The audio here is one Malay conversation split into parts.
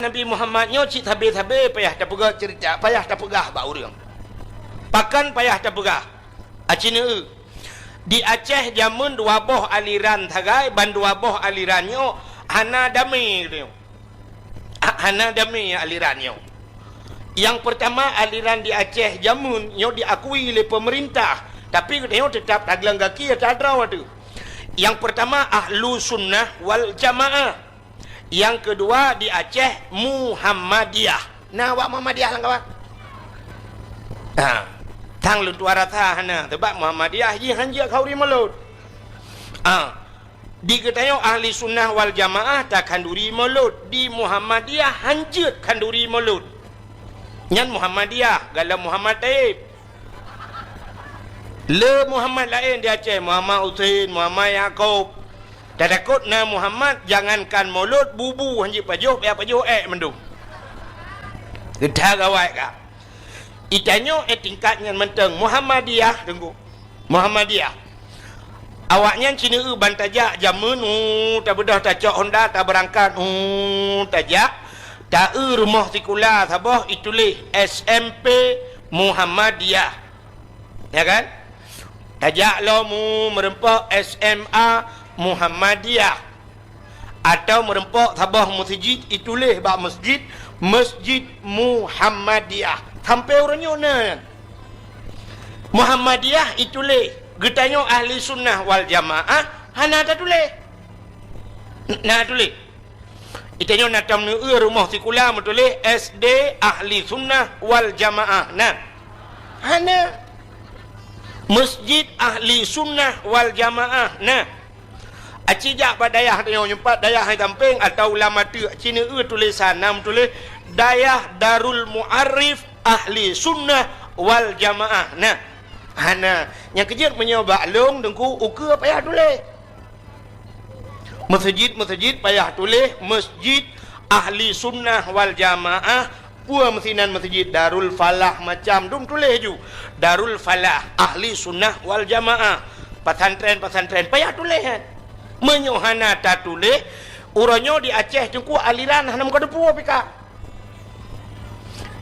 Nabi Muhammad nyo cik habis-habis payah dah pegah cerita, payah dah pegah bak urang. Pakan payah dah pegah. Acina di Aceh jamun dua boh aliran thagai ban dua boh alirannya hana damai dia. Hana damai alirannya. Yang pertama aliran di Aceh jamun nyo diakui oleh pemerintah, tapi nyo tetap taglang kaki atau adraw tu. Yang pertama ahlu sunnah wal jamaah. Yang kedua di Aceh Muhammadiyah. Nah, wak Muhammadiyah lah kawan. Tang lu tuara tha hana tebak Muhammadiyah ji hanja khauri malut. Di katayo ahli sunnah wal jamaah tak kanduri malut, di Muhammadiyah hanjut kanduri malut. Nyan Muhammadiyah galam Muhammad Taib. Le Muhammad lain di Aceh, Muhammad Utain, Muhammad Yaakob. Tak takut na Muhammad jangankan mulut bubu hanji pajuh biar pajuh mendung. Gedah gawai ka. Itanyo tingkatnya menteng Muhammadiyah tunggu. Muhammadiyah. Awaknya cina bantajak jamun tak bedah tak cok Honda tak berangkat tajak. Tak rumah sekolah sabah itulis SMP Muhammadiyah. Ya kan? Tajak lo mu merempak SMA Muhammadiyah atau merempok sabah masjid itulah bak masjid Muhammadiyah sampai orangnya na Muhammadiyah itulah getanyo ahli sunnah wal jamaah hana tak tulis na tulis itanyo natam nu rumah sekolah tulis SD ahli sunnah wal jamaah na hana masjid ahli sunnah wal jamaah na acijak pada dayah dia nyempat dayah hai tamping atau ulama tu Cina tulisan nam tulis dayah Darul Muarrif ahli sunnah wal jamaah. Nah hana yang kejut menyoba long dengku uka payah tulis masjid payah tulis masjid ahli sunnah wal jamaah. Pua mesinan masjid Darul Falah macam dum tulis ju Darul Falah ahli sunnah wal jamaah. Pesantren payah tulis kan menyohana tak tulis uranyo di Aceh jengku aliran hana muka depu pika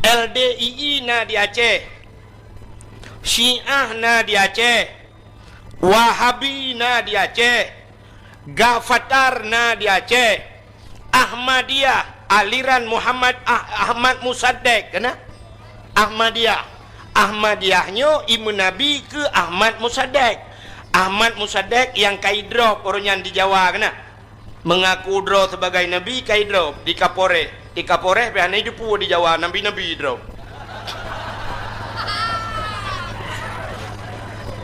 LDII na di Aceh, Syiah na di Aceh, Wahabi na di Aceh, Gafatar na di Aceh, Ahmadiyah aliran Muhammad Ahmad Musaddiq kena Ahmadiyahnya Ibu Nabi ke Ahmad Musaddiq. Ahmad Musaddiq yang kaidrop orangnya di Jawa kena mengaku draw sebagai nabi kaidrop di Kapore biar hidup di Jawa nabi drop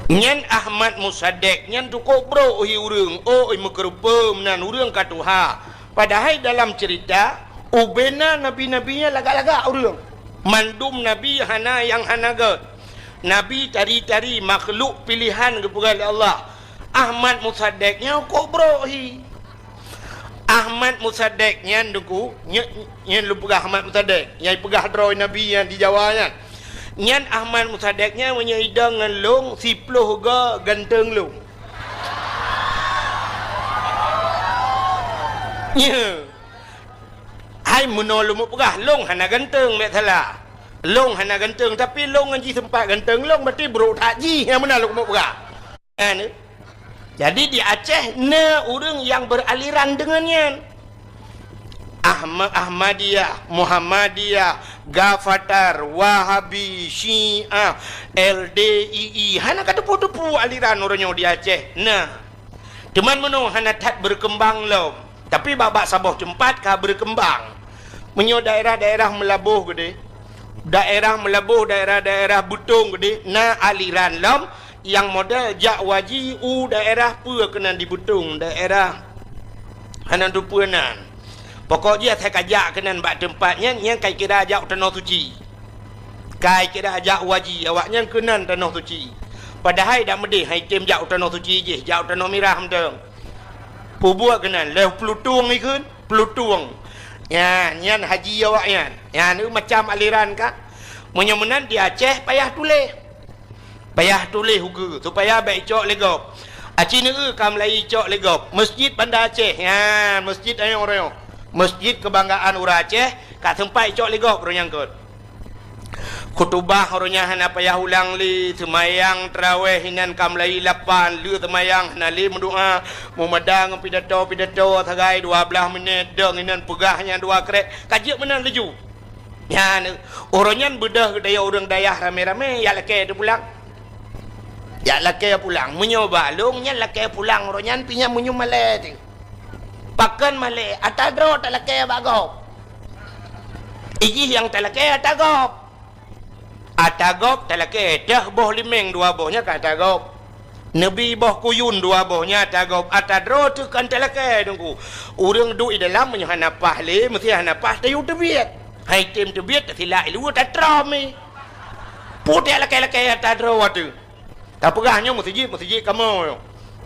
nyan Ahmad Musaddiq nyan tu bro urang mekerupa menan urang katuha padahal dalam cerita ubena nabi-nabinya lagak-lagak urang mandum nabi hana yang hanaga Nabi tari-tari makhluk pilihan kepada Allah. Ahmad Musaddiqnya kok brohi. Ahmad Musaddiqnya duku nyen lu pegah Ahmad Musaddiq yang pegah droi Nabi yang di Jawa nya. Nyen Ahmad Musaddiqnya menyeidang dengan long siploh ga ganteng long. Nya. Hai menolu mu pegah long hana ganteng mek salah. Long hana ganteng tapi long anji sempat ganteng long berarti bro takji yang mana long mau berah. Jadi di Aceh ne orang yang beraliran dengannya Ahmadiyah, Muhammadiyah, Gafatar, Wahabi, Syiah, LDII hana kata-kata aliran orangnya di Aceh. Nah cuman menung hana tak berkembang lo tapi babak sabah tempat kah berkembang menyo daerah-daerah melabuh gede daerah butung gede na aliran lam yang model jak waji daerah pua kena di butung daerah hanan tu puanan pokoknya saya kajak kena bak tempatnya yang kai kira ajak tanah suci kai kira ajak waji awaknya kena tanah suci padahal dak medih hai tem jak tanah suci je jak tanah merah mendeng pubuak kena leh pelutung ikun pelutung ya nyan haji awaknya ya ni macam aliran kan menyemenan di Aceh payah tulis huga supaya baik cok legop acina kam lai cok legop masjid Bandar Aceh ya masjid ayong orang masjid kebanggaan urang Aceh kat tempat cok ligok orang kot khutbah orangnya hana payah ulang li semayang tarawih hinan kamlai 8 lu semayang hana li mendoa memadang pidato sagai 12 minit deng hinan pegahnya 2 krek kajik menan leju ya orangnya bedah daya orang dayah rame-rame ya laki tu pulang ya laki pulang menyoba lungnya laki pulang orangnya pinya menyu malai tu pakan malai atadro tak laki bagop iji yang tak laki atagop atagop talake dah boh limeng 2 bohnya kat atagop nabi boh kuyun 2 bohnya atagop atadro tu kan talake dengku urang duk di dalam menyo hanapah le mesti hanapah tayu tebiat hai tim tebiat silak lu tatrami putih lake-lake atadro watu tak perahnya masjid kamu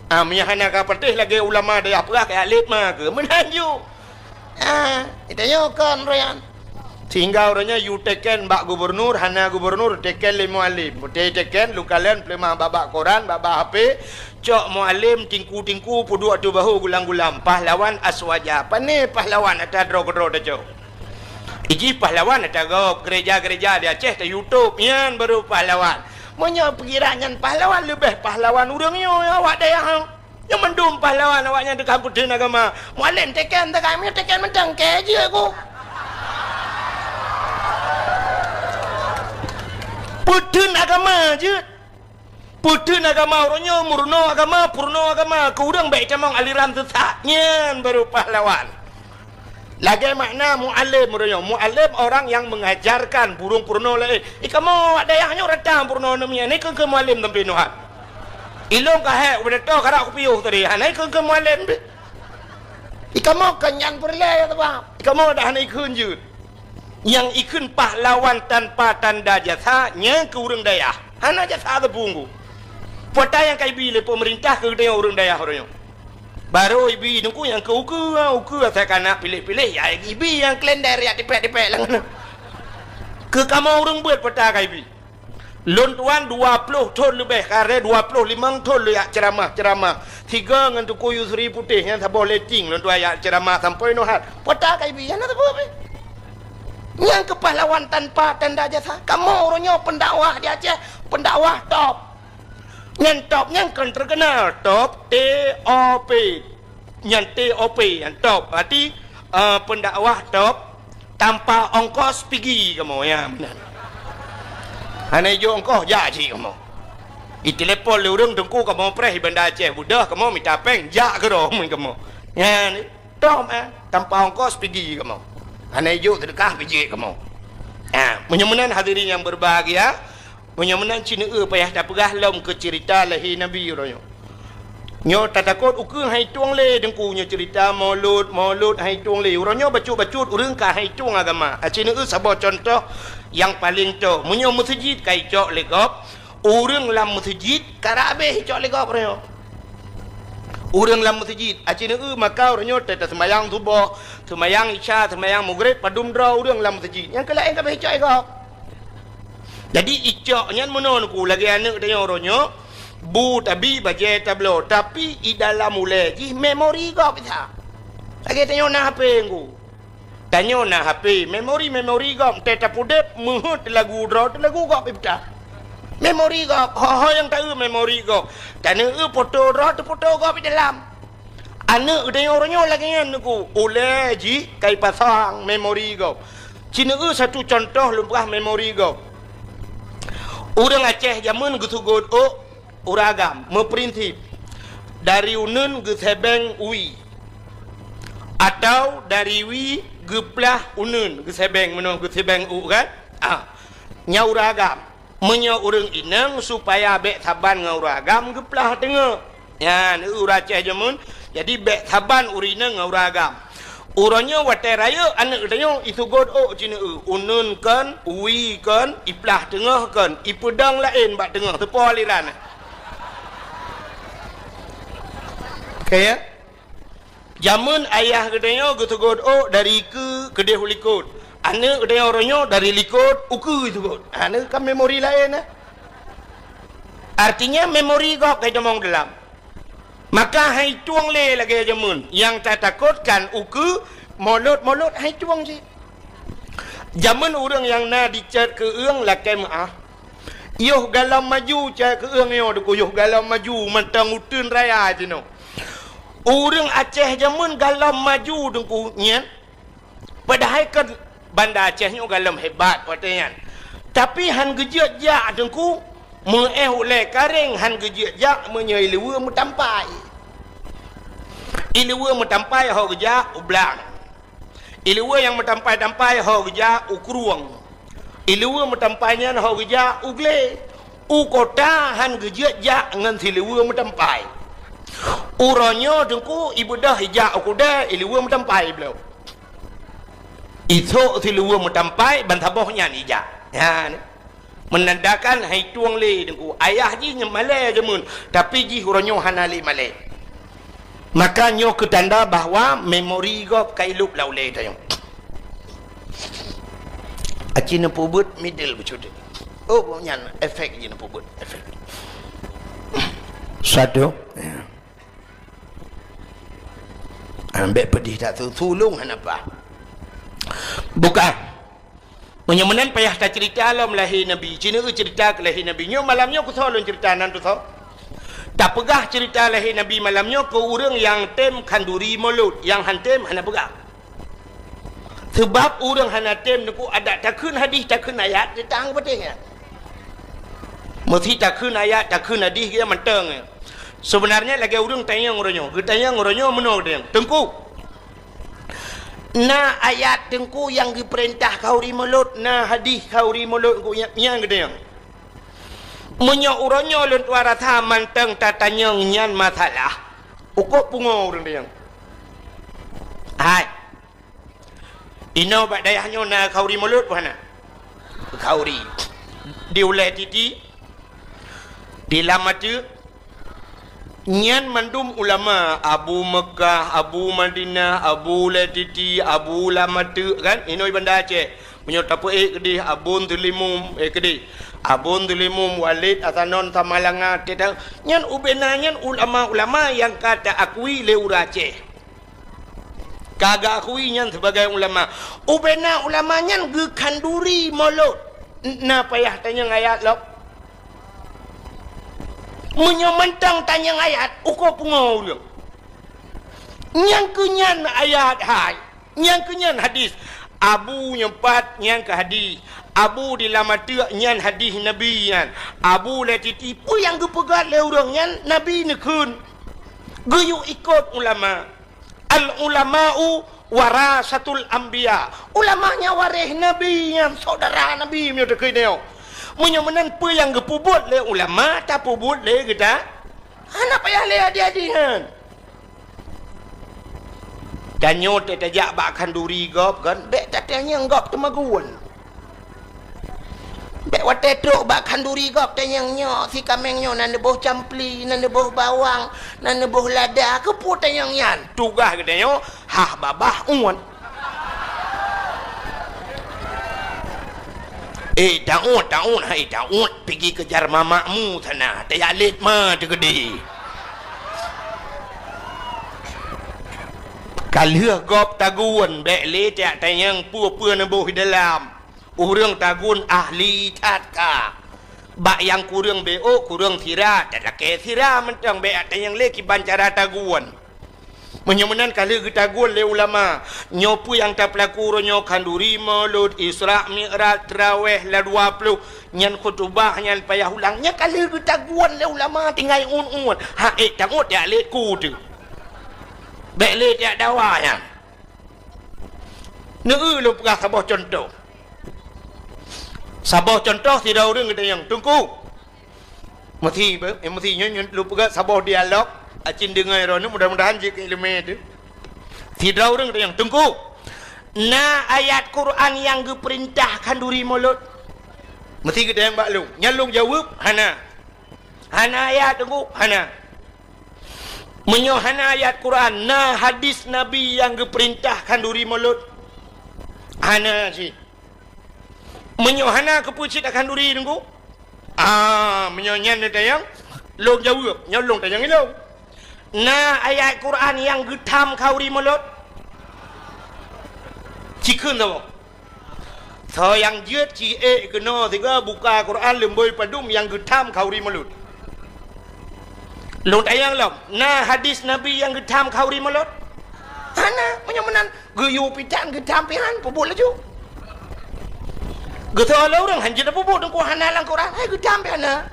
menyahana ka pertih lagi ulama dia perah ke alif mah ke menanju itanya kan royan sehingga orangnya you teken bak gubernur hana gubernur teken le mualim putih teken lu kalian pelema babak koran babak HP cok mualim tingku pudu atu bahu gulang-gulang pahlawan aswaja apa ni pahlawan atadro-dro dah cok iji pahlawan atagop gereja-gereja di Aceh di YouTube yan baru pahlawan monya pengirangan pahlawan lebih pahlawan urangnya awak dayah yang mendum pahlawan awaknya dekat putih agama mualim teken tak kami teken mentang keje aku putun agama je putun agama orangnya murno agama purno agama kurang baik camang aliran sesatnya baru pahlawan lagi makna mu'alim orangnya mu'alim orang yang mengajarkan burung purno lah kamu dayahnya ratang purno namanya ni ke mu'alim tempi nuhat ilong kahek udah tau karak aku piuh tadi hanai ke mu'alim kamu kenyang perleh kamu dah hanai kunjut yang ikun pahlawan tanpa tanda jasanya ke urang dayah hana jasa tepunggu pota yang kai bile pemerintah ke daya urang dayah orangnya baru ibi nungku yang ke uku saya kana pilih-pilih ya ibi yang klender ya dipek-dipek lang ke kamu urang buat pota kai bi lon tuan 20 ton lebih kare 25 ton lu ya ceramah 3 ngan tu kuyu seri putih yang tak boleh ting lon tuan ya ceramah sampai nohat pota kai bi hana apa yang kepahlawan tanpa tanda jasa kamu orangnya pendakwah di Aceh pendakwah top yang top yang kan terkenal top TOP yang TOP yang top berarti pendakwah top tanpa ongkos pergi kamu ya benar hanya jo ongkos jadi kamu di telepon le urang dengku kamu preh bandar Aceh budah kamu minta peng jak ke dong kamu ya top tanpa ongkos pergi kamu hanya hijau sedekah biji kamu menyemenan hadirin yang berbahagia menyemenan Cina payah tak perah lom ke cerita lahir Nabi orangnya nyo tak takut ukur hai tuang le dengkunya cerita maulud hai tuang le orangnya bacut urang ka hai tuang agama Cina sabar contoh yang paling tu menyo masjid kai cok legop urang lam masjid karabe cok legop orangnya urang lam masjid Acina maka orangnya tak semayang subuh semayang isya semayang maghrib padum dra urang lam masjid yang kelain ka becok ikok jadi icoknya menonku lagi anak dia orangnya bu tabi baje tablo tapi i dalam mulai ji memori kau bisa lagi tanya na HP ku tanya na HP memori kau tetap udep muhut lagu dra lagu kau bisa memori kau ho yang tahu memori kau tanya foto dra foto kau di dalam anak dia orangnya lagi anakku oleh ji kai pasang memori kau Cina satu contoh lumpah memori kau orang Aceh zaman gusugod uragam memprinsip dari unun ke sebeng ui atau dari wi geplah unun ke sebeng menung ke sebeng u kan nya uragam menyo urang inang supaya bek saban ngau uragam geplah tengah ya ni uraceh jamun jadi bek saban urina ngau uragam uranya watai raya anak dia itu god Cina unun kan ui kan iplah tengah kan ipedang lain bak tengah tepo aliran kaya zaman ayah kedenya gotogod dari ke kedai hulikut anak kedenya orangnya dari likut uku itu god anak kan memori lain artinya memori kau kaya demong dalam maka hai tuang le lagi zaman yang tak takutkan uku mulut hai chuang si zaman orang yang na dicat ke ương là kem yoh galam maju cak ke ương yo de yoh galam maju mantang utun raya tino orang Aceh zaman galam maju dengku nyen padahal kan Banda Aceh nyo galam hebat patenya tapi han gejiat ja dengku oleh kareng han gejiat ja menyai lewa metampai ilewa metampai ho geja ublang ilewa yang metampai ho geja ukruang ilewa metampainya ho geja ugle kota han gejiat ja ngan silewa metampai uronyo dengku ibadah hija ukuda ilewa metampai beliau itu silewa metampai bantabohnya nija ya menandakan hai tuang le dengku ayah ji nyemale jemun tapi ji uronyo hanali male maka nyo ketanda bahwa memori gop kailup laule tayong acina pubut middle becude oh nyan efek jina pubut efek satu ambek pedih tak tulung apa bukan menyemenan payah tak cerita alam lahir Nabi cina cerita ke lahir Nabi nyo malamnya ku solon cerita nan tu tak pegah cerita lahir Nabi malamnya ke orang yang tem kanduri mulut yang hantem hana pegah sebab orang hana tem aku ada takun hadis takun ayat dia tang pentingnya mesti takun ayat takun hadis dia menteng sebenarnya lagi orang tanya ngoronyo menol dia tengku na ayat tengku yang diperintah kauri mulut na hadis kauri mulut ku yang gede menyo uronyo lun tuara tha manteng tatanya nyan masalah ukok pungo urang dia hai ino bak dayahnya na kauri mulut mana kauri diulai titi dilamatu nyan mandum ulama Abu Mekah, Abu Madinah, Abu Latiti, Abu Lamatu kan ino banda Aceh menyo tapu kedih Abun Tulimum kedih Abun Tulimum Walid Atanon Tamalanga tetang nyan ubenanyan ulama-ulama yang kata akui leura Aceh kagak akui nyan sebagai ulama ubena ulamanya ge kanduri mulut na payah tanya ayat lok menyementang tanya ayat uko pungau dia nyang kenyan ayat hai nyang kenyan hadis Abu nyempat nyang ke hadis Abu dilamatu nyan hadis Nabi nyan Abu latiti pu yang gepegat le urang nyan Nabi nekun geyu ikut ulama al ulama'u warasatul anbiya ulamanya waris Nabi nyan saudara Nabi myo dekei neo menyemenan pe yang gepubut le ulama tak pubut le kita anak payah le adik-adikan dan nyot tajak bak kanduri gop kan bek tatanya gop temagun bek wate truk bak kanduri gop tanya nyo si kameng nyo nan deboh campli nan deboh bawang nan deboh lada ke pu tanya nyan tugah kita nyo hah babah uan taun hai taun pergi kejar mamakmu sana tak alit mah tegedi kalia gop tagun bek le tak tayang pua-pua nabuh dalam urang tagun ahli tatka bak yang kurang beo kurang sira tak ke sira mentang bek tayang le ki bancara tagun menyemenan kali kita gol le ulama nyopu yang tak pelaku nyo kanduri maulud Isra Mi'raj Tarawih la 20 nyan khutbah nyan payah ulangnya kali kita gol le ulama tinggal un ha tangut ya le ku tu bek le tak dawanya neu lu pegah sabah contoh tidak orang kita yang tunggu mesti nyo lu pegah sabah dialog acin dengar rono mudah-mudahan jika ilmu itu tidak orang yang tunggu na ayat Quran yang diperintahkan duri mulut mesti kita yang baklung nyalung jawab hana ayat tunggu hana menyohana ayat Quran na hadis Nabi yang diperintahkan duri mulut hana si menyohana kepucit akan duri tunggu menyonyan itu yang long jawab nyalung tayang ilong na ayat Quran yang getam kauri mulut Cikan tau. So yang jet ci kena tiga buka Quran lemboi padum yang getam kauri mulut. Long tayang lam. Nah hadis Nabi yang getam kauri mulut. Hana menyemenan geyu pitan getam pihan pebut laju. Getah orang hanjir pebut dengku hana lang Quran. Hai getam pihan.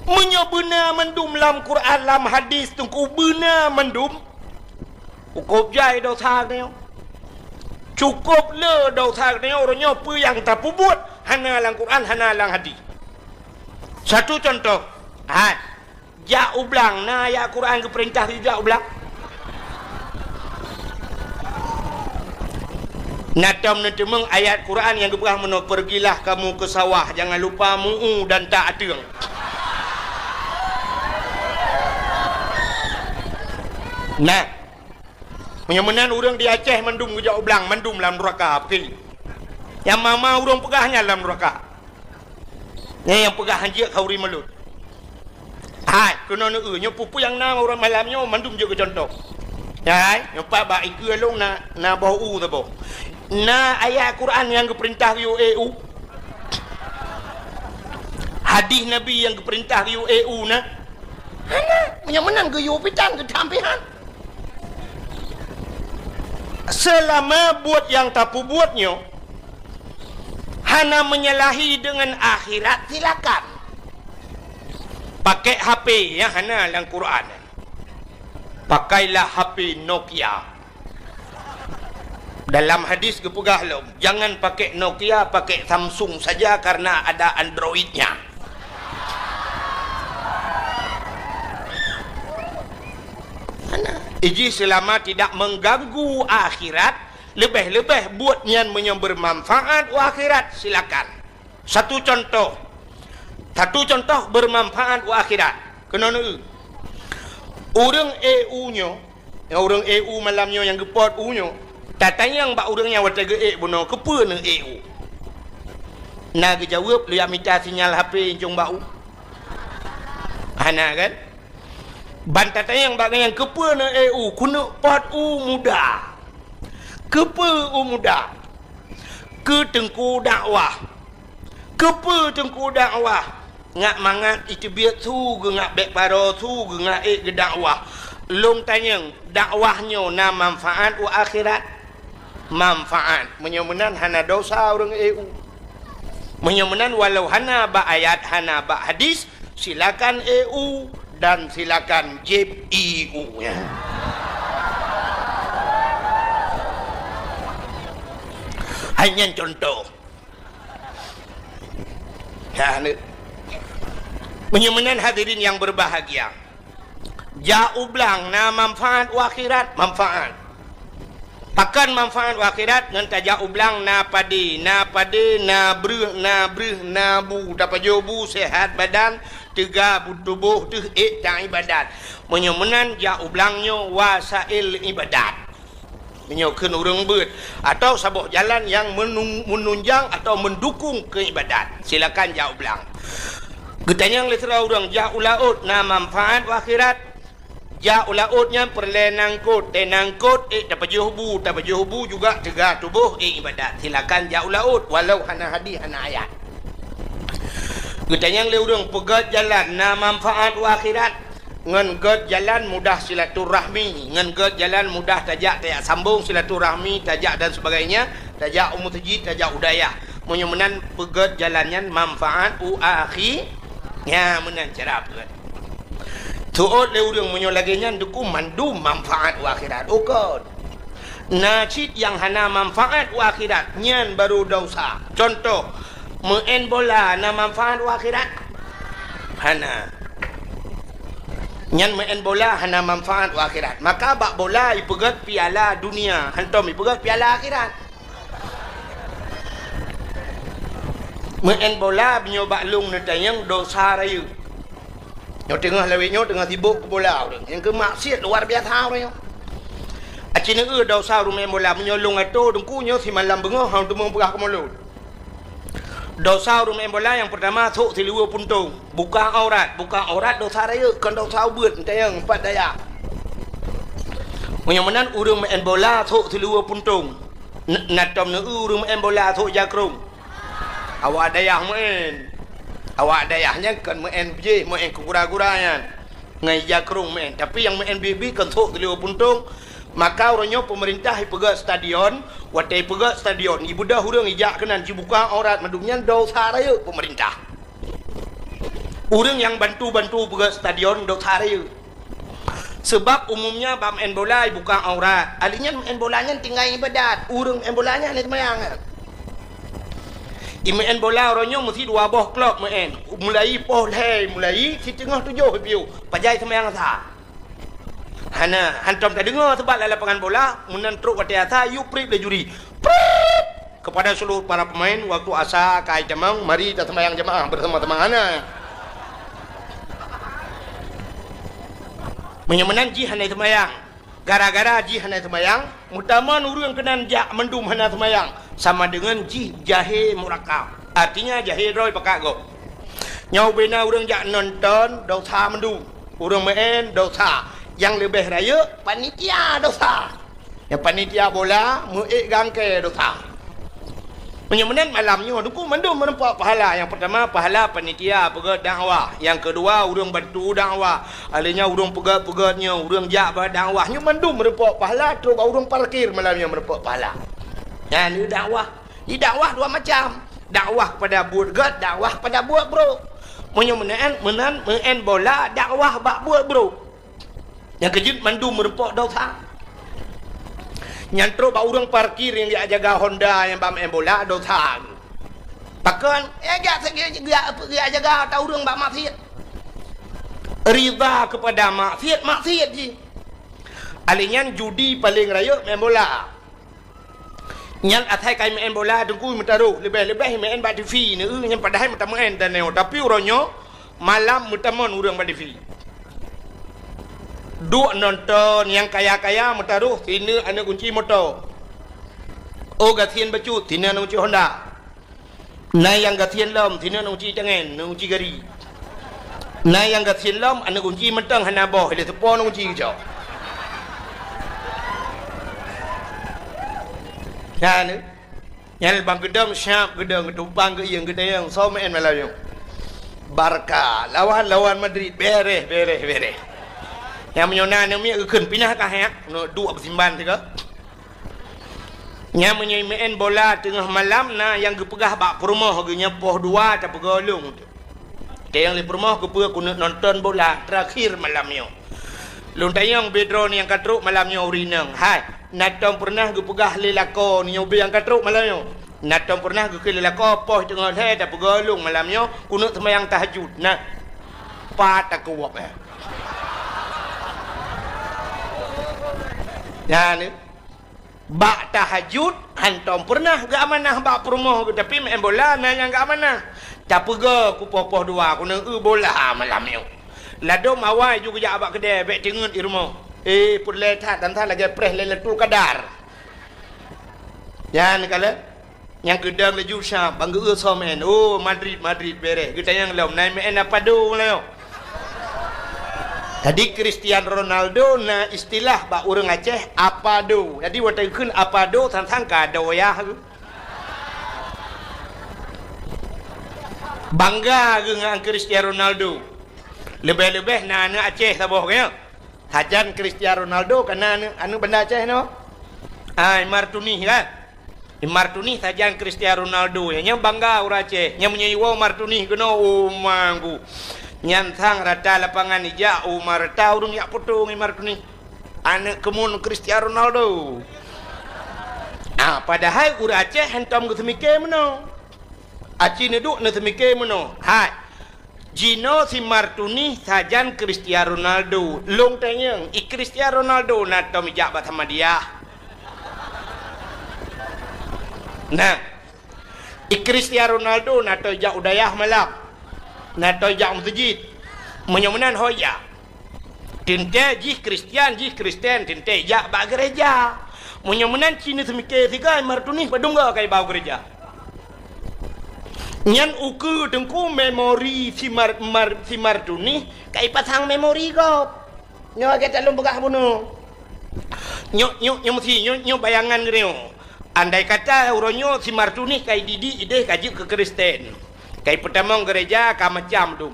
Menyebena mendum lam Quran lam hadis tengku bena mendum. Cukup jai dosa ni. Cukup le dosa ni orangnya apa yang tak buat hana lang Quran hana lang hadis. Satu contoh. Ja ublang na ayat Quran ke perintah ja ublang. Natam nentemeng ayat Quran yang keberah menok pergilah kamu ke sawah jangan lupa mu'u dan tak adeng. Nah, menyemenan orang di Aceh mendum ke ja ublang mendum dalam neraka pergi. Yang mama orang pegahnya dalam neraka. Yang pegah hanjir kauri melut. Kena nyo pupu yang na orang malamnya mandum juga contoh. Nyopak ba iku long na bau tu boh. Na ayat Quran yang keperintah yo EU. Hadis Nabi yang keperintah yo EU na. Menyemenan ke yo pitan ke tampihan. Selama buat yang tak buatnya hana menyalahi dengan akhirat silakan. Pakai HP ya hana dalam Quran. Pakailah HP Nokia. Dalam hadis kepegah lo, jangan pakai Nokia, pakai Samsung saja karena ada Androidnya. Iji selama tidak mengganggu akhirat, lebih-lebih buat yang bermanfaat akhirat silakan. Satu contoh bermanfaat akhirat. Kenapa? Orang EU-nya, orang EU malamnya yang gepot U-nya, tak tayang bak orang yang wata ge buno kepa ne EU. Nak jawab lu yang minta sinyal HP jong bau. Hana kan? Bantah tayang bak yang kepa ne EU, kuna pot U muda. Kepa U muda. Ke tengku dakwah. Kepa tengku dakwah. Ngak mangat itu biar tu ngak bek paro tu ngak ke dakwah. Long tanyang dakwahnya na manfaat wa akhirat. Manfaat. Menyemenan hana dosa orang EU. Menyemenan walau hana ba ayat hana ba hadis silakan EU dan silakan JEU ya. Hanya contoh. Menyemenan hadirin yang berbahagia. Ja ublang na manfaat akhirat manfaat. Pakan manfaat akhirat ngan taja ublang na padi na breh na bu dapat jobu sehat badan tiga tubuh tu tak ibadat. Menyemenan ja ublangnya wasail ibadat. Menyokkan orang ber atau sabuk jalan yang menunjang atau mendukung keibadat. Silakan ja ublang. Getanya yang letera orang ja ulaut na manfaat akhirat. Ja ulautnya perlenangkut tenangkut dapat juhubu juga tiga tubuh ibadat. Silakan ja ulaut walau hana hadis hana ayat. Getanya yang orang pegat jalan na manfaat akhirat. Ngan get jalan mudah silaturahmi, ngan get jalan mudah tajak sambung silaturahmi, tajak dan sebagainya, tajak umur tajid, tajak udayah. Menyemenan pegat jalannya manfaat akhi. Ya menan cara pegat. Tuot le urang menyolaginya duku mandum manfaat akhirat. Ukod. Najid yang hana manfaat akhirat nyan baru dosa. Contoh, main bola na manfaat akhirat. Hana. Nyan main bola hana manfaat akhirat. Maka bak bola ipegat piala dunia, hantom ipegat piala akhirat. Main bola binyo baklung netayang dosa raya. Nyo tengah lawiknya tengah sibuk ke bola orang. Yang ke maksiat luar biasa orang. Acina dosa rumah bola menyolong itu dengkunya si malam bengah hang tumang pegah ke mulut. Dosa rumah bola yang pertama sok si luar puntung. Buka aurat dosa raya kan dosa ubud netayang empat daya. Menyemenan urang main bola thuk telua puntung. Natom ne urang main bola thuk jakrung. Awak dayah main. Awak dayahnya kan main je, main kegura-gurayan. Ngai jakrung main. Tapi yang main bibi kan thuk telua puntung. Maka orangnya pemerintah pergi stadion, watai pergi stadion. Ibu dah urang ijak kenan cibuka aurat madungnya dosa raya pemerintah. Urang yang bantu-bantu pergi stadion dosa raya. Sebab umumnya bab main bola buka aurat. Alinya main bolanya tinggal ibadat. Urang main bolanya ni semayang. Main bola orangnya mesti dua boh klub main. Mulai polhei, mulai si tengah 7 piu. Pajai semayang sah. Hana hantam tak dengar sebab dalam lapangan bola munan truk wati asa you prip le juri. Prip kepada seluruh para pemain waktu asa kai jamang mari kita sembahyang jemaah bersama teman ana. Menyemenan ji hanai sembahyang. Gara-gara ji hanai sembahyang, mutaman urang kenan jak mendum hana sembahyang sama dengan ji jahe murakab. Artinya jahe roi pakak go. Nyau bena urang jak nonton dosa mendum. Urang main dosa. Yang lebih raya panitia dosa. Yang panitia bola muik gangke dosa. Menyemenan malamnya duku mandum menempat pahala. Yang pertama pahala panitia pergi dakwah. Yang kedua urang bantu dakwah. Alihnya urang pegat-pegatnya, urang jak dakwahnya mandum menempat pahala terus urang parkir malamnya menempat pahala. Ya ni dakwah. Ni dakwah dua macam. Dakwah pada buat gat, dakwah pada buat bro. Menyemenan main bola dakwah bak buat bro. Yang kejut mandu merepok dosa. Nyantro bak urang parkir yang dia jaga Honda yang bak main bola dosa. Pakan jak jaga tak urang bak maksiat. Rida kepada maksiat je. Alinyan judi paling raya main bola. Nyan atai kai main bola dengku mentaruh lebih-lebih main bak TV ni yang padahal mata main dan neo tapi uronyo malam mutamon urang bak TV. Duk nonton yang kaya-kaya mentaruh sini anak kunci motor. Oh gatian baju sini anak kunci Honda. Nah yang gatian lom sini anak kunci jangan, anak kunci gari. Nah yang gatian lom anak kunci mentang hana boh, dia tepon anak kunci kejau. Ya ni. Yang bang gedang syap gedang ketupang ke yang gedang so main malam. Barca lawan Madrid beres. Yang menyona namanya ukun pindah ke hak no dua persimban tiga. Yang main bola tengah malam na yang gepegah bak perumah genya poh dua tak pegolong. Dia yang di perumah gepegah kuna nonton bola terakhir malamnya. Lun tayang bedro ni yang katruk malamnya urinang. Hai, natong pernah gepegah lelako ni yang yang katruk malamnya. Natong pernah geke lelako poh tengah hai tak pegolong malamnya kuna sembahyang tahajud. Nah, patah kuwap Ya ni bak tahajud hantom pernah gak amanah bak perumah tapi main bola nanya gak amanah tak pergi ku poh dua ku nang bola malam ni lado mawai juga jak abak kedai bek tengut di rumah pun letat dan lagi press leletul kadar ya ni kala yang gedang laju syap bangga so main Madrid beres kita yang lom naik main apa do leo. Tadi Cristiano Ronaldo na istilah bak urang Aceh apa do. Jadi watai kun apa do tantang kado ya. Bangga dengan Cristiano Ronaldo. Lebih-lebih na anak Aceh saboh kaya. Hajan Cristiano Ronaldo kana anu benda Aceh no. Martuni kan. Martuni sajan Cristiano Ronaldo yang bangga urang Aceh. Yang menyewa Martuni kena manggu. Nyantang rata lapangan ija Umar tahu yak potong Umar ni anak kemun Cristiano Ronaldo. Padahal urang Aceh hentam ke semike meno. Aci ne duk ne semike meno. Hai. Jino si Martuni sajan Cristiano Ronaldo. Long tanyang Cristiano Ronaldo na tom ija bat sama dia. Nah. Cristiano Ronaldo na to ija udayah malak. Na to jak masjid menyemenan hoya tinte jih Kristian tinte jak ba gereja menyemenan Cina semike tiga Martuni padungga kai bau gereja nyan uku tengku memori si Martuni kai pasang memori kau nyo kita lum begah bunuh Nyo mesti nyo bayangan gini. Andai kata uronyo si Martuni kai didi ide kaji ke Kristen. Kai pertama gereja ka macam tu.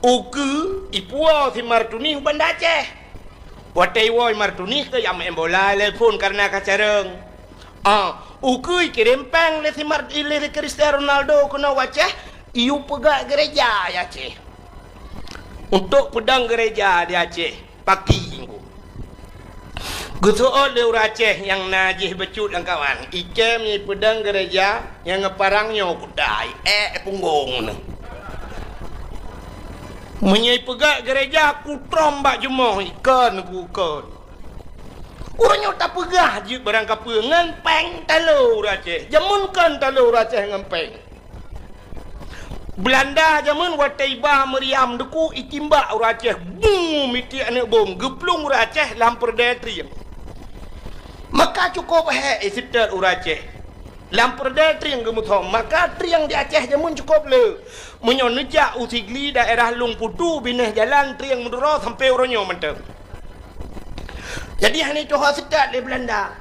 Uku ipua si Martuni banda Aceh. Watai woi Martuni ke yang embola telepon karena kacareng. Uku kirim peng le si Martuni le Cristiano Ronaldo kena Aceh. Iu pegak gereja ya Aceh. Untuk pedang gereja di Aceh pagi. Gusool le Aceh yang najih becut dan kawan. Ikem ni pedang gereja yang ngeparangnya kudai. Punggung ni. Menyai pegak gereja aku trombak jemoh ikan ku ikan. Orangnya tak pegah je barang kapa ngempeng talur Aceh. Jamun kan talur Aceh ngempeng. Belanda jamun wataiba meriam deku itimba ur Aceh. Boom iti anak bom geplung ur Aceh lampur detri. Maka cukup isitar ur Aceh. Lampur detri yang gemuthom. Maka tri yang di Aceh jamun cukup le. Menyonejak usigli daerah Lung Putu bineh jalan tri yang mendurau sampai uronyo menteng. Jadi hani tu hasitat le Belanda.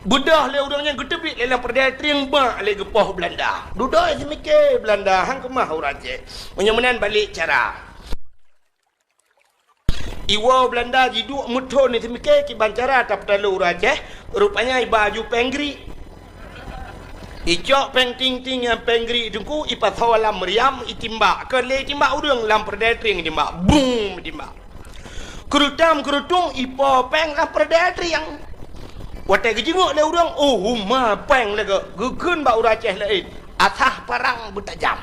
Bedah le urangnya gedebik le lampur detri yang bak le gepoh Belanda. Duduk semikir Belanda hang kemah ur Aceh. Menyemenan balik cara. Iwa Belanda jiduk mutun ni semikir ki bancara tap talu ur Aceh. Rupanya baju penggri. Icok peng ting yang penggri dengku ipat hawalam meriam itimba. Kerle timba urang lampur detri yang timba. Boom timba. Kerutung ipo peng lampur detri yang watai kejenguk le urang. Ma peng le ke. Gegun ba ur Aceh lain. Asah parang bertajam.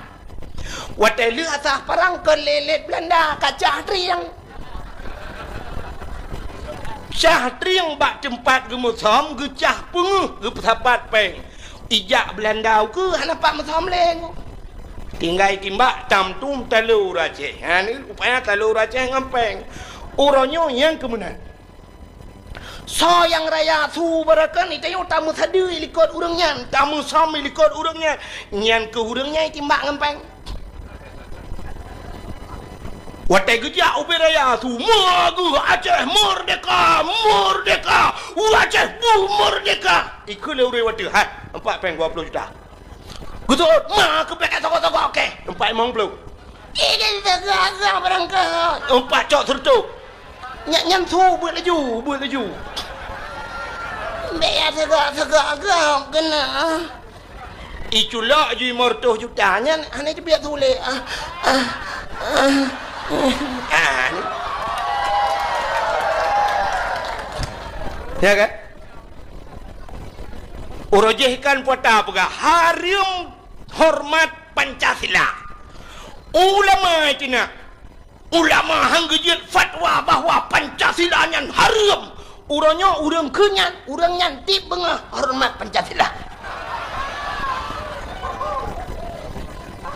Watai le asah parang kerlelet Belanda kacah tri yang Syah triang bak tempat gemusom gecah penguh gepesapat peng. Ijak Belanda ke hanapak musom leng. Tinggal timbak tamtum talur Aceh. Ni rupanya talur Aceh ngempeng. Uronyo yang kemudian. So yang raya su barakan itayo tamu sadu ilikot urangnya, tamu som ilikot urangnya. Nyan ke urangnya timbak ngempeng. Watai gejak uberaya tu magu Aceh merdeka Aceh merdeka ikut le urang watai hat 4.20 juta gutul ma ke pek toko-toko okey 4.50 ini segala berangkat 4 cok sertuk nyan su buat laju biar segala kena iculak je 500 juta nyan ane je biar tulis ya kan? Urojehkan puata pega harum hormat Pancasila. Ulama itina. Ulama hanggejit fatwa bahwa Pancasila nyan harum. Uronyo urang kenyan, urang nyantip bengah hormat Pancasila.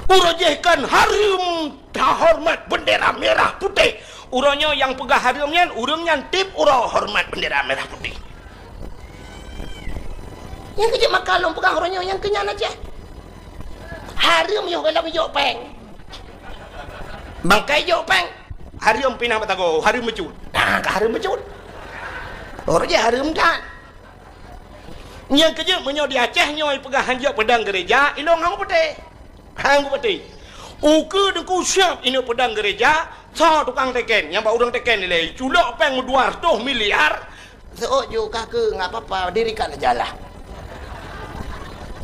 Urojehkan harum hormat bendera merah putih. Uronyo yang pegah harimnya, urangnya tip uro hormat bendera merah putih. Yang kejap makalong pegah uronyo yang kenyan aja. Harim yo kalau yo peng. Bangkai yo peng. Harim pinang batago, harim mecut. Nah, harim mecut. Orangnya harim kan. Yang kejap menyo di Aceh nyoy pegah hanjak pedang gereja, ilong hang putih. Hang putih. Uke dengku siap ini pedang gereja. So tukang teken yang pak udang teken nilai culok peng 200 miliar. So juga ke nggak apa-apa dirikan aja lah.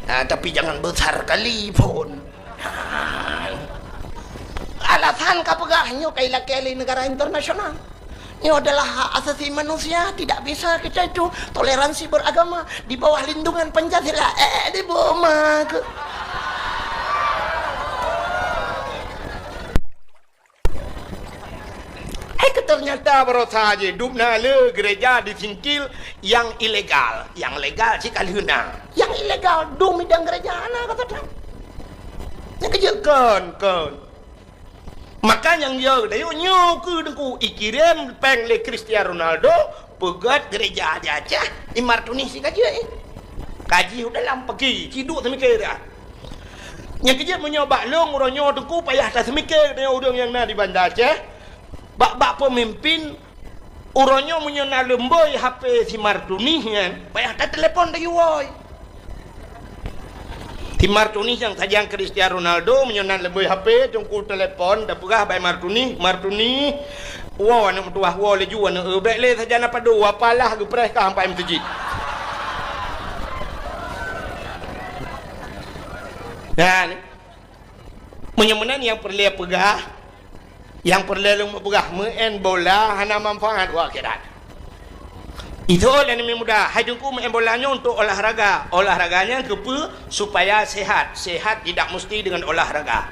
Tapi jangan besar kali pun. Alasan kapegahnya kaila-kaila negara internasional. Ini adalah hak asasi manusia, tidak bisa kita itu toleransi beragama di bawah lindungan Pancasila. Di bawah ternyata baru saja dubna le gereja disingkil yang ilegal, yang legal si kalhuna, yang ilegal dum midang gereja anak kata dia. Yang kejekan kan. Maka yang dia dayo nyoku dengku ikirim peng le Cristiano Ronaldo pegat gereja di Aceh Martuni si kaji kaji udah lam pergi ciduk semikir dah. Yang kejap menyoba long uronyo dengku payah tak semikir dia orang yang na di Bandar Aceh. Bak pemimpin Uronyo menyona lemboi HP si Martuni kan, payah tak telepon dari woi. Si Martuni yang tajang Cristiano Ronaldo menyona lemboi HP, jongku telepon, dah pegah by Martuni, wow anak tua, wow leju anak baik le saja nak padu, apalah ke pres kah sampai MTG. Dan menyemenan yang perlu pegah, yang perlu pegah main bola hana manfaat wa akhirat. Itu oleh ini mudah. Hajungku main bolanya untuk olahraga. Olahraganya kepa supaya sehat. Sehat tidak mesti dengan olahraga.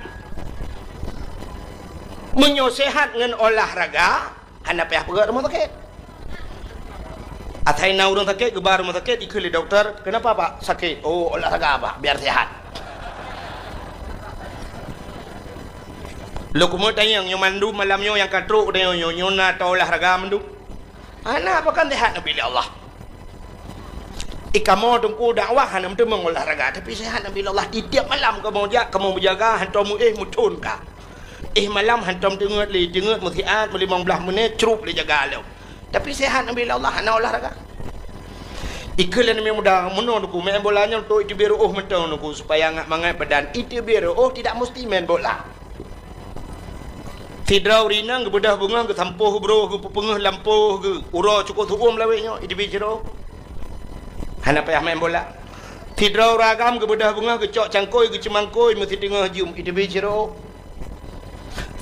Menyosehat dengan olahraga, hana payah pegah rumah sakit. Atai na urang sakit, gebar rumah sakit, ikut doktor. Kenapa pak sakit? Oh olahraga apa? Biar sehat. Lo kumut yang mandu malamnya yang katruk dia nyona atau olahraga mandu. Ana apa kan sehat Nabi Allah. Kamu tunggu dakwah hana mesti mengolahraga tapi sehat Nabi Allah. Tiap malam kamu berjaga hantam mutun ka. Malam hantam dengat mutiat 15 minit cerup le jaga lo. Tapi sehat Nabi Allah hana olahraga. Ikulah Nabi muda menurutku main bolanya untuk itu biru menurutku supaya ngak mangat badan. Itu biru tidak mesti main bola. Tidrau rinang ke bedah bunga ke tampuh bro ke pengeh lampuh ke ura cukup tuum laweknya itu bicaro hana payah main bola. Tidrau ragam ke bedah bunga ke cok cangkoi ke cemangkoi mesti tengah jum itu bicaro.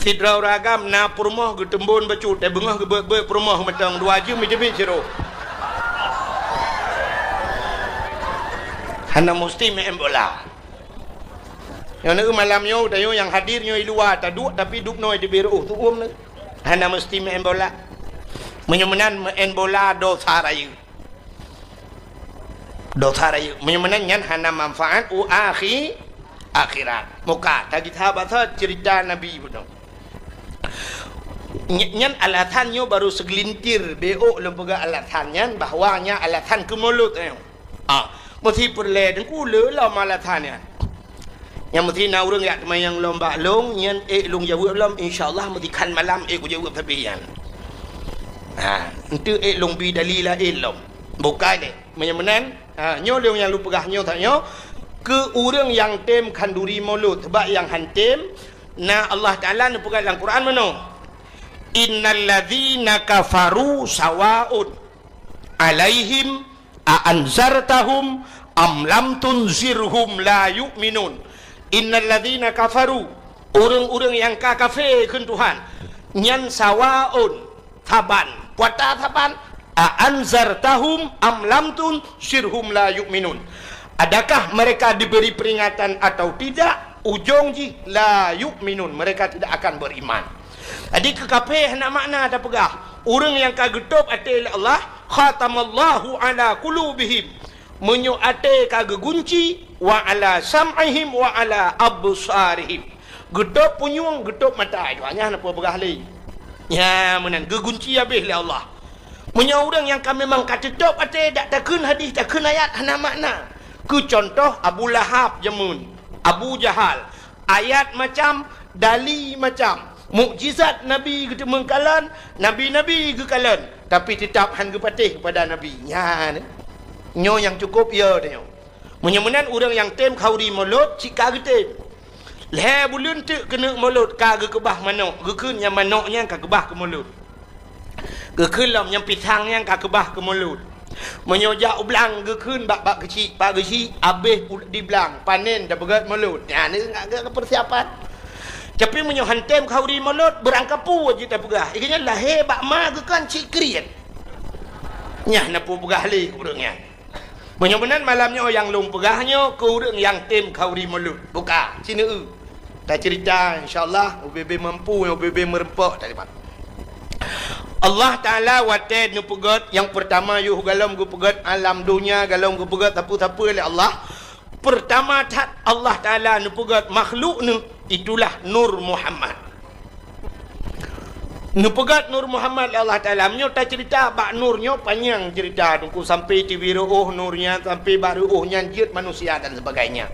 Tidrau ragam na perumah ke tembun bacut bunga ke perumah matang 2 jum itu bicaro hana mesti main bola. Yang malamnya dayo yang hadirnya luar taduk tapi duk noi di biru tu ni. Hana mesti main bola. Menyemenan main bola dosa raya. Dosa raya. Menyemenan yang hana manfaat akhirat. Muka tak kita bahasa cerita Nabi betul. Nyan alatannya baru segelintir beo lembaga alatannya bahwanya alatan ke mulut mesti perlu dengku lelah malatannya. Yang mesti nak orang yak yang lomba long yang long jawab lom insyaallah mesti kan malam ku jawab tabian. Itu long bi dalila lom. Bukan ni. Menyemenan nyo long yang lu pegah nyo tak nyo ke orang yang tem kanduri mulut sebab yang hantim na Allah Taala nu pegah dalam Quran mano. Innal ladzina kafaru sawaun alaihim a anzartahum am lam tunzirhum la yu'minun. Innal ladzina kafaru orang-orang yang kafir keun Tuhan nyan sawaun taban puata taban anzartahum am lam tunsirhum la yu'minun. Adakah mereka diberi peringatan atau tidak? Ujung ji la yu'minun, mereka tidak akan beriman. Jadi kekafir nak makna ada pegah orang yang kagetup ati Allah khatamallahu ala qulubihim menyu ate kage gunci wa ala sam'ihim wa ala absarihim getup punyung getup mata doanya apa begah li ya menan gegunci habis le Allah menyu orang yang kami memang katetup ate dak takun hadis takun ayat hana makna ke contoh Abu Lahab jamun Abu Jahal ayat macam dali macam mukjizat Nabi kita mengkalan nabi-nabi ke kalan tapi tetap han patih kepada nabi nya nyo yang cukup ya dia menyemenan orang yang tem khauri mulut cika getem le bulun tu kena mulut ka ge kebah manok gekeun yang manoknya ka kebah ke mulut gekeun yang pisang yang ka kebah ke mulut menyojak ublang gekeun bak kecil pak gesi habis di belang panen dah berat mulut ya ni ngak persiapan tapi menyo hantem khauri mulut berangkapu je tak pegah ikanya lahir bak ma gekan cik krian nyah napu pegah li urangnya menyebenan malamnya yang long pegahnya ke orang yang tem khauri mulut buka sini tak cerita insyaallah UBB mampu UBB merempak tak dapat Allah Taala wated nu pegat yang pertama yuh galam gu pegat alam dunia galam gu pegat apa-apa oleh Allah pertama tat Allah Taala nu pegat makhluk nu itulah Nur Muhammad nu pegat Nur Muhammad Allah Taala menyo tak cerita bak nurnya panjang cerita tunggu sampai tibiru nurnya sampai baru nyanjit manusia dan sebagainya.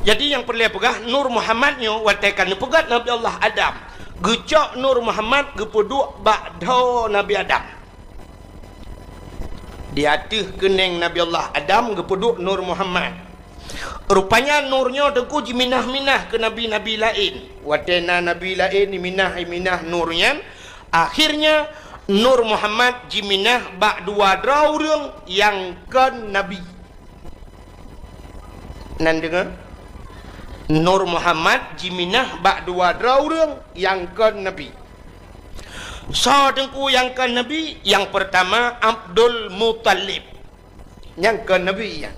Jadi yang perlu pegah Nur Muhammadnya watekan nu pegat Nabi Allah Adam gecok Nur Muhammad gepuduk bak do Nabi Adam di atas kening Nabi Allah Adam kepeduk Nur Muhammad. Rupanya nurnya tengku jiminah-minah ke nabi-nabi lain. Watena nabi lain minah nurnya. Akhirnya Nur Muhammad jiminah bak dua draurung yang ke nabi. Nan dengar? Nur Muhammad jiminah bak dua draurung yang ke nabi. So tengku yang ke nabi, yang pertama Abdul Muttalib. Yang ke nabi yang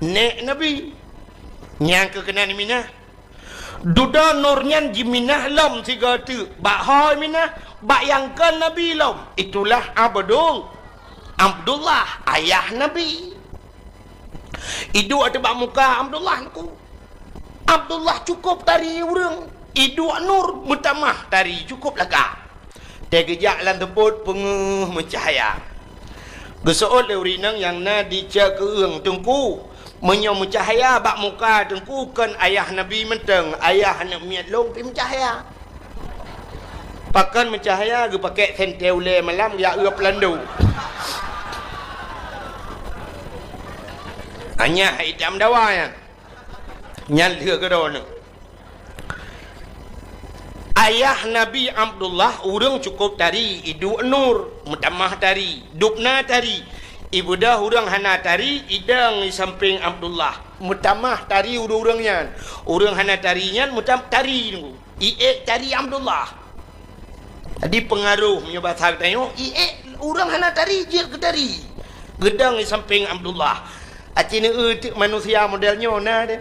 nek nabi. Yang ke kena ni minah. Duda nurnya jiminah lam tiga tu. Bak hoi minah, bak yang ke nabi lam. Itulah Abdullah ayah nabi. Idu ada bak muka Abdullah aku. Abdullah cukup tari urang. Idu nur mutamah tari cukup lega. Tegejak lan teput penguh mencahaya. Gesoot leurinang yang na dicak keung tengku. Menyom mencahaya bak muka tengku kan ayah Nabi menteng. Ayah nak miat long pi mencahaya. Pakan mencahaya ge pakai senteule malam ya uap landu. Hanya hitam dawa ya. Nyal dia ke dona. Ayah Nabi Abdullah urang cukup tari, idu nur, mutamah tari, dupna tari. Ibu dah urang hana tari, idang di samping Abdullah. Mutamah tari urang-urangnya. Urang hana tarinya mutam tari nunggu. Iek tari Abdullah. Tadi pengaruh menyebab tengok iek urang hana tari je ke tari. Gedang di samping Abdullah. Acina manusia modelnya nah dia.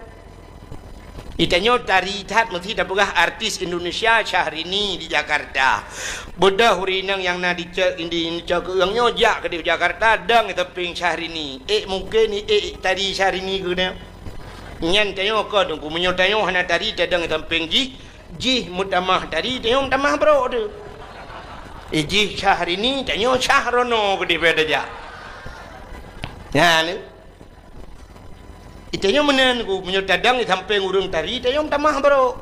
Itanya tari tat mesti dapurah artis Indonesia Syahrini di Jakarta. Bodah hurinang yang na dicek indi cek yang nyojak ke di Jakarta dang teping Syahrini. Mungkin tari Syahrini guna. Nyan tanya ke dong menyo tanya hana tari tadang teping ji mutamah tari tanya mutamah bro tu. Ji Syahrini tanya Syahrono ke di bedaja. Ya ni. Itanya menan ku menyotadang di samping urung tari, itanya tamah bro.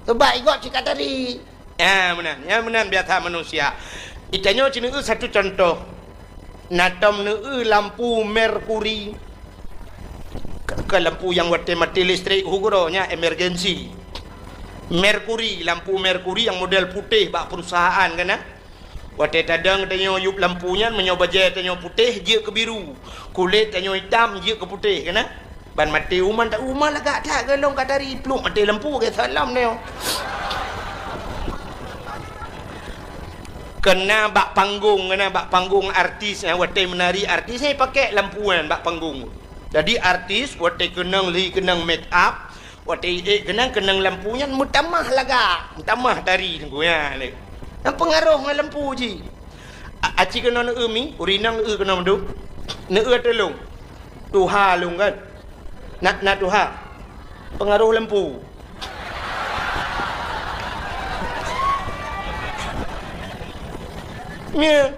Sebab ikut cakap tari. Ya menan biasa manusia. Itanya cina satu contoh. Natam lampu merkuri. Ke lampu yang mati listrik hukuronya emergency. Merkuri, lampu merkuri yang model putih bak perusahaan kan. Waktu tadang tanya yup lampunya menyoba je tanya putih je ke biru. Kulit tanya hitam je ke putih kan. Ban mati uman tak uman lagak tak gelong kat dari peluk mati lampu ke salam ni. Kena bak panggung artis yang waktu menari artis saya pakai lampuan bak panggung. Jadi artis waktu kenang make up, waktu kenang lampunya mutamah lagak, mutamah tari tunggu ya ni. Yang pengaruh dengan lampu je. Aci kena mi, urinang kena menduk. Telung. Tuha lung kan. Nak tuha. Pengaruh lampu. Ya.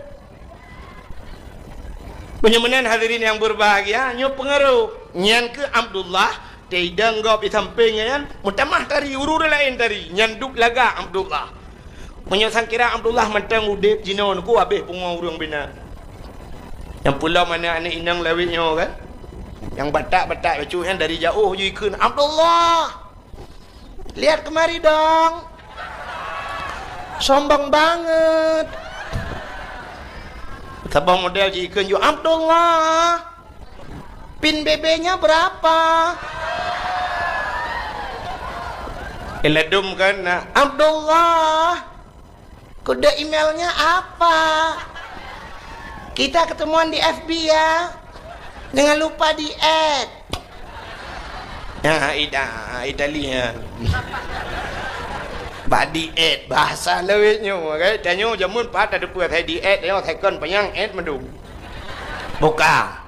Penyemanan hadirin yang berbahagia, nyo pengaruh. Nyan ke Abdullah, tidang gop di sampingnya kan. Mutamah tari, urur lain tari. Nyan duk laga Abdullah. Menyosang kira Abdullah mentang udip jinon ku habis pungung urang bina. Yang pula mana anak inang lawitnya kan. Yang batak-batak bacu yang dari jauh je ikut Abdullah. Lihat kemari dong. Sombong banget. Sabang model je ikut ju Abdullah. Pin BB-nya berapa? Eladum kan Abdullah. Kode emailnya apa? Kita ketemuan di FB ya. Jangan lupa di add. Ya, Italia. Ba di add bahasa lewitnya kan. Tanya jamun pat ada puas hai di add dia tekan panyang add mendung. Buka.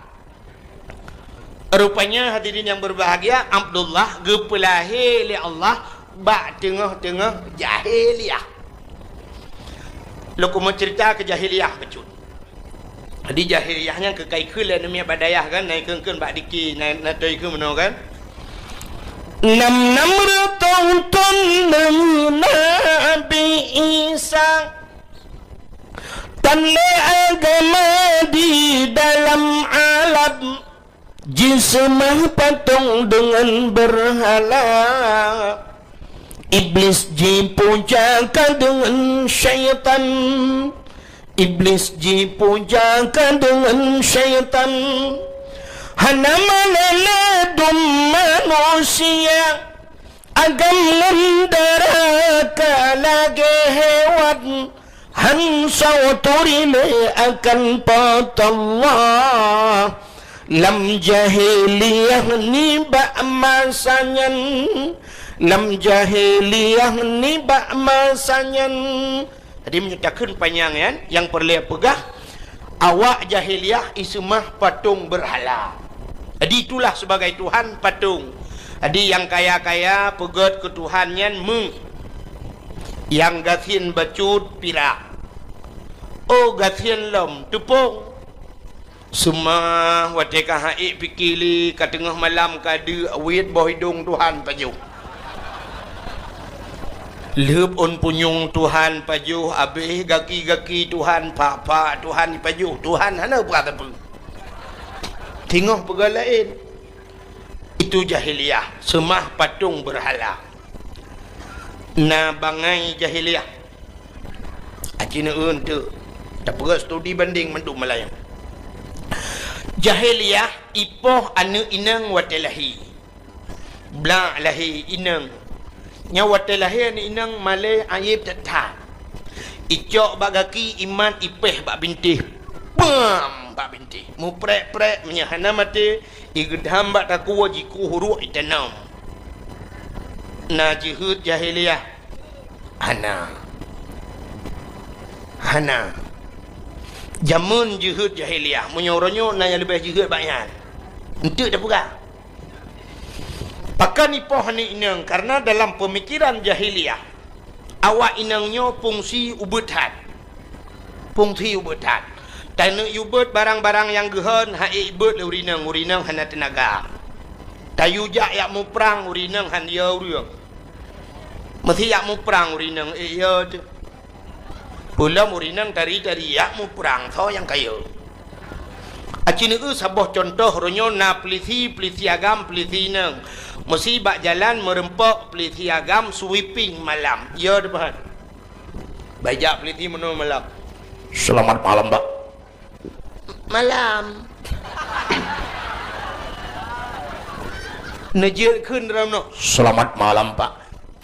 Rupanya hadirin yang berbahagia, Abdullah gepelahi li Allah ba tengah-tengah jahiliyah. Lo mau cerita ke jahiliyah becut. Di jahiliyahnya ke kaikul namanya badayah kan naik keun bak diki naik natoi ke meno kan. 600 tahun Nabi Isa Tanda agama di dalam alam, jismah patung dengan berhala. Iblis dipujakan dengan syaitan, iblis dipujakan dengan syaitan. Hana meneladum manusia agam mendaraka lagi hewan. Hansau turile akan patallah. Lam jahiliyah ni ba'masanyan, lam jahiliyah ni ba'masanyan. Tadi menyatakan panjangan yang perlu pegah, awak jahiliyah ismah patung berhala. Jadi itulah sebagai Tuhan patung. Jadi yang kaya-kaya pegat ke Tuhannya meng, yang gasin bacut pirak, oh gasin lom tepung. Semua wateka haik pikili ke tengah malam kada awit bawah hidung Tuhan pajuh. Lep on punyung Tuhan pajuh, habis gaki-gaki Tuhan pak-pak Tuhan pajuh. Tuhan hana berkata apa? Tengok perkara lain. Itu jahiliyah, semah patung berhala. Na bangai jahiliyah. Acina tu tak perlu studi banding menduk Melayu. Jahiliyah ipoh anu inang watelahi. Blak lahi inang. Nya watelahi anu inang malay ayib tetap. Icok bagaki iman ipeh bak bintih. Bam bak bintih. Mu prek-prek menyahana mati igedham bak taku wajiku huruk itanam. Na jihud jahiliyah. Hana. Jamun jihud jahiliyah menyoronyo na yang lebih jihud banyak. Untuk dah pula. Pakan ipoh ni inang karena dalam pemikiran jahiliyah awak inangnya fungsi ubutan. Fungsi ubutan. Tana ubut barang-barang yang gehan hai ibut urinang hana tenaga. Tayu jak yak mu perang urinang han dia urang. Mesti yak mu perang urinang ya tu. Pula murinang dari yak mu perang so yang kaya. Acina sabah contoh ronyo na pelisi agam pelisi nang. Mesti bak jalan merempak pelisi agam sweeping malam. Ya depan. Bajak pelisi menu malam. Selamat malam, Pak. Malam. Najir kun dalam no. Selamat malam, Pak.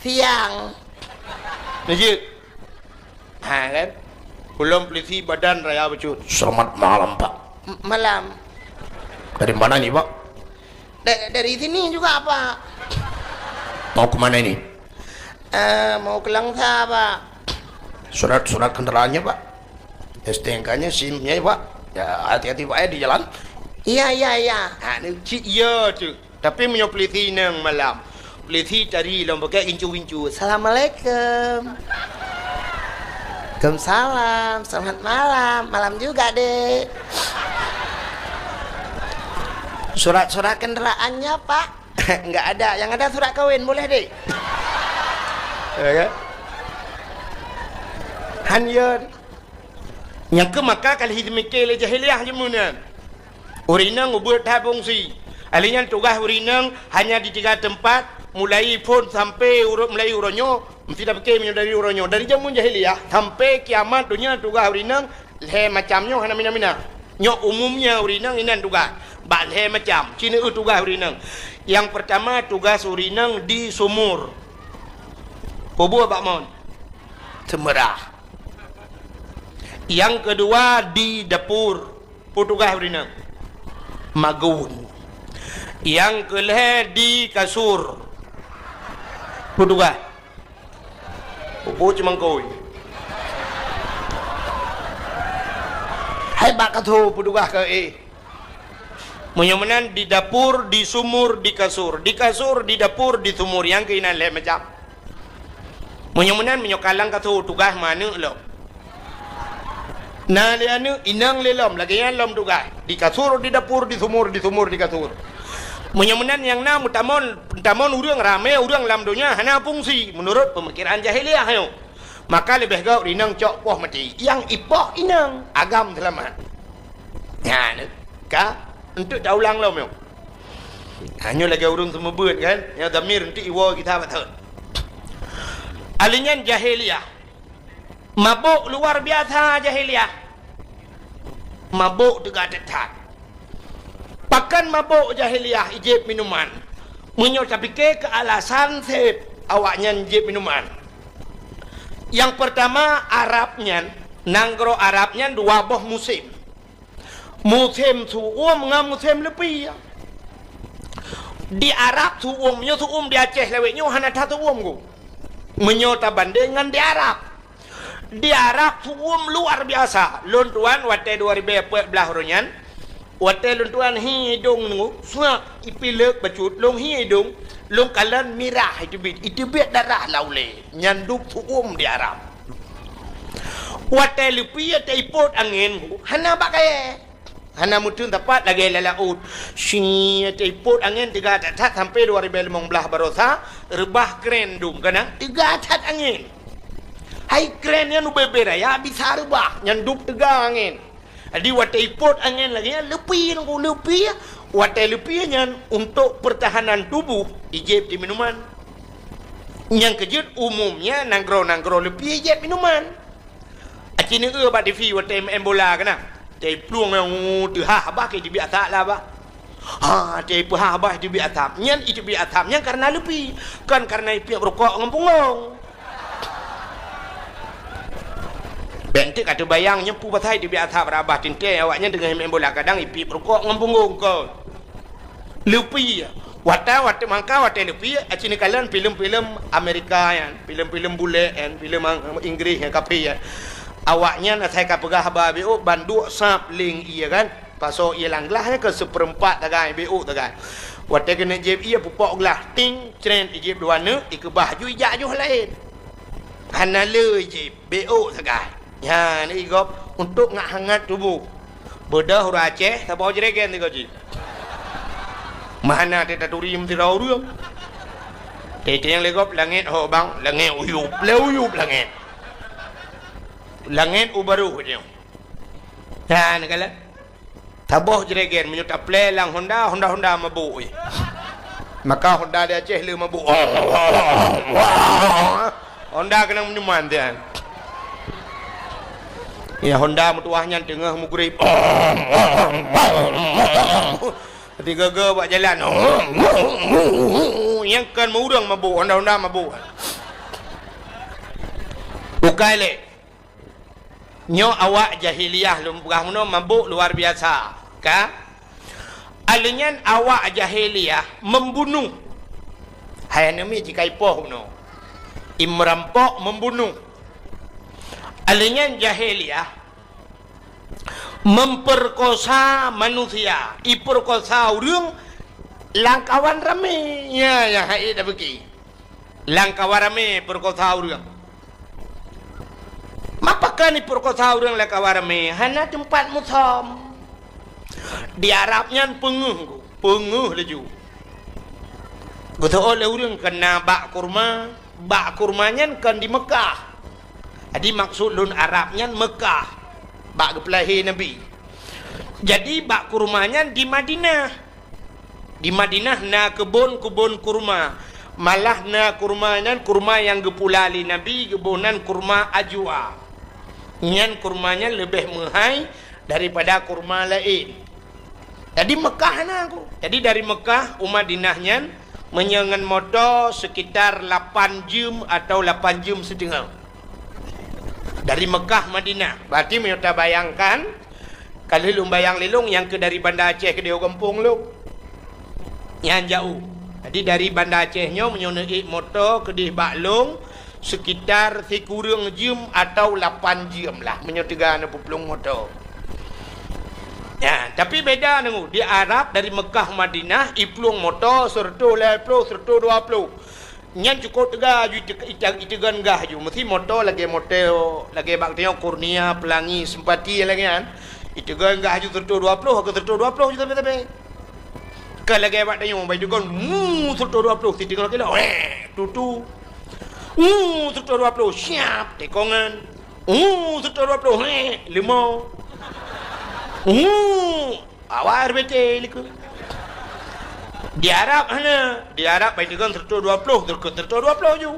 Siang. Najir. Ha kan? Belum polisi badan raya becut. Selamat malam, Pak. Malam. Dari mana nih, Pak? Dari sini juga, Pak. Mau ke mana ini? Mau ke Langsa, Pak. Surat kendaraannya, Pak. STNK-nya, SIM-nya, Pak. Ya, hati-hati, Pak, ya di jalan. Iya. Ha, iya tu. Tapi punya polisi nang malam. Polisi cari lom pakai incu-incu. Assalamualaikum. Waalaikumsalam, selamat malam. Malam juga, Dek. Surat kendaraannya, Pak? Enggak ada. Yang ada surat kawin, boleh, Dek? Ya. Hanyon. Yang ke maka kali hidmikil jahiliyah jemunan. Urinang ubut dah fungsi. Alinya tugas urinang hanya di 3 tempat, mulai pun sampai mulai uronyo. Mesti dah pakai dari uronyo. Dari jamun jahiliyah sampai kiamat dunia tugas urinang le macamnya hana mina-mina. Nyok umumnya urinang inan tugas. Bak le macam. Cina tugas urinang. Yang pertama tugas urinang di sumur. Kubur bak mon. Semerah. Yang kedua di dapur. Tugas urinang. Magun. Yang kelih di kasur. Tugas. Bố cuma koi. Hai bak katu petugas ke Menyamanan di dapur, di sumur, di kasur, di dapur, di sumur yang keinan le macam. Menyamanan menyokalang katu tugas mana lo. Nah le anu inang le lom lagi yang lom tugas di kasur, di dapur, di sumur, di kasur. Menyamanan yang nam tamon urang ramai urang lam dunia hana fungsi menurut pemikiran jahiliyah yo. Maka lebih gau rinang cok poh mati. Yang ipoh inang agam selamat. Ya, ka untuk dah ulang lah meu. Hanya lagi urung semua buat kan. Yang damir untuk iwa kita betul. Alinyan jahiliyah. Mabuk luar biasa jahiliyah. Mabuk tegak dekat. Pakan mabuk jahiliyah ijib minuman. Menyo tapi ke alasan sep awaknya ijib minuman. Yang pertama Arabnya, nanggro Arabnya dua boh musim. Musim suum ngam musim lebih. Di Arab suumnya suum di Aceh leweknya hana ta suum ku. Menyota bandingan di Arab. Di Arab suum luar biasa. Luntuan wate 2014 ronyan. Wate luntuan hidung nunggu. Semua ipilek bacut long hidung. Long kalan mirah itu bit darah laule nyanduk suum di Arab. Wate lupi te ipot angin hana bakai hana mutun tepat lagi lalaut si te ipot angin 3 tat sampai 2015 barosa rebah keren dum kana 3 tat angin hai kerennya nu beberaya bisa rebah nyanduk 3 angin. Jadi wate ipot angin lagi lupi nunggu lupi. Watai lepianya untuk pertahanan tubuh ijib di minuman. Yang kejut umumnya nanggro lepi ijib minuman. Acini bat divi watai embola kena. Tei pluang yang tuha abah ke dibi atak lah bah. Ha tei puha abah dibi atap. Nyan itu bi atapnya karena lepi. Kan karena ipi rokok ngempungong. Bentik kata bayang nyempu batai dibi atap rabah tinte awaknya dengan embola kadang ipi rokok ngempungong kau. Lupi wata mangka wata lupi acini kalian film-film Amerika ya, film-film bule and film Inggris yang kapi ya. Awaknya nak saya kapegah babi banduk sap ling iya kan. Pasal ia langlah ke seperempat tagai BO tagai. Wata kena jeb ia pupok gelah ting cren jeb dua ne ikebah ju ijak ju lain. Hanale jeb BO tagai. Ya ni igop untuk ngak hangat tubuh. Bedah huruf Aceh tak bawa jeregen ni kau ji. Mana teta turim ti rau ruam. Teta yang legop langit ho bang, langit uyup langit. Langit ubaru dia. Dan kala taboh jeregen menyuta play lang Honda mabuk. Maka Honda dia Aceh le mabuk. Honda kena minuman dia. Ya Honda mutuahnya tengah mugrib. Ketika ke buat jalan yang kan murang mabuk Honda mabuk bukai le nyo awak jahiliyah lumpah muno mabuk luar biasa ka alinyan awak jahiliyah membunuh hai nami jika ipoh muno imrampok membunuh alinyan jahiliyah memperkosa manusia, iperkosa orang langkawan rame ya hai dah pergi langkawan rame perkosa orang. Apakah ni perkosa orang langkawan rame hana tempat mutam di Arabnya penguh laju betul oleh orang kena bak kurmanya kan di Mekah. Jadi maksud lun Arabnya Mekah bak kepelahi Nabi. Jadi bak kurmanya di Madinah. Di Madinah na kebun kurma. Malah na kurmanya kurma yang gepulali Nabi kebunan kurma ajwa. Nyan kurmanya lebih mahal daripada kurma lain. Jadi Mekah na aku. Jadi dari Mekah Madinahnya menyengan motor sekitar 8 jam atau 8 jam setengah. Dari Mekah Madinah. Berarti kita bayangkan kalau lu bayang lilung yang ke dari Banda Aceh ke dia kampung lu yang jauh. Jadi dari Banda Acehnya menyonai motor ke di Baklung sekitar sekurang jam atau 8 jam lah menyotiga na puplung motor. Ya, tapi beda nunggu di Arab dari Mekah Madinah iplung motor serta 10 serta 20. Nyan cukup tega itu gan gah ju mesti motor lagi bak tengok kurnia pelangi simpati lagi kan itu gan gah ju serta 20 ke serta 20 ju tapi kan lagi bak tengok bai ju gan serta 20 ti tengok kilo tutu Serta 20 siap tekongan. Serta 20 limau. Awak betul ke? Di Arab mana? Di Arab baik dengan serta 20, serta 20 je.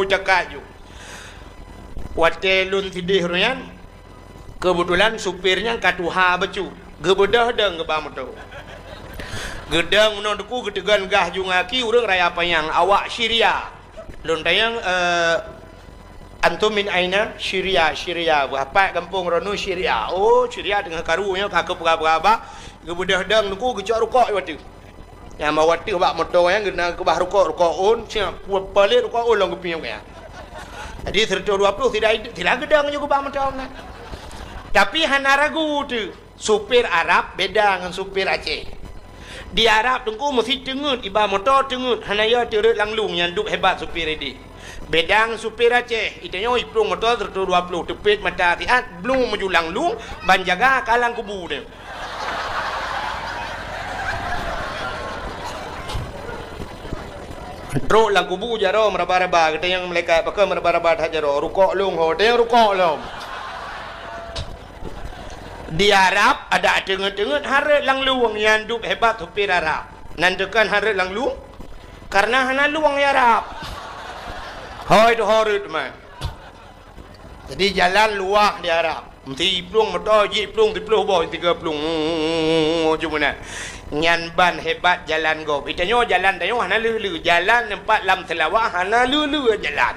Cakap je. Waktu lun tidih royan. Kebetulan supirnya katuha becu. Gebedah deng ke motor. Gedang menonduku gedegan gah jungaki urang raya payang awak Syria. Lun tayang antum min aina Syria berapa kampung rono Syria. Oh Syria dengan karunya kakep berapa gebedah deng nuku gecok rukok waktu. Yang bawa waktu bak motor yang gena ke bah rukok on siap pelit rukok on long kepiang ya. Jadi 120 tidak gedang juga bak motor nah. Tapi hana ragu tu supir Arab beda dengan supir Aceh. Di Arab tunggu mesti tengut iba motor tengut hanaya terut langlung yang duk hebat supir ini. Bedang supir Aceh itanya iprung motor 120 tepit mata tiat belum maju langlung ban jaga kalang kubu dia. Teruk lang kubu jaro meraba-raba kita yang mereka pakai meraba-raba dah jaro rukuk lung ho dia rukuk lung. Di Arab ada tengut-tengut harat langluang yang duk hebat supir Arab. Nantikan harat langluang karena hana luang ya Arab. Hoi tu harat man. Jadi jalan luah di Arab. Mesti plung motor je plung 30 boy 30. Cuma nak. Nyan ban hebat jalan go. Itanya jalan tayo hana lulu jalan tempat lam selawah hana lulu jalan.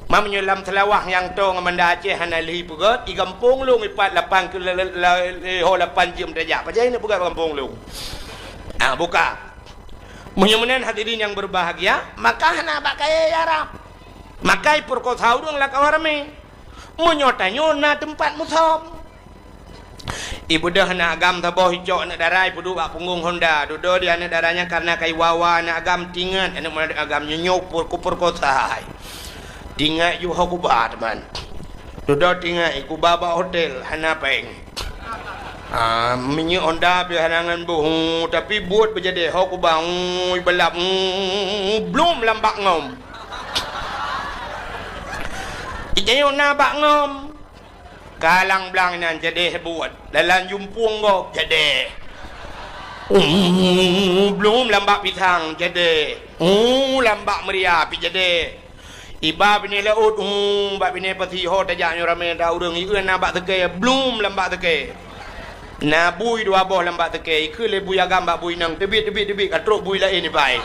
Mamanya lam telawah yang tu ngamanda Aceh hana lihi pugat di kampung lung ipat 8 ke 8 jam saja. Pajai nak pugat kampung lung. Buka. Muhyiddin hadirin yang berbahagia, maka hana pakai Arab. Makai perkota urang la kawarame. Menyotanyo na tempat musom. Ibu dah nak agam taboh hijau nak darai pudu bak punggung Honda. Dodo dia nak darahnya karena kai wawa nak agam tingan, nak agam nyok kupur kota. Tinggal you aku bah teman. Duduk tinggal aku baba hotel hana peng. Minyak Honda bihanangan buh tapi buat berjadi aku bang belap belum lambak ngom. Ijayo na bak ngom. Kalang belang nan jadi buat dalam jumpung go jadi. Belum lambak pisang jadi. Lambak meriah pi jadi. Iba bini laut bab bini pati ho tajak rame dah urang ieu na bak teke belum lambak teke na bui dua boh lambak teke ke le bui agam bak bui nang tebit katruk bui lain ni bai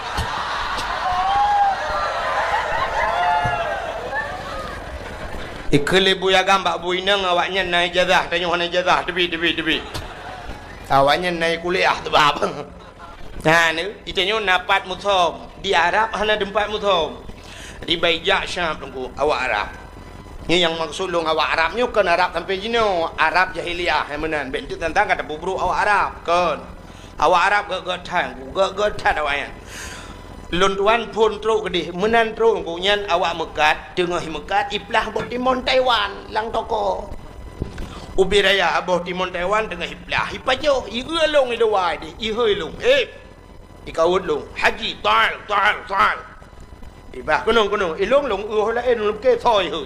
ikele bui agam bak bui nang awaknya naik jazah tanya hana jazah tebit awaknya naik kuliah tu bab nah ni itanya napat muthom di Arab hana tempat muthom di Baijak Syam tunggu awak Arab. Ni yang maksud long awak Arabnya kan Arab sampai jino Arab jahiliyah yang menan. Bentuk tentang kata bubruk awak Arab kan. Awak Arab gak tan awaknya. Lun tuan pun teruk gede menan teruk tunggu nyan awak Mekat tengah Mekat iplah boh timon Taiwan lang toko. Ubi raya aboh timon Taiwan tengah iplah ipajo ieu long i dawai di i hơi long ikaut long haji tal Ibah kunung ilong long hola en ke thoi hơi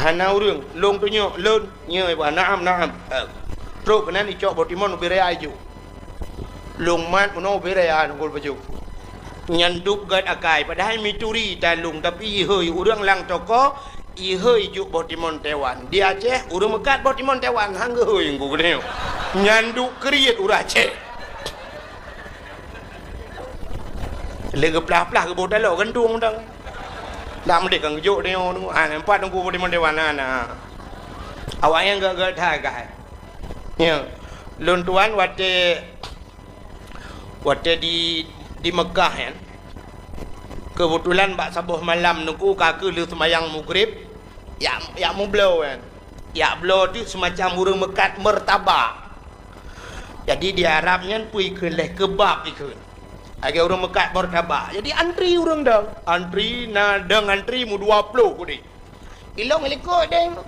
hanau rương long tu nyo lơn nhơi bà naam tro kenan i chok botimon berea ju long mat mono berea ngol baju nyanduk gad akai padahal mituri talung tapi hơi urang lang toko i hơi ju botimon Taiwan di Aceh urang Mekat botimon Taiwan hang hơi ngul neo nyanduk kriet ura Aceh lega plah-plah ke bodal lo gandung dang. Dak mendek kang juk dia tu. Empat tunggu di Dewan ana. Awak yang gak thai kai. Ya. Lun tuan waktu di Mekah kan. Kebetulan bak sabuh malam nunggu kaki lu sembahyang maghrib. Ya mu blow kan. Ya blow tu semacam urang Mekat mertabak. Jadi di Arabnya pui keleh kebab ikut. Agak orang Mekat bertabak. Jadi antri orang dah. Antri nadang antri mu 20 kudi. Ilong ikut deng.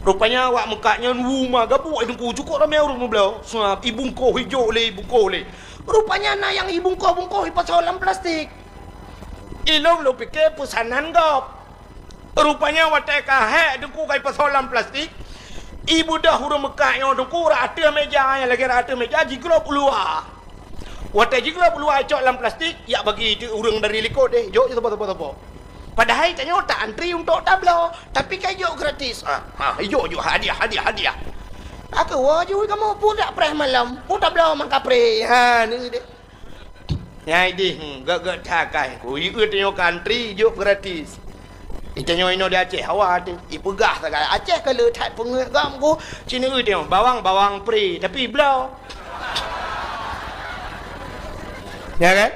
Rupanya awak Mekatnya rumah gabuk itu cukup ramai orang belah. Sebab ibungkoh hijau le, ibungkoh le. Rupanya na yang ibungkoh pasal dalam plastik. Ilung lu fikir pesanan gop. Rupanya watai kahek dengku kai persoalan plastik. Ibu dah huruf Mekah yang dengku rata meja yang lagi rata meja jiglo peluar. Watai jiglo peluar cok dalam plastik ya bagi urang dari likod deh. Jok je tepo. Padahal tanya tak antri untuk tablo, tapi kayu gratis. Jok hadiah. Aku wajib kamu pun tak pernah malam. Pun tablo mangka pre. Ni dia. Nyai di gak takai. Ku ikut tengok antri jok gratis. Itanya ino dia Aceh awak tu. Ipegah tak Aceh kalau tak pengagam ku. Cina tengok bawang pre tapi belau. Ya kan?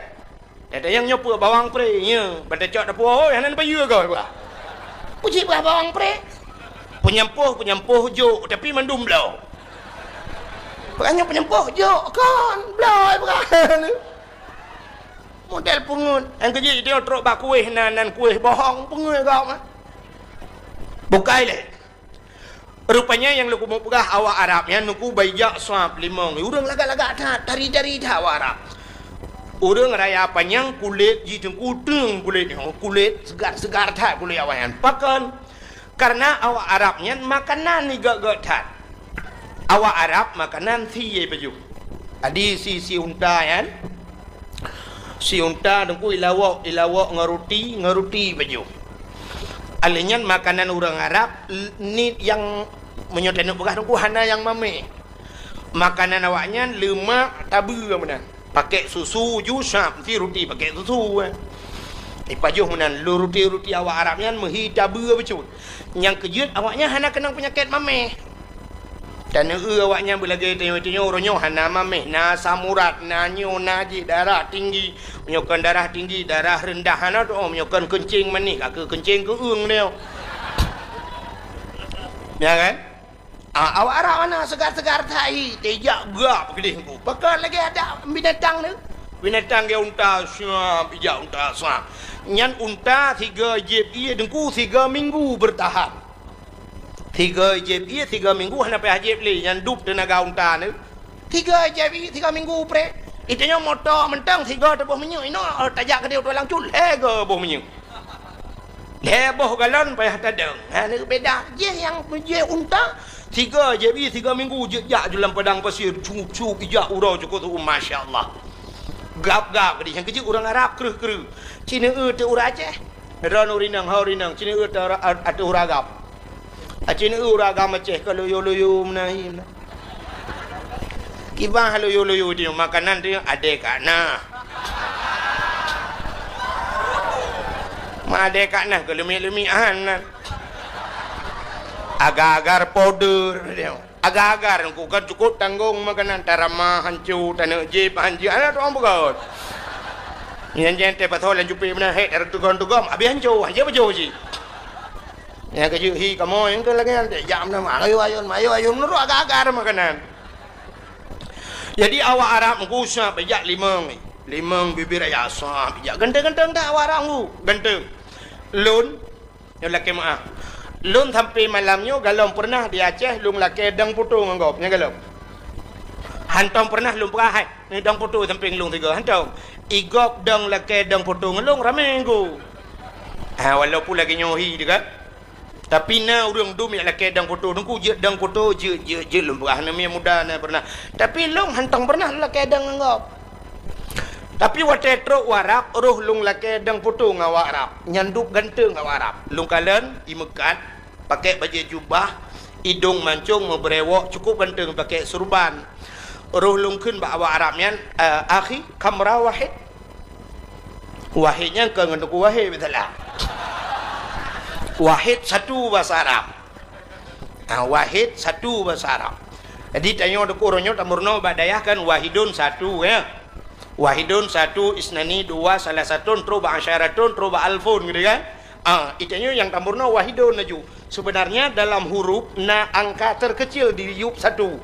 Ada yang nyopa bawang pre nya. Pada cak dah puah oi hanan payu kau buah. Puji buah bawang pre. Penyempuh jok tapi mandum belau. Bukannya penyempuh jok kan belau bukan. Model pungut. Yang kerja dia teruk bak kuih nan kuih bohong pungut kau mah. Bukai le. Rupanya yang lu mau pegah awak Arabnya nuku bajak swab limong. Urang lagak-lagak dari awak Arab. Urang raya panjang kulit ji tengku teng kulit segar tak kulit awayan. Pakan karena awak Arabnya makanan ni gak tak. Awak Arab makanan si baju. Adi si unta kan. Si unta dengku ilawak ngaruti baju. Alinyan makanan orang Arab ni yang menyotenuk begah dengku hana yang mame. Makanan awaknya lemak tabu mana. Pakai susu jusap si roti pakai susu. Pajuh menan roti awak Arabnya mehi tabu betul. Yang kejut awaknya hana kena penyakit mame. Dan awaknya belagi tengok orangnya hana mameh na samurat na nyo naji darah tinggi menyokkan darah tinggi darah rendah hana tu menyokkan kencing manih ke kencing ke dia ya kan awak Arab mana segar-segar tai tejak gap kedih ku pakai lagi ada binatang dia unta siap ijak unta siap nyan unta 3 jeb ia dengku 3 minggu bertahan 3 jeb ia 3 minggu hana pe hajib li yang dup tenaga unta ni 3 jeb ia 3 minggu pre itanya motor mentang 3 tebuh menyu ino tajak ke dia tulang cul ke boh menyu boh galon payah tadang ni beda je yang je unta 3 jeb ia 3 minggu jejak dalam padang pasir cup ijak urau cukup tu masyaallah gap dia yang kecil orang Arab keruh Cina tu orang Aceh ran urinang haurinang Cina tu ada orang gap Aceh ni agama Aceh kalau loyo menahi. Kibah loyo dia makanan dia ada kat nah. Ada kat nah kalau lemi-lemian. Agar-agar powder dia. Agar-agar ku kan cukup tanggung makanan taramah hancur tanah jeb hancur ana tu ambot. Yang jente patholan jupi mana hek tugam habis hancur aja baju ji. Ya kerja hi kamu yang ke lagi nanti jam nama ayo menurut agak-agak makanan. Jadi awak Arab mengusah pejak limang bibir ayah sah pejak genteng tak awak Arab mu genteng. Lun yang laki maaf. Lun sampai malamnya galom pernah di Aceh lung laki dang putung anggapnya galom. Hantong pernah lung perahai ni dang putung sampai lung 3 hantong. Igop dang laki dang putung lung ramai nggu. Walaupun lagi nyohi juga. Tapi na urang dum ya laki dang foto nungku je dang foto je lembah namanya muda na pernah. Tapi long hantang pernah laki dang anggap. Tapi watetro warap roh lung laki dang foto ngawak Arab. Nyanduk ganteng ngawak Arab. Lung kalen imekat pakai baju jubah, hidung mancung berewok cukup ganteng pakai surban. Roh lung kun ba awak Arab nyan akhi kamera wahid. Wahidnya ke nganduk wahid betul lah. Wahid satu bahasa Arab. Wahid satu bahasa Arab. Jadi tanya ada kurangnya tamurno badayah kan wahidun satu ya. Wahidun satu isnani dua salah satu troba asyaratun troba alfun gitu kan. Itanya yang tamurno wahidun naju. Sebenarnya dalam huruf na angka terkecil di yub 1 0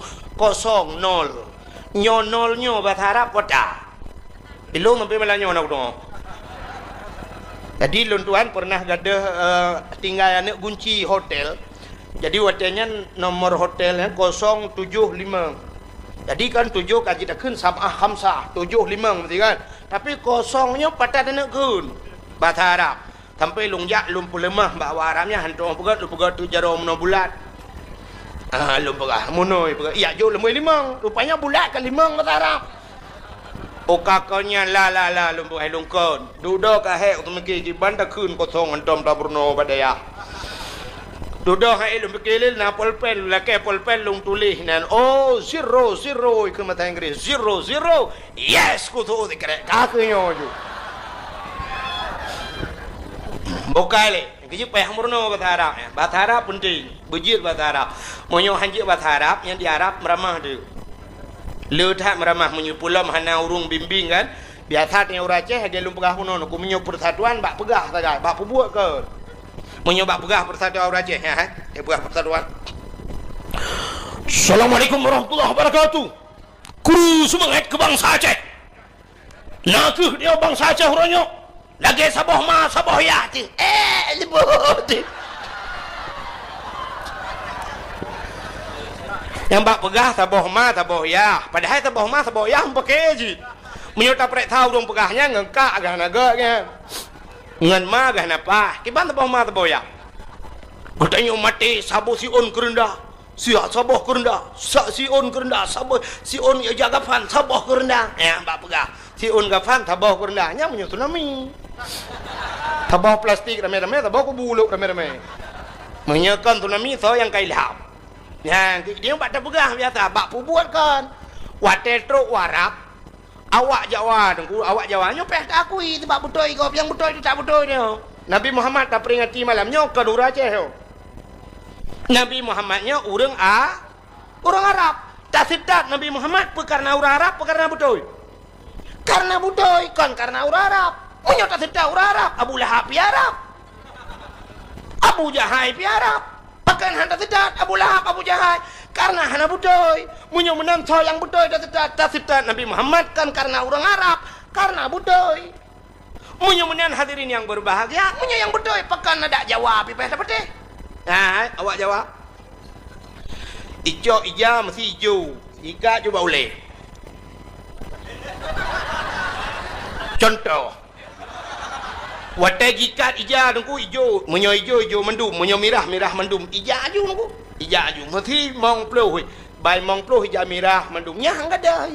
0. Nyo bahasa Arab wata. Ilung sampai melanya nak dong. Jadi lun tuan pernah ada tinggal anak kunci hotel. Jadi hotelnya nomor hotelnya 075. Jadi kan 7 kaji dah kun sama khamsah 75 mesti kan. Tapi kosongnya patah anak kun. bahasa Arab. Sampai lungjak lum pulemah bawa Arabnya hantu pegat lu pegat tu jarum no bulat. Lum pegat munoi pegat. Iya jo lemui limang. Rupanya bulat kan limang bahasa Arab. Okakonya la lum pegat lungkon. Duduk ka he untuk meki di banda kun kosong antom taburno badaya. Duduk hai lum pekelil na polpen la ke polpen lung tulis nan oh 0 ke mata Inggris 0 yes ku tu dikre kakenyo ju. Bokale kiji peh murno bahasa Arab ya. Bahasa Arab penting bejit bahasa Arab monyo hanji bahasa Arab yang di Arab meramah tu le tak meramah monyo pulam hana urung bimbing kan biasa tengok Aceh dia lum pegah puno ku monyo persatuan bak pegah saja bak buat ke monyo bak pegah persatuan Aceh ya dia pegah persatuan. Assalamualaikum warahmatullahi wabarakatuh. Kru semangat ke bangsa Aceh nak dia bangsa Aceh uranyo lagi saboh ma saboh ya ti lebut yang bak pegah saboh ma saboh ya padahal saboh ma saboh ya pakai je menyo tak prek tahu dong pegahnya ngengkak gah naganya ngan ma gah napa kiban saboh ma saboh ya katanya mati saboh si on kerendah sia saboh kerendah si on kerendah saboh si on ya jaga fan saboh kerendah ya bak pegah si on gafan saboh kerendahnya menyo tsunami tabaw plastik rame-rame tabaw ko buluk rame-rame menyekan tsunami so yang kailham ya dia bak pegah biasa bak buat kan wate truk warap awak Jawa dengku awak Jawanya peh tak akui tu bak butoi kau yang butoi tu tak butoi dia Nabi Muhammad tak peringati malamnya ke Dura Aceh Nabi Muhammadnya orang Arab tak sedap Nabi Muhammad karena orang Arab karena butoi kan karena orang Arab punya tak sedar orang Arab Abu Lahab pi Arab Abu Jahal pi Arab bahkan handa sedar Abu Lahab Abu Jahal karena hana budoi punya menang yang budoi tak sedar Nabi Muhammad kan karena orang Arab karena budoi punya menang hadirin yang berbahagia punya yang budoi bahkan ada jawab pi dapat deh awak jawab ijo ija mesti ijo iga coba boleh contoh watai jikat ija nunggu ijo menyo ijo mendum menyo mirah mendum ija aju nunggu ija aju mesti mong ploh bai mong ploh ija mirah mendumnya enggak ada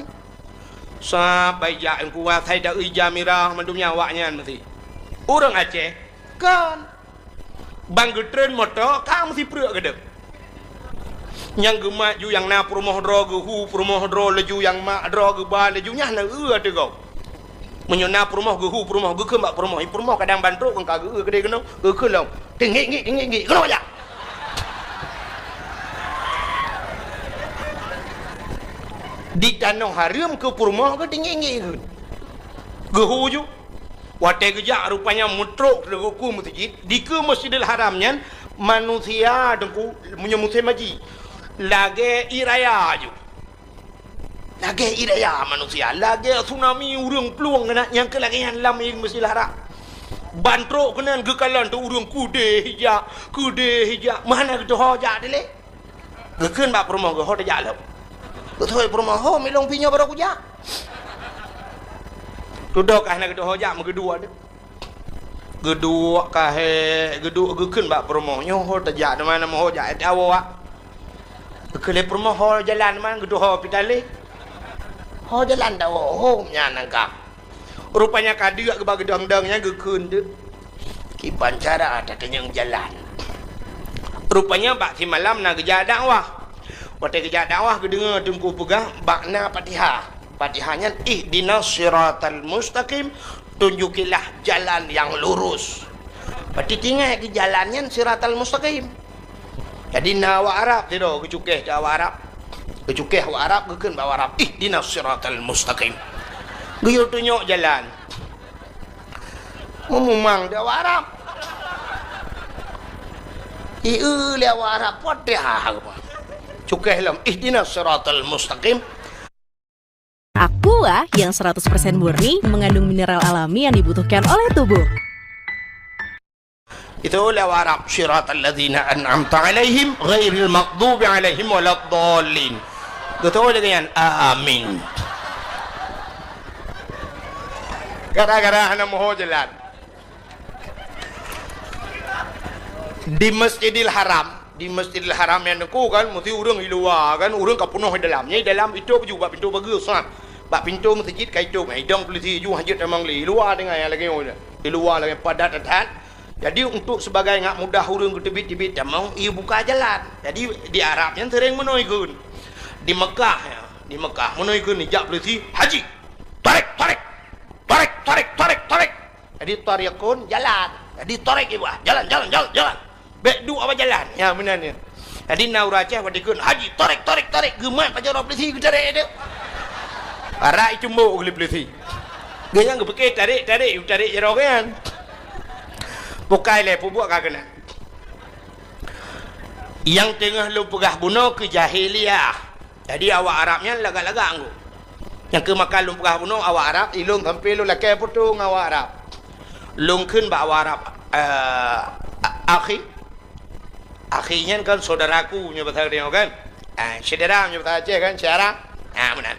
sampai ija nunggu watai dah ija mirah mendumnya awaknya mesti orang Aceh kan bang getren motor kan mesti prek gedek yang gemak ju yang na perumoh dro gehu perumoh dro leju yang mak dro ge ba lejunya na ada kau menyona perumoh gehu perumoh ge ke mak perumoh kadang bantu kan kagak gede kena ke long tinggi kena aja di tanong harum ke perumoh ke tinggi gehu ju wate gejak rupanya mutruk legoku masjid di ke Masjidil Haramnya manusia dengku punya musim haji lagi iraya ju lagi iraya manusia lagi tsunami urang peluang kena yang ke lagi yang lam Masjidil Haram bantruk kena gekalan tu urang kude hijak mana gitu hoja dele geken bak perumah ge hoja lah betul perumah ho milong pinya baru kuja duduk kah nak hoja kedua dia gedua kah gedua geken bak perumahnya ho tajak di mana mau hoja ada awak kele perumah ho jalan mana gedua ho pitale ho jalan dah ho nya nangka rupanya kadia ke bagi dang-dangnya geken de ki pancara ada kenyang jalan rupanya bak si malam nak kerja dakwah waktu kerja dakwah kedengar tunggu pegang bakna Fatihahnya ihdinas siratal mustaqim tunjukilah jalan yang lurus. Berarti tinggal ke jalannya siratal mustaqim. Jadi nawa Arab tidak kecukeh Jawa Arab. Kecukeh wa Arab keun bawa Arab ihdinas siratal mustaqim. Guyur tunjuk jalan. Memang Jawa Arab. Lewa Arab Fatihah. Cukeh lam ihdinas siratal mustaqim. Aqua yang 100% murni mengandung mineral alami yang dibutuhkan oleh tubuh. Itu lewat Arab siratal ladzina an'amta alaihim ghairil maghdubi alaihim waladdallin. Betul dengan amin. Gara-gara hana moho jalan. di Masjidil Haram. Di Masjidil Haram yang aku kan mesti orang di luar kan, orang kat penuh di dalamnya. Dalam itu juga pintu bagus kan. Bak pintu masjid kai tu mai dong polisi ju hajat memang li luar dengan yang lagi di luar lagi padat adat. Jadi untuk sebagai ngak mudah orang ke tebit-tebit damang ia buka jalan. Jadi di Arab yang sering menoikun. Di Mekah ya, di Mekah menoikun ni jak polisi haji. Tarik. Jadi tarikun jalan. Jadi tarik ibu jalan. Bek du apa jalan? Ya benar ni. Jadi nauracah wadikun haji tarik. Gemat pajar polisi ke tarik dia. Para itu mau oleh polisi. Dia yang berpikir tarik jerok kan. Bukai le buat kagak. Yang tengah lu pegah bunuh ke jahiliyah. Jadi awak Arabnya lagak-lagak anggu. Yang ke makan lu pegah bunuh awak Arab, ilung sampai lu lakai putung awak Arab. Lung kun ba awak Arab akhinya kan saudaraku nya bahasa dia kan. Saudara nya bahasa Aceh kan, syara. Benar.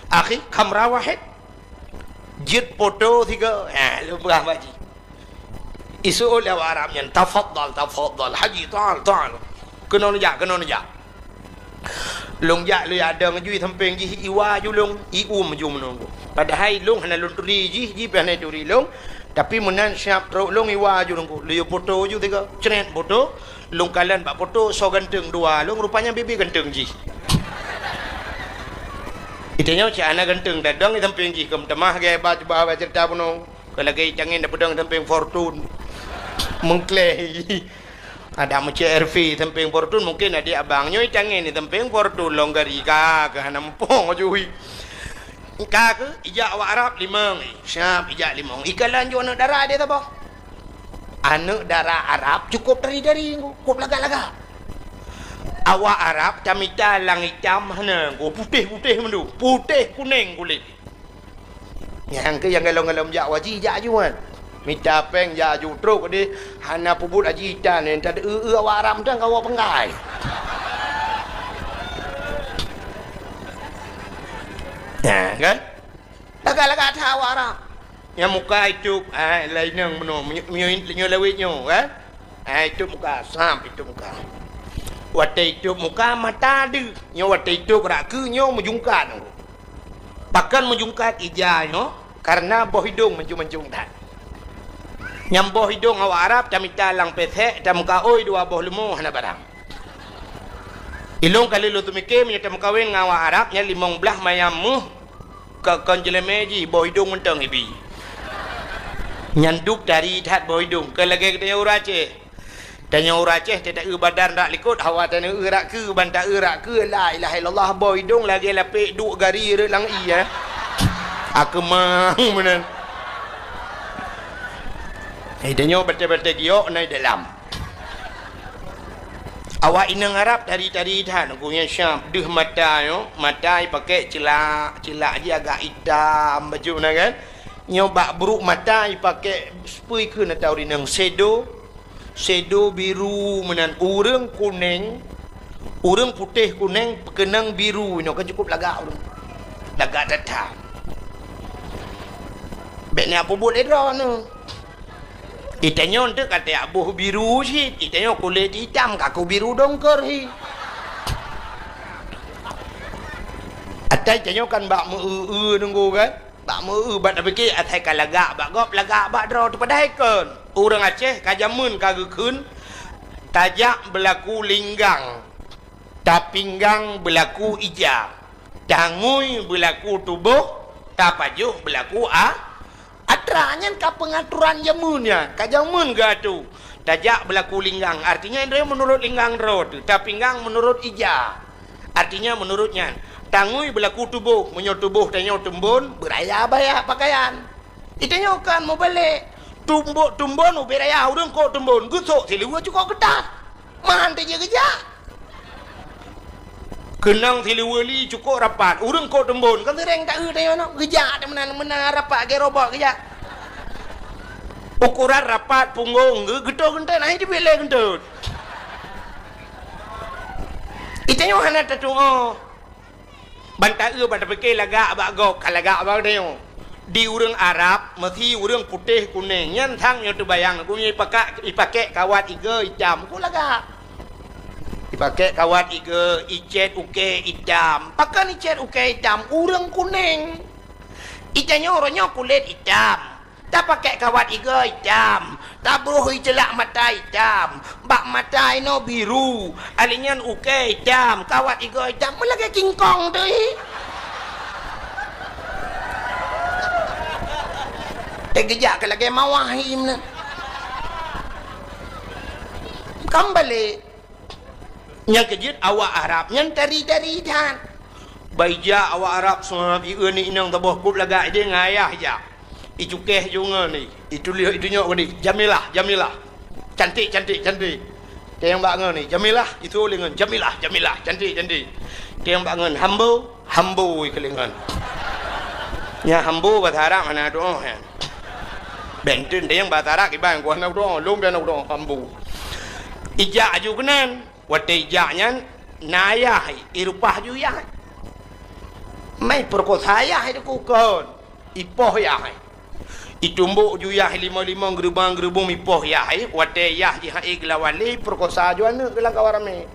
Akhi kamera wahid jid foto 3 lu berah baji isu oleh Arabnya tafaddal haji ta'al kena ja long ja lu ada ngaju samping ji iwa ju long iu maju menunggu padahal long hana lu turi ji pernah turi long tapi menan siap tro long iwa ju nunggu lu foto ju 3 cret foto long kalian bak foto so ganteng 2 long rupanya bibi ganteng ji. Itanya si anak ganteng dadang di samping ji kem temah gaya baca cerita puno kalau gaya cangin dah pedang samping fortune mengkleh ada macam RV samping fortune mungkin ada abangnya cangin di samping fortune longgari ka ke nampong ajuhi ka ke ijak awak Arab 5 siap ijak 5 ikalan jo anak darah dia tak apa anak darah Arab cukup dari cukup lagak-lagak. Awak Arab camita lang hitam hana go putih mendu putih kuning kulit yang ke yang galong-galong jak waji jak juan mita peng jak ju truk di hana pubut aji tan en tad awak Arab tang kau penggai ya kan lagak-lagak tha awak Arab yang muka itu lain nang meno nyo lewit nyo kan itu muka sampai itu muka waktu itu muka mata dia nyo waktu itu gerak ke nyo menjungkat bahkan menjungkat ijanya karena boh hidung menjung-menjungkat nyam boh hidung awak Arab camita lang pesek tam ka oi 2 boh lemu hana barang ilung kali lu tu mikir menyetam kawin ngawak Arab nya 15 mayamu ke konjelemeji boh hidung menteng ibi nyanduk dari dat boh hidung ke lagi kita urace tanya orang Aceh tidak badan rak likut hawa tanya rak ke banta rak ke la ilaha illallah boy dong lagi lapik duk gari re lang iya aku mang menan tanya betul-betul giok naik dalam awak inang Arab dari dah aku yang Syam duh mata pakai celak je agak hitam baju na kan nyobak buruk mata pakai spui ke na tahu dinang sedo biru menan urang kuning urang putih kuning pekenang biru nyo kan cukup lagak datang beknya apa buat edra no itanya untuk kata abuh biru sih itanya kulit hitam kaku biru dongker hi atai itanya kan bak mu nunggu kan bak mu bat fikir atai kalagak bak gop lagak bak dra tu padai kan orang Aceh kajamun kagekun tajak berlaku linggang tapinggang berlaku ija tangui berlaku tubuh tapajuh berlaku atranya ka pengaturan jamunnya kajamun gatu tajak berlaku linggang artinya dia menurut linggang rod tapinggang menurut ija artinya menurutnya tangui berlaku tubuh menyo tubuh tanya tumbun beraya baya pakaian itanya kan mau balik tumbon beraya urang ko tumbon gusok silu cukup ketat man teh kerja kenang silu li cukup rapat urang ko tumbon kan tereng tak teh ono kerja menan rapat ge robot kerja ukuran rapat punggung gedor genteng naik di bele gentut itanya hana tatu banta banta fikir lagak bak gok kalagak bak dia di urang Arab mesti urang putih kuning nyan thang yang terbayang aku ipakai kawat iga hitam ku laga dipakai kawat iga icet uke hitam pakai icet uke hitam urang kuning itanya orangnya kulit hitam tak pakai kawat iga hitam tak beruhi celak mata hitam bak mata ino biru alinyan uke hitam kawat iga hitam melagi kingkong tu kejak ke lagi mawahim na kembali yang kejut awak Arab yang dari dan baija awak Arab semua ieu ni inang taboh kup lagak dia ngayah ja itu keh junga ni itu lihat itu nyok ni Jamilah cantik dia yang bangun ni Jamilah itu lengan Jamilah cantik dia yang bangun hambo kelengan nya hambo bahasa Arab mana doa Benten dia yang batara kiban gua nak dong lum dan dong hambu ijak aju kenan wate ijaknya nayah irupah ju ya mai perkosa ya itu kukon ipoh ya itumbuk ju ya 55 gerbang ipoh ya wate ya ji ha iglawali perkosa ju anu gelang kawarame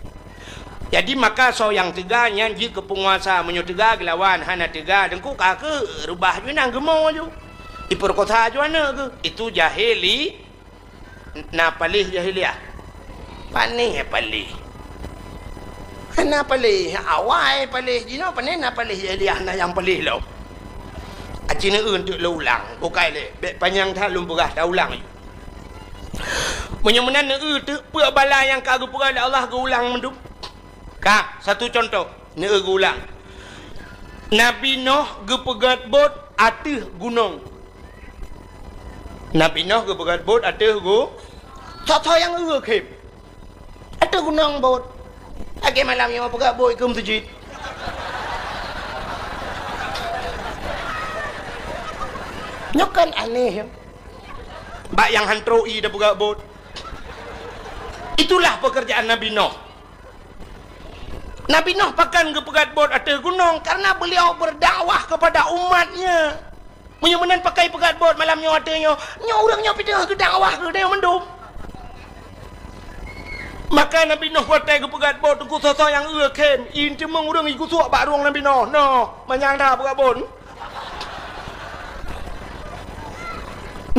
jadi maka so yang tiga nyanji ke penguasa menyutiga gelawan hana tiga dengku kake rubah ju nang gemo ju iperkosa aja mana ke itu jahili na palih jahiliah panih palih na palih awai palih jino panih na palih jahiliah na yang palih lo acina untuk lo ulang bukai le bek panjang tha lum pegah dah ulang menyemenan tu pe bala yang kagu pegah Allah ke ulang mendum ka satu contoh ne ulang Nabi Nuh ge pegat bot atih gunung Nabi Nuh ke pegat bot ateh go contoh yang khip ateh gunung bot age malam yang pegat bot ke masjid nyokan aneh bak yang hantroi dah pegat bot itulah pekerjaan Nabi Nuh pakan ke pegat bot ateh gunung karena beliau berdakwah kepada umatnya menyemenan pakai pegat bot malam nyo atenya nyo urangnya pi tengah ke dakwah ke dia mendum maka Nabi Nuh watai ke pegat bot ku soso yang kem in cemeng urang iku suak bak ruang Nabi Nuh no manyang dah pegat bot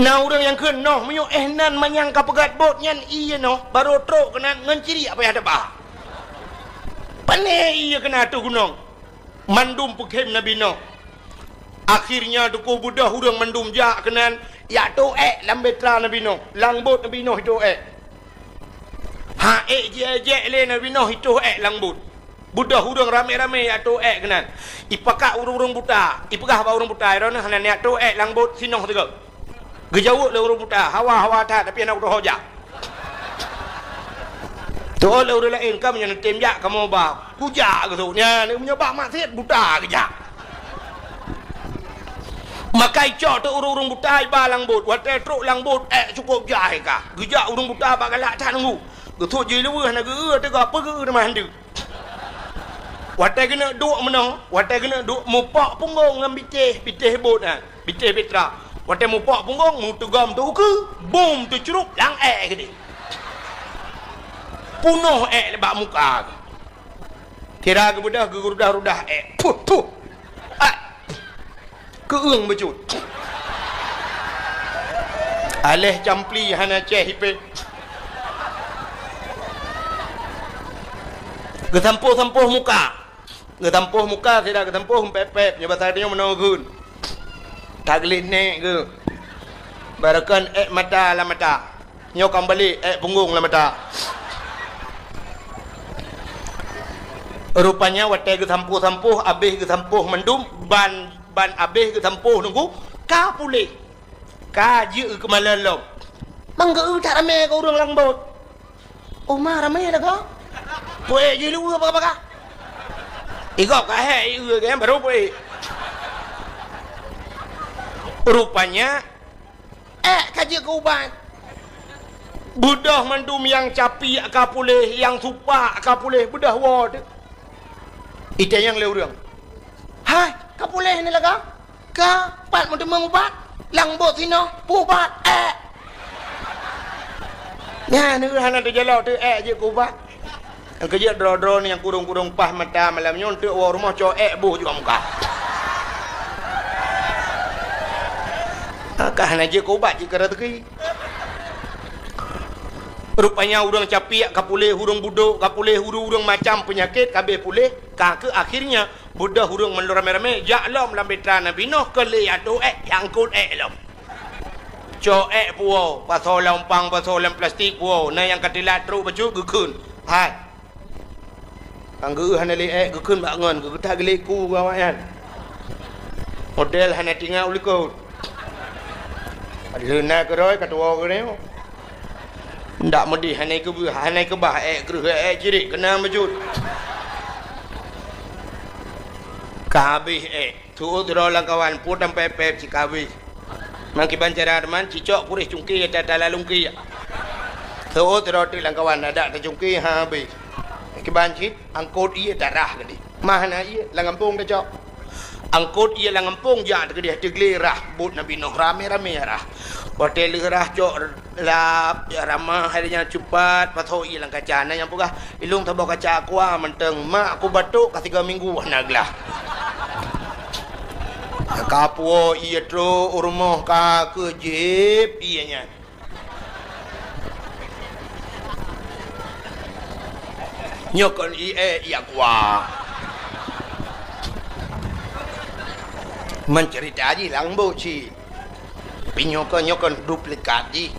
na urang yang keun noh menyo nan manyang ka pegat bot nyan iya noh baru trok kena ngenciri apa ada bah pane iya kena tu gunung mandum pekem Nabi Nuh akhirnya duku budah hurang mendum jak kenan ya doek lambetra Nabi Nuh langbut Nabi Nuh doek ha je le Nabi Nuh doek langbut budah hurang rame-rame ya doek kenan ipaka urung-urung buta ipegah ba urung buta rona hanan ya doek langbut sinoh tegak gejawuk le urung buta hawa ta tapi anak roh hoja tu le urang lain kam yang tem jak kamu ba kuja ke tu nya ni punya bak maksiat buta kejak makai cok tu urung buta ba langbut wate truk langbut cukup jai ka gejak urung buta ba galak ta nunggu getuk je lewe hana ge te ga apa ge mah handu wate kena duk menang wate kena duk mupak punggung ngam bitih bot bitih petra wate mupak punggung mu tegam tu ke bom tu curuk lang gede punuh lebak muka kira ke budah ke rudah puh keung becut aleh campli hana ceh hipe getampuh muka tidak getampuh pepep nya bahasa dia menogun taglit ne ke barakan mata la mata nyo kembali punggung la mata rupanya wate getampuh abih getampuh mendum ban abih ke tempuh nunggu ka pulih ka je ke malalom mangga tak rame ka urang langbot omah rame dah ka poe je lu apa ka igop ka he ke baru poe rupanya kaji ke ubat budah mandum yang capi ka pulih yang supa ka pulih budah wad ite yang le urang hai kapuleh ni laga Ka pat mo demang ubat. Lang bot sino, pubat. Nah, ni hana tu jalau tu je kubat. Yang kerja dro-dro ni yang kurung-kurung pah mata malam nyon tu rumah cok buh juga muka. Kah hana je kubat je kara teki. Rupanya urang capiak kapuleh hurung buduk, kapuleh hurung macam penyakit kabeh puleh. Ka ke akhirnya budak hurung melur rame-rame jaklom lam betra Nabi Nuh kele atu yang kut lom. Cok puo pasal lompang pasal lem plastik puo na yang katilat tru baju gekun. Hai. Kang geu hana le gekun bak ngon geu tak gele ku gawayan. Model hana tinggal ulikut. Leuna keroi katua kereo. Ndak medi hanai ke bah gereh jirik kena majud. Kabih tu udro lang kawan putam pepep si kabih. Mangki bancara man cicok purih cungki ta lalungki. Tu udro ti lang kawan ada ta cungki habis. Ki banci angkot ia darah gedi. Mahna ia lang kampung ta cok. Angkot ia lang kampung ja ta gedi teglerah but Nabi Nuh rame-rame rah. Hotel gerah cok lap ya ramah harinya cepat patho ilang kacana yang pugah ilung tabo kaca aku menteng mak aku batuk ka 3 minggu naglah. Kapuo iya tro urmoh ka kejip ianya. Nyokon iya kuah. Mencerita aja lang boci. Pinyokon duplikat di.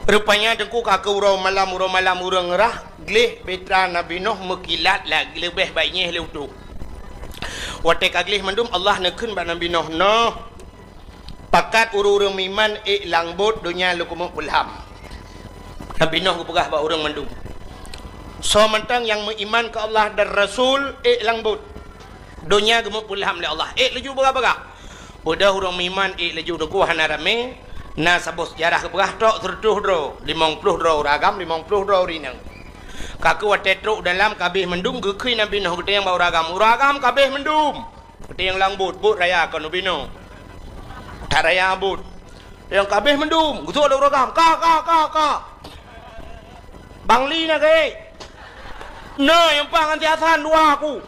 Rupanya dengku kaka urau malam urang ngerah gleh betra Nabi Nuh mekilat lagi lebih baiknya leutu. Wate kagleh mandum Allah nekun ba Nabi Nuh no. Pakat urang miman langbot dunia lukumuk ulham. Nabi Nuh gupegah ba urang mandum. So mentang yang beriman ke Allah dan Rasul langbot. Dunia gemuk ulham le Allah. Leju baga-baga. Udah urang miman leju dengku hana rame. Na sabos sejarah keberah tok tertuh dro 50 dro ragam 50 dro rinang. Kaku wate truk dalam kabeh mendum gekui Nabi Nuh gede yang bau ragam kabeh mendum. Gede yang langbut but raya kan Nabi Nuh. Tak raya but. Yang kabeh mendum gutu ada ragam ka. Bangli na ke. Nah yang pang anti asan dua aku.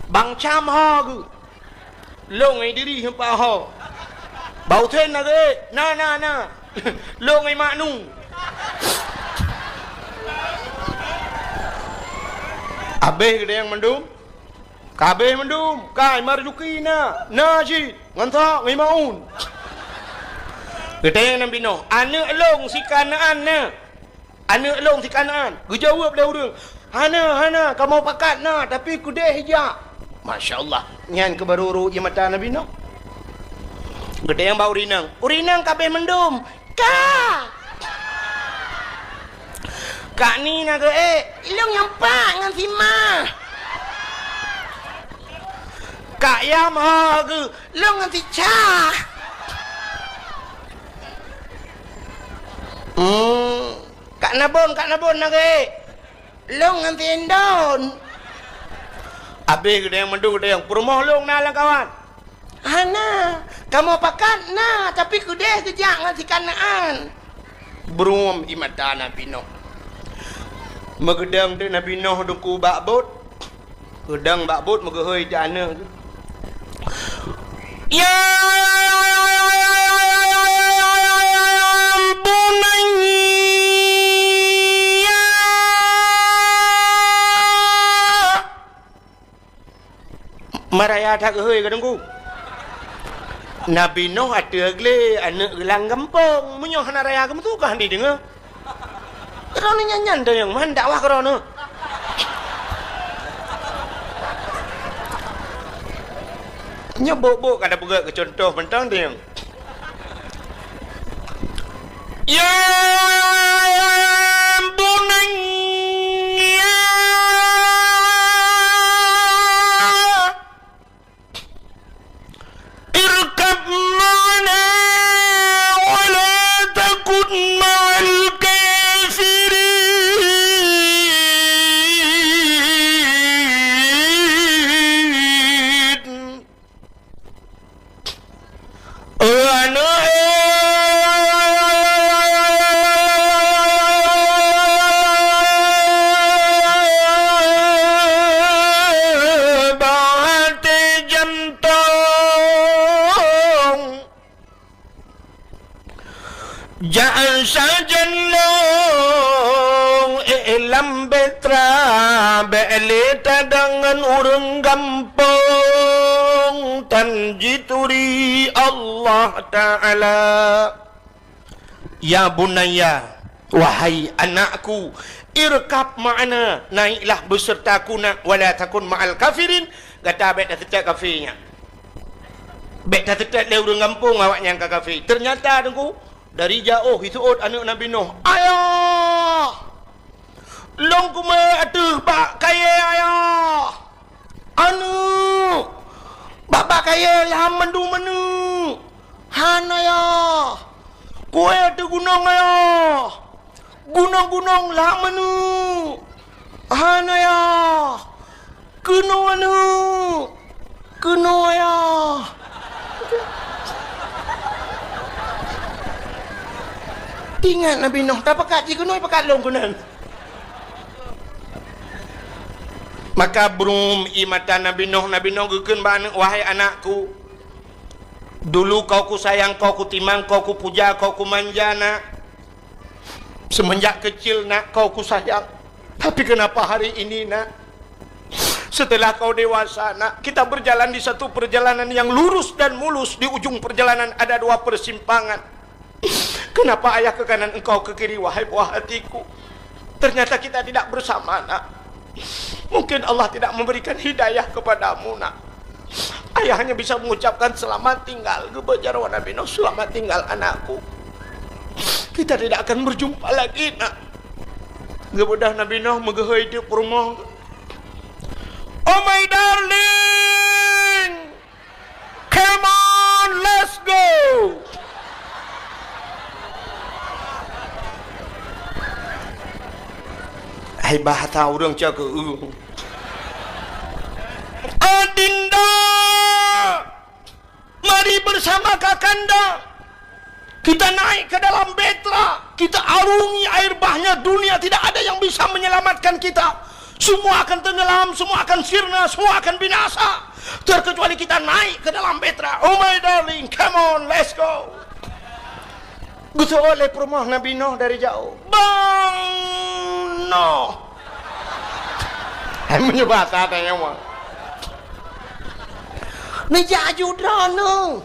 Bang cam ha ku. Long ai diri hempa ha. Bau thêm là ghê. Na Lô ngay mạ nung. Abe gede yang mendum. Kabe mendum. Kai marjuki na. Na ji. Ngantha ngay maun. Gede yang Nabi Nuh. Anak long si Kanaan na. Anak long si Kanaan. Gue jawab dah orang. Hana. Kamu pakat na. Tapi kudeh hijak. Masya Allah. Nyan kebaruru ya mata Nabi Nuh. Gede yang bau urinang kabeh mendum. Kak ni nak ilung yang pak ngan si ma. Kak yam ha ke long ngan si cha. Kak nabon nak long ngan si endon. Abe gede yang mendum gede yang perumoh long na lang kawan. Hana, kamu pakat na, tapi kudeh sejak ngan si Kanaan. Berum imata Nabi Nuh. Megedang tu Nabi Nuh duku bakbut. Gedang bakbut megehoi jana. Ya bunayya. Maraya tak gehoi kadangku. Nabi Nuh ada gle anak gelang kampung munyoh hana raya kamu tu kah di dengar kerana nyanyan dah yang man dakwah kerana nyebuk-buk kada pegat ke contoh bentang dia ya bunayya irkab ma'ana wa la takun ma'al kafirin Jangan saja long ilam betra beleta dengan urang gampang tanjituri Allah Ta'ala. Ya bunaya, wahai anakku, irkab ma'ana, naiklah besertaku nak, wala takun ma'al kafirin. Kata abek dah tetap kafirnya, bek dah tetap dia urang kampung awak yang kafir. Ternyata tengku dari jauh itu anak Nabi Nuh, ayah long kuma atuh bak kaya ayah anu bak kaya lah mandu menu han ayah kue atuh gunung ayah gunung-gunung lah menu han ayah kuno anu kuno ayah. Ingat Nabi Nuh, tak pakat je kunoi, pakat long kunan. Maka berum imatan Nabi Nuh gekeun ba anak, wahai anakku, dulu kau ku sayang, kau ku timang, kau ku puja, kau ku manja nak. Semenjak kecil nak kau ku sayang. Tapi kenapa hari ini nak, setelah kau dewasa nak, kita berjalan di satu perjalanan yang lurus dan mulus, di ujung perjalanan ada dua persimpangan. Kenapa ayah ke kanan, engkau ke kiri, wahai buah hatiku? Ternyata kita tidak bersama nak. Mungkin Allah tidak memberikan hidayah kepadamu nak. Ayah hanya bisa mengucapkan selamat tinggal kepada Nabi Nuh, selamat tinggal anakku. Kita tidak akan berjumpa lagi nak. Kepada Nabi Nuh megahai di rumah. Oh my darling, come on, let's go. Hai bahasa orang jaga Adinda, mari bersama kakanda kita naik ke dalam betra, kita arungi air bahnya dunia, tidak ada yang bisa menyelamatkan kita. Semua akan tenggelam, semua akan sirna, semua akan binasa, terkecuali kita naik ke dalam betra. Oh my darling, come on, let's go. Gusto oleh perumah Nabi Nuh dari jauh. Bang Nuh. Menyebab ada yang mah. Nejaju drone.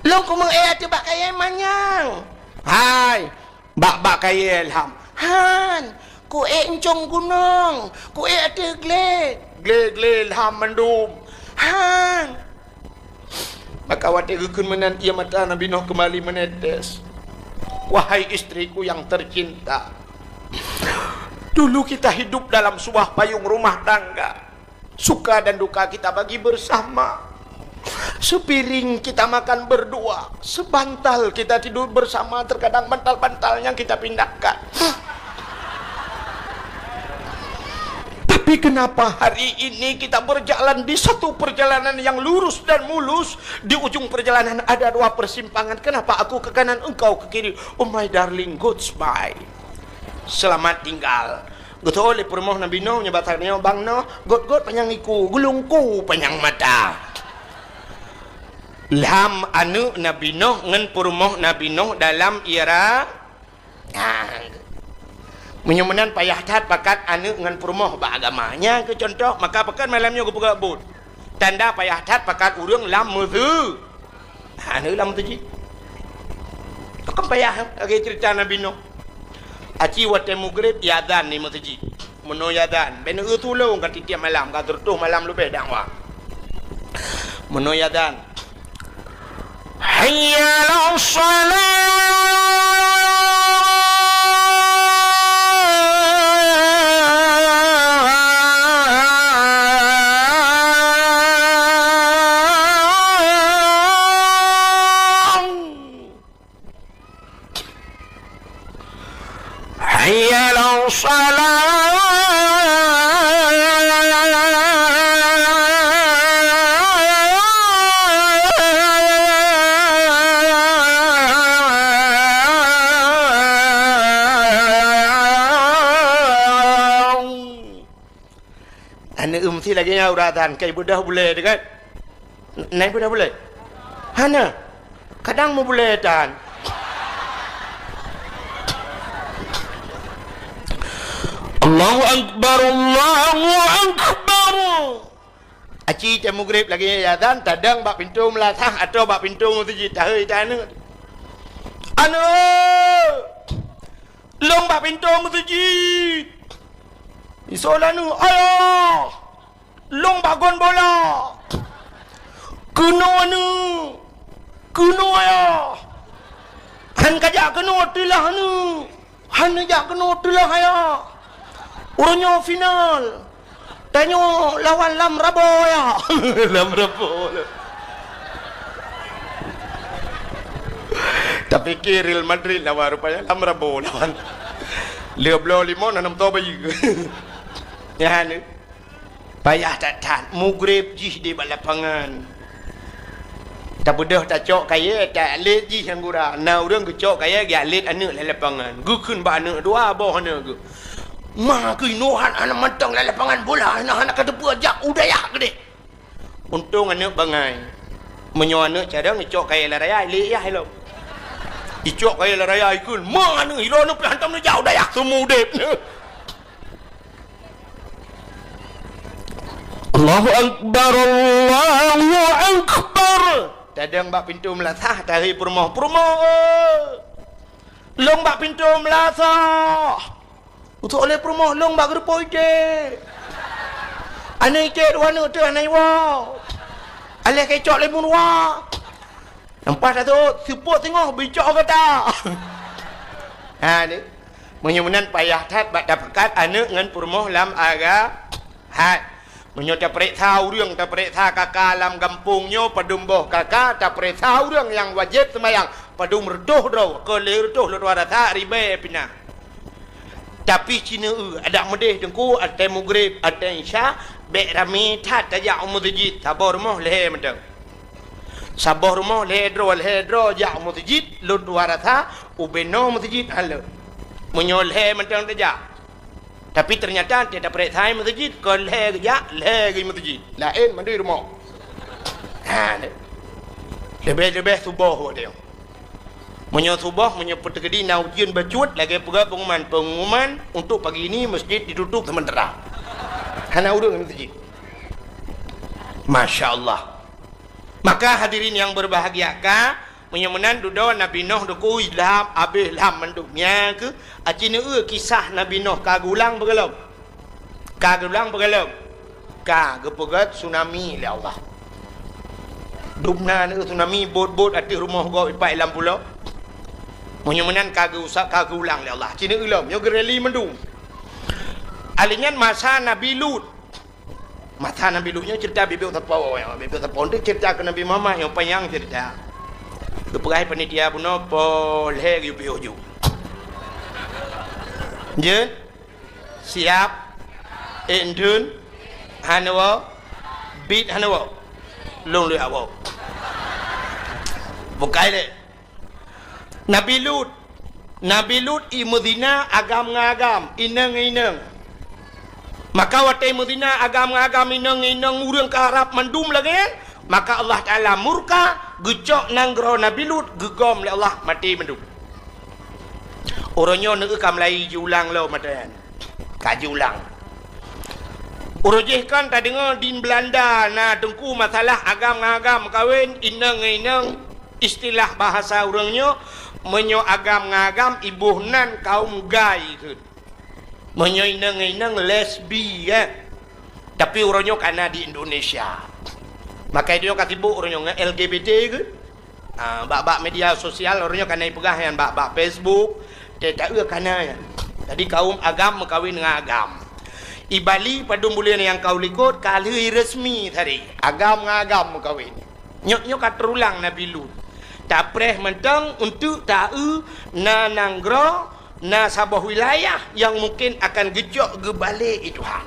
Long ko mang tu bak kaya manyang. Hai, bak kaya ilham. Han, ku encong gunung, ku ada gle ilham mendum. Han. Maka wate gekeun menan ia mata Nabi Nuh kembali menetes. Wahai istriku yang tercinta, dulu kita hidup dalam sebuah payung rumah tangga. Suka dan duka kita bagi bersama. Sepiring kita makan berdua, sebantal kita tidur bersama, terkadang bantal-bantalnya kita pindahkan. Tapi kenapa hari ini kita berjalan di satu perjalanan yang lurus dan mulus, di ujung perjalanan ada dua persimpangan? Kenapa aku ke kanan, engkau ke kiri? Oh my darling, goodbye, selamat tinggal. Betul oleh permoh Nabi Nuh nyebatannya bang Nuh, god panyangiku, gulungku panyang mata. Lam anu Nabi Nuh ngan permoh Nabi Nuh dalam era menyumenan payah tat pakat anu ngan permoh bagamanya ke contoh, maka pakat malamnya gue pegabut tanda payah tat pakat urang lam mutu anu lam tu ji kan payah lagi cerita Nabi Nuh aci wate mugrib yadan ni mutu ji meno yadan ben tulung kat tiap malam kat tertuh malam lu bedang wa meno yadan hayya ala shalah. Si lagi yang uratan kayak budak boleh dekat naik budak boleh hana kadang mau boleh tan Allahu Akbar, Allahu Akbar. Aci temu grip lagi azan, tadang bak pintu melatah atau bak pintu masjid tahai tanah. Anu, long bak pintu masjid. Isolanu, ayo, long bagon bola. Kuno anu, kuno ayo. Han kajak kena tilah anu, han kajak kena tilah ayo. Urunyo final. Tanyo lawan Lam Rabo ya. Lam Rabo. Tapi fikir Real Madrid lawan rupanya Lam Rabo lawan. Leo blo limon nanam to bayi. Ya ni. Payah tak tan mugrib jih di lapangan. Tak bedah tak cok kaya tak let jih yang gura. Na urang ke cok kaya ga let anak lapangan. Gu kun ba anak dua boh anak gu. Mah ke inohan anak mantang dalam lapangan bola anak kata buat udayak gede. Untung anak bangai. Menyo anak cadang icok kaya la raya le ya hello. Icok kaya la raya ikun. Mah anak hilo anak hantam ni jauh dayak semua dep. Allahu Akbar, Allahu Akbar. Cadang bak pintu melasah dari permoh. Long bak pintu melasah. Untuk oleh permoh long bak gerpo ide. Anai ke warna tu anai wa. Aleh kecok lemun wa. Nampak tak tu? Support tengok bicok kata. Ha ni. Menyemunan payah tat bak dapatkan anak dengan permoh lam aga. Hat. Menyo tak perek tahu orang tak perek tahu kakak lam kampungnya padumboh kakak tak perek tahu orang yang wajib sembahyang padum reduh draw ke reduh luar rata ribe pinah. Tapi Cina ada medeh dengku ada mugrib ada isya bek rami tat tajak masjid sabar rumah leh mendang. Sabar rumah leh dro jak masjid luar rata ubeno masjid halo. Menyol leh mendang tajak. Tapi ternyata tidak perek tahu masjid ke leh jak leh ke masjid. Lain mandi rumah. Ha ni. Lebih subuh dia. Menyo subuh menyo petegedi na ujian bacut lagi pula pengumuman untuk pagi ini masjid ditutup sementara. Hana urung masjid. Masya-Allah. Maka hadirin yang berbahagia ka menyemenan dudo Nabi Nuh duku ilham abih ilham menduknya ke acina kisah Nabi Nuh kagulang begelum. Kagulang begelum. Ka gepegat tsunami le Allah. Dubna tsunami bot-bot ati rumah go ipai lam pulau. Menyemenan kagak usah kagak ulang ya Allah. Cina ulam yo gereli mendung. Alingan masa Nabi Lut. Masa Nabi Lutnya cerita bibir terpau ya. Bibir terpau tu cerita ke Nabi Muhammad yang panjang cerita. Keperai panitia puno boleh bibir ju. Je siap endun hanawa bit hanawa long lu awak. Bukai deh. Nabi Lut i Madinah agam ngagam ineng. Maka watai Madinah agam ngagam ineng urang ke Arab mandum lagi. Maka Allah Taala murka gecok nanggro Nabi Lut gegom le Allah mati mandum. Orangnya nak kam lai ulang lo matan. Kaji ulang. Urujih kan tak dengar din Belanda na dengku masalah agam ngagam kawin ineng istilah bahasa orangnya menyo agam ngagam ibuhnan kaum gay ke. Menyo ineng lesbi ya. Tapi orangnya karena di Indonesia. Maka dia katibu orangnya LGBT ke. Bak media sosial orangnya karena pegahan bak Facebook. Dia tak karena ya. Jadi kaum agam mengkawin dengan agam. I Bali pada bulan yang kau likut kali resmi tadi. Agam ngagam mengkawin. Nyok kat terulang Nabi Lut. Tak preh mentang untuk tahu na nanggro na sabah wilayah yang mungkin akan gejok ke balik itu Tuhan.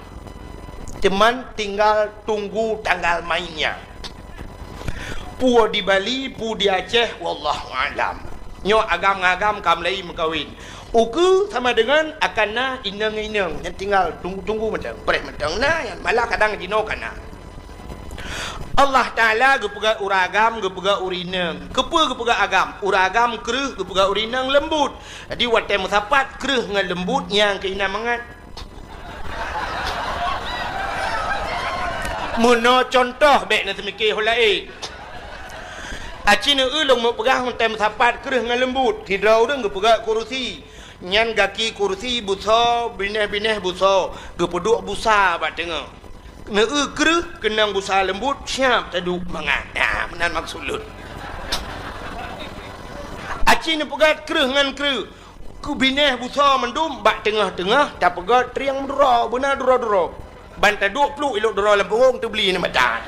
Teman tinggal tunggu tanggal mainnya. Pu di Bali, pu di Aceh, wallahu alam. Nyok agam-agam kamlai mengkawin. Uku sama dengan akan na inang yang tinggal tunggu mentang. Preh mentang na yang malah kadang jino kana. Allah Ta'ala gepega uragam gepega urinang gepega agam uragam kereh gepega urinang lembut. Jadi watai musapat kereh dengan lembut yang keinam mangat Muna contoh baik nak semikir hulai. Aci nak long mau pegang tem sapat kereh dengan lembut. Tidrau deng ke pegang kursi. Nyan gaki kursi busa, bineh-bineh busa. Gepeduk busa bat tengah. Nak kereh kenang busa lembut siap taduk mangat. Nah, menan maksud lut. Aci nak pegang kereh dengan kereh. Ku bineh busa mendum bat tengah-tengah tak pegang triang dura, benar dura-dura. Bantai 20 elok dora lempung tu beli ni macam.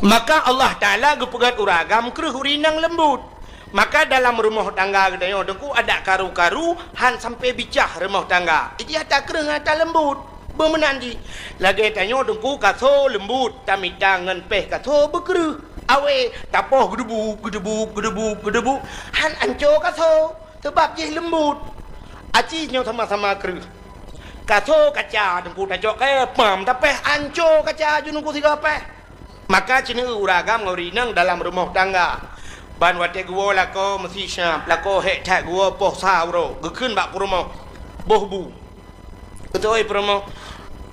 Maka Allah Ta'ala gepegat uragam kereh urinang lembut. Maka dalam rumah tangga kita dengku ada karu-karu han sampai bicah rumah tangga. Ini ada kereh ada lembut. Bermenandi. Lagi tanya dengku kaso lembut. Tami tangan peh kaso berkereh. Awe tapoh gedebuk. Han anco kaso. Sebab je lembut. Acinya sama-sama kereh. Kaso kaca dengku tajok pam tapi anco kaca junungku tiga pe. Maka cina uragam ngorinang dalam rumah tangga. Ban wate gua lako mesti syam lako hek tak gua poh sauro. Gekun bak promo. Boh bu. Ketoi promo.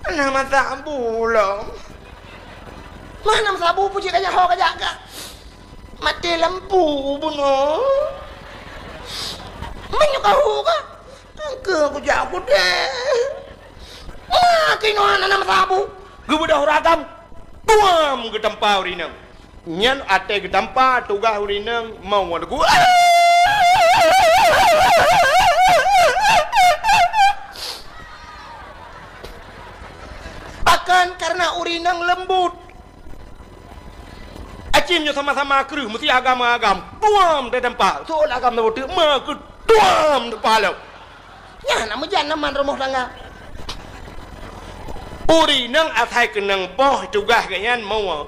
Mana mata abu lo. Mana mata abu puji kaya ho kaya ka. Mati lampu buno. Menyukahu ka. Ke aku jago deh. Kino anak sabu. Gebudah uragam. Tuam ke tempat urinang. Nyan ate ke tempat tugas urinang mau ada gua. Akan karena urinang lembut. Acimnya sama-sama kerih mesti agam-agam. Tuam di tempat. Soal agam lembut mak ke tuam di palau. Ya, nama jangan rumah tangga. Uri nang atai kenang poh juga kanyan mau.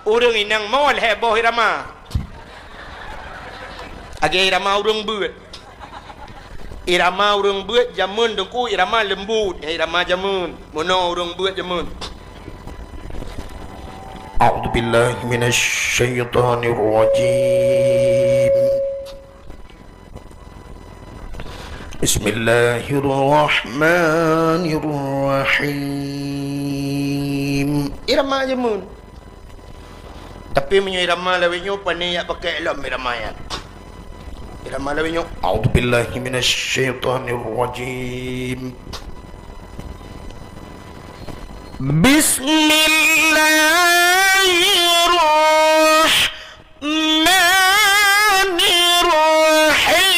Urang inang mau leh boh irama. Age irama urang buat. Irama urang buat jamun dengku irama lembut. Irama jamun. Mono urang buat jamun. A'udzu billahi minasy syaithanir rajim. Bismillahirrahmanirrahim. Irama jamun. Tapi menyo irama lawinyo pani ya pakai lam irama ya. Irama lawinyo. A'udzu billahi minasy syaithanir rajim. Bismillahirrahmanirrahim.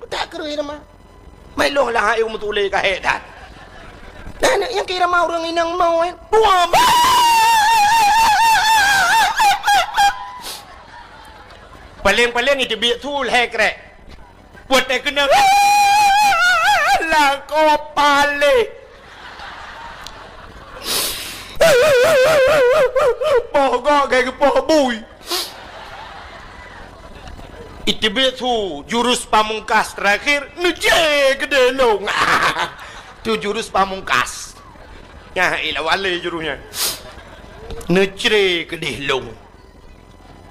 Tak kira irama. Mai loh lah ayo mutule ka hedan. Nah, yang kira mau orang inang mau buam. Paling-paling itu biar tul hekrek. Buat tak kena lah kau pale. Pogok kayak poh bui. Itu biar tu jurus pamungkas terakhir nuje gede long. Tu jurus pamungkas. Ya, ilah wale jurusnya. Nuje gede long.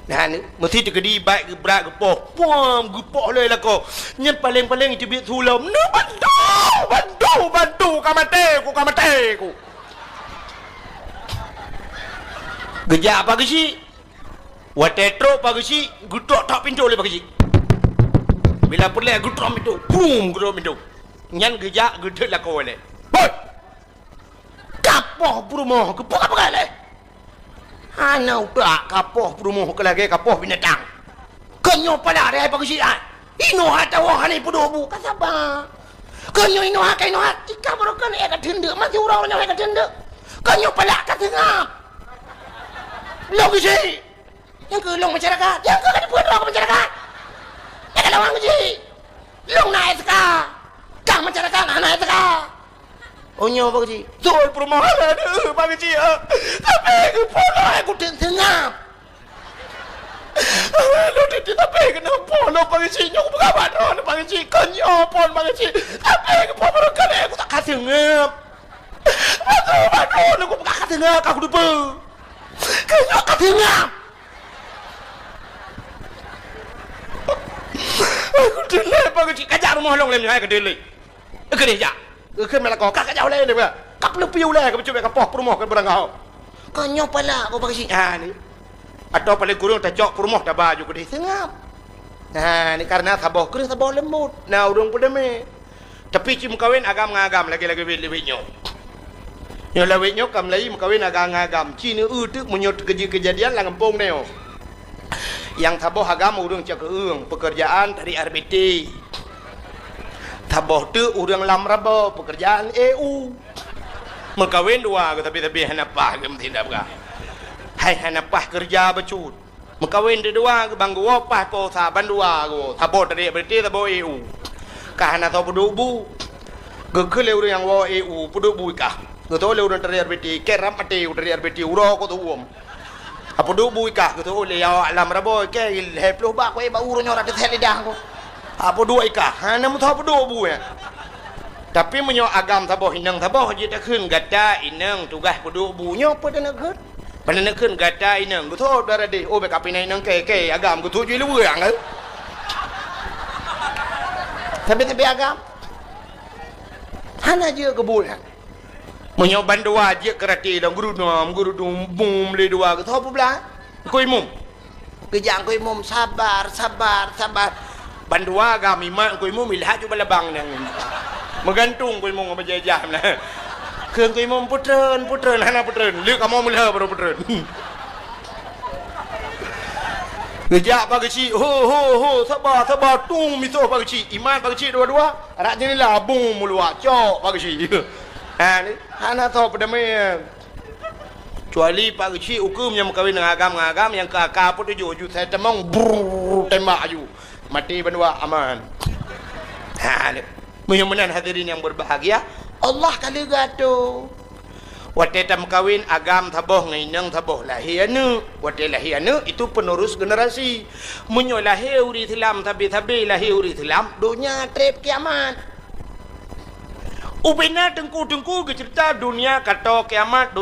Nah ni, mesti terkedi baik ke berat ke poh. Puam, gepoh lah kau. Yang paling-paling itu biar sulam. No, bantu. Kamate ku. Gejak apa ke si? Watetro apa ke si? Gutok tak pintu oleh apa ke si? Bila perleh gutok pintu. Boom, gutok pintu. Yang gejak gede lah kau oleh. Hoi! Kapoh berumah. Gepoh apa kali? Ana udah kapoh perumoh ke lagi kapoh binatang. Kenyo pada ada apa kesian? Ino hata wah ni pudobu kasaba. Kenyo ino haka ino hati kabar kan eka tendek masih urang nyo eka tendek. Kenyo pada kat tengah. Long kesi. Yang ke long masyarakat. Yang ke kan buat long masyarakat. Eka lawang kesi. Long naik seka. Kang masyarakat anak seka. Onyo apa kecil? Soal perumahan ada apa kecil? Tapi aku polo aku tengah. Lu tapi kenapa lo apa kecil? Nyok berkabar dong apa kecil? Kanyo pon apa kecil? Tapi aku polo kan aku tak kasih ngep. Aduh, aku tak kasih ngep aku lupa. Kanyo kasih ngep. Kedele apa kecil kajak rumah long lem nyai kedele. Kedele jak. Ke melako kak kajak le dia. Kap lepiu le ke cuba kapok rumah ke barang kau. Kanyo pala kau bagi ni. Atau paling kurang tak jok rumah tak baju kedele sengap. Nah, ni karena tabah kering tabah lemut. Nah, urang pada me. Tapi cim kawin agam-agam lagi-lagi lebih-lebihnya. Yang lawitnya kam lagi kawin agam-agam. Cina tu menyut kejadian lah kampung ni. Yang tabah agam urang cak pekerjaan dari RBT. Tabah tu urang lam raba pekerjaan EU. Mengkawin dua tapi hanapah ke tidak berah. Hai hanapah kerja becut. Mengkawin dua ke banggu wapah po saban dua go. Tabah dari RBT tabah EU. Kahana tahu pedubu. Gekele urang yang wa EU pedubu kah. Geto le urang dari RBT keram ate dari RBT uro ko tu apa duk bui kah gitu oleh ya alam rabo ke heploh bak we ba urang ora de lidah ko apa duk ikah hana mu tahu duk bui tapi menyo agam taboh inang taboh je tak keun gata inang tugas peduk bunyo pada nak keun pada nak keun gata inang gitu dara de oh backup inang ke agam gitu je lu urang tapi agam hana je kebul menyoban dua je kerati dan guru dum bum le dua ke apa pula koi mum kejang koi mum sabar bandua agam iman koi mum ilha ju balabang nang menggantung koi mum berjajam lah keung koi mum putren hana putren le kamu mulha baru putren Kejap pagi cik, ho, sabar, tung misuh pagi cik, iman pagi cik dua-dua, anak jenis lah, bung muluak, cok pagi cik. Ni, hana tahu pada me. Kecuali pak kecil hukum yang berkahwin dengan agam yang ke akar pun tujuh saya temang tembak aju. Mati berdua aman. Ni. Mudah-mudahan hadirin yang berbahagia, Allah kali gato. Wate tam kawin agam taboh ngainang taboh lahianu. Wate lahianu itu penerus generasi. Munyo lahir uri Islam tapi lahir uri Islam dunia trip kiamat. Ubina tengku ke cerita dunia kata kiamat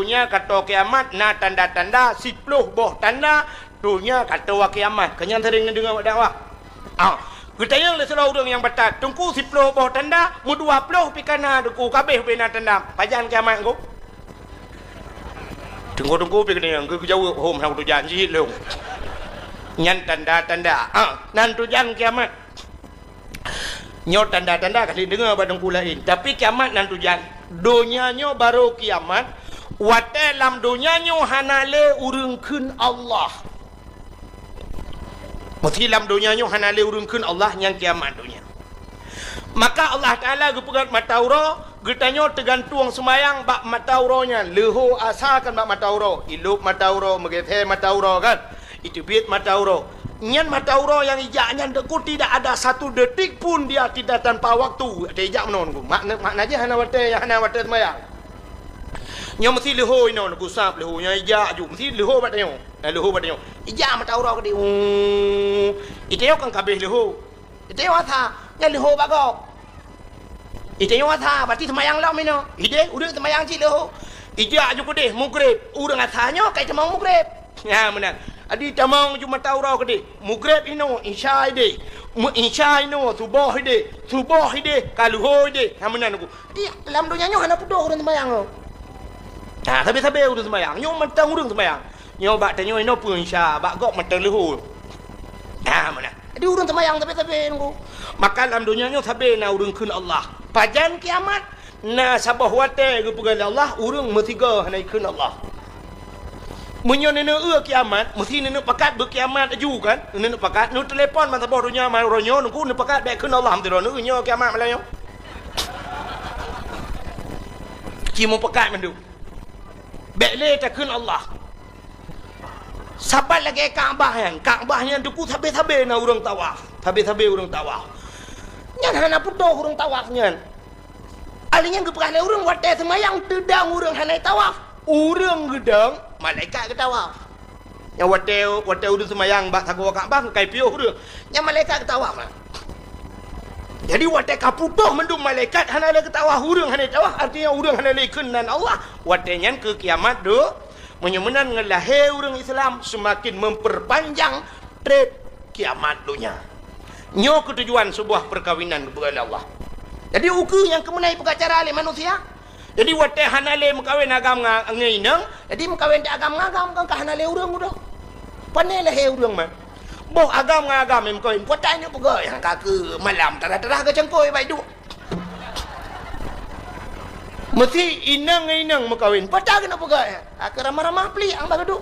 na tanda-tanda 10 boh tanda dunia kata kiamat. Kenyang sering dengar dakwah. Kita yang lesera orang yang batat tengku 10 boh tanda mu 20 pikana deku kabeh ubina tanda pajan kiamat ko. Tengku pikana yang ke jauh hom hang tu janji long. Nyan tanda-tanda. Nan tu jan kiamat. Nyot tanda-tanda kali dengar badang kulain tapi kiamat nan tujan donyanya baru kiamat wate lam donyanya hanale urungkeun Allah mesti lam donyanya hanale urungkeun Allah yang kiamat dunia maka Allah Taala gepegat matauro getanyo tergantung semayang bak matauronya leho asalkan bak matauro ilup matauro megethe matauro kan itu bit matauro nyan matauro yang ijaknya deku tidak ada satu detik pun dia tidak tanpa waktu ada ijak menon makna aja hana wate semayang nya mesti leho ino ku sap leho nya ijak ju mesti leho batnya ijak matauro ke di iteo kan kabeh leho iteo atha nya leho bago iteo atha berarti semayang lah mino ide udah semayang ci leho ijak ju ku deh mugrib urang athanya kai temang mugrib ya menang adi tamang cuma tahu rau kede mugrib ino insya ide mu insya ino subuh ide kaluho ide hamanan aku dia lam dunia nyo hana pudo urang sembayang sabe urang sembayang nyo matang urang sembayang nyo bak tanyo ino pun insya bak gok matang leho mana adi urang sembayang sabe aku maka lam dunia nyo sabe na urang keun Allah pajan kiamat na sabah wate gepegal Allah urang metiga hana keun Allah munyo nene kiamat mesti nene pakat berkiamat aju kan nene pakat nu telefon man sabah dunia man ronyo nungku nene pakat baik keun Allah amdiro nu nyo kiamat malanyo kimu pakat mandu baik le ta keun Allah sabat lagi Kaabahnya duku sabe na urang tawaf sabe urang tawaf nyan hana pudo urang tawaf nyan alinya geprah urang wate semayang tedang urang hana tawaf urang gedang malaikat ke tawaf yang wate urang semayang bak sago Kaabah kai piuh urang yang malaikat ke tawaf jadi wate kapudoh mendung malaikat hana le ke tawaf urang hana tawaf artinya urang hana le kenan Allah wate nyan ke kiamat do menyemenan ngelahir urang Islam semakin memperpanjang trip kiamat dunia Nyo ketujuan sebuah perkahwinan kepada Allah. Jadi uku yang kemenai pengacara oleh manusia. Jadi watai hanale mengkawin agam ngainang, jadi mengkawin tak agam ngagam kan hanale urang udah. Panai lah urang mah. Boh agam ngagam mengkawin potanya pegak yang kaki malam terah-terah ke cengkoi baik tu. Mesti inang mengkawin potang kena pegak. Aku ramah-ramah peli ang baru tu.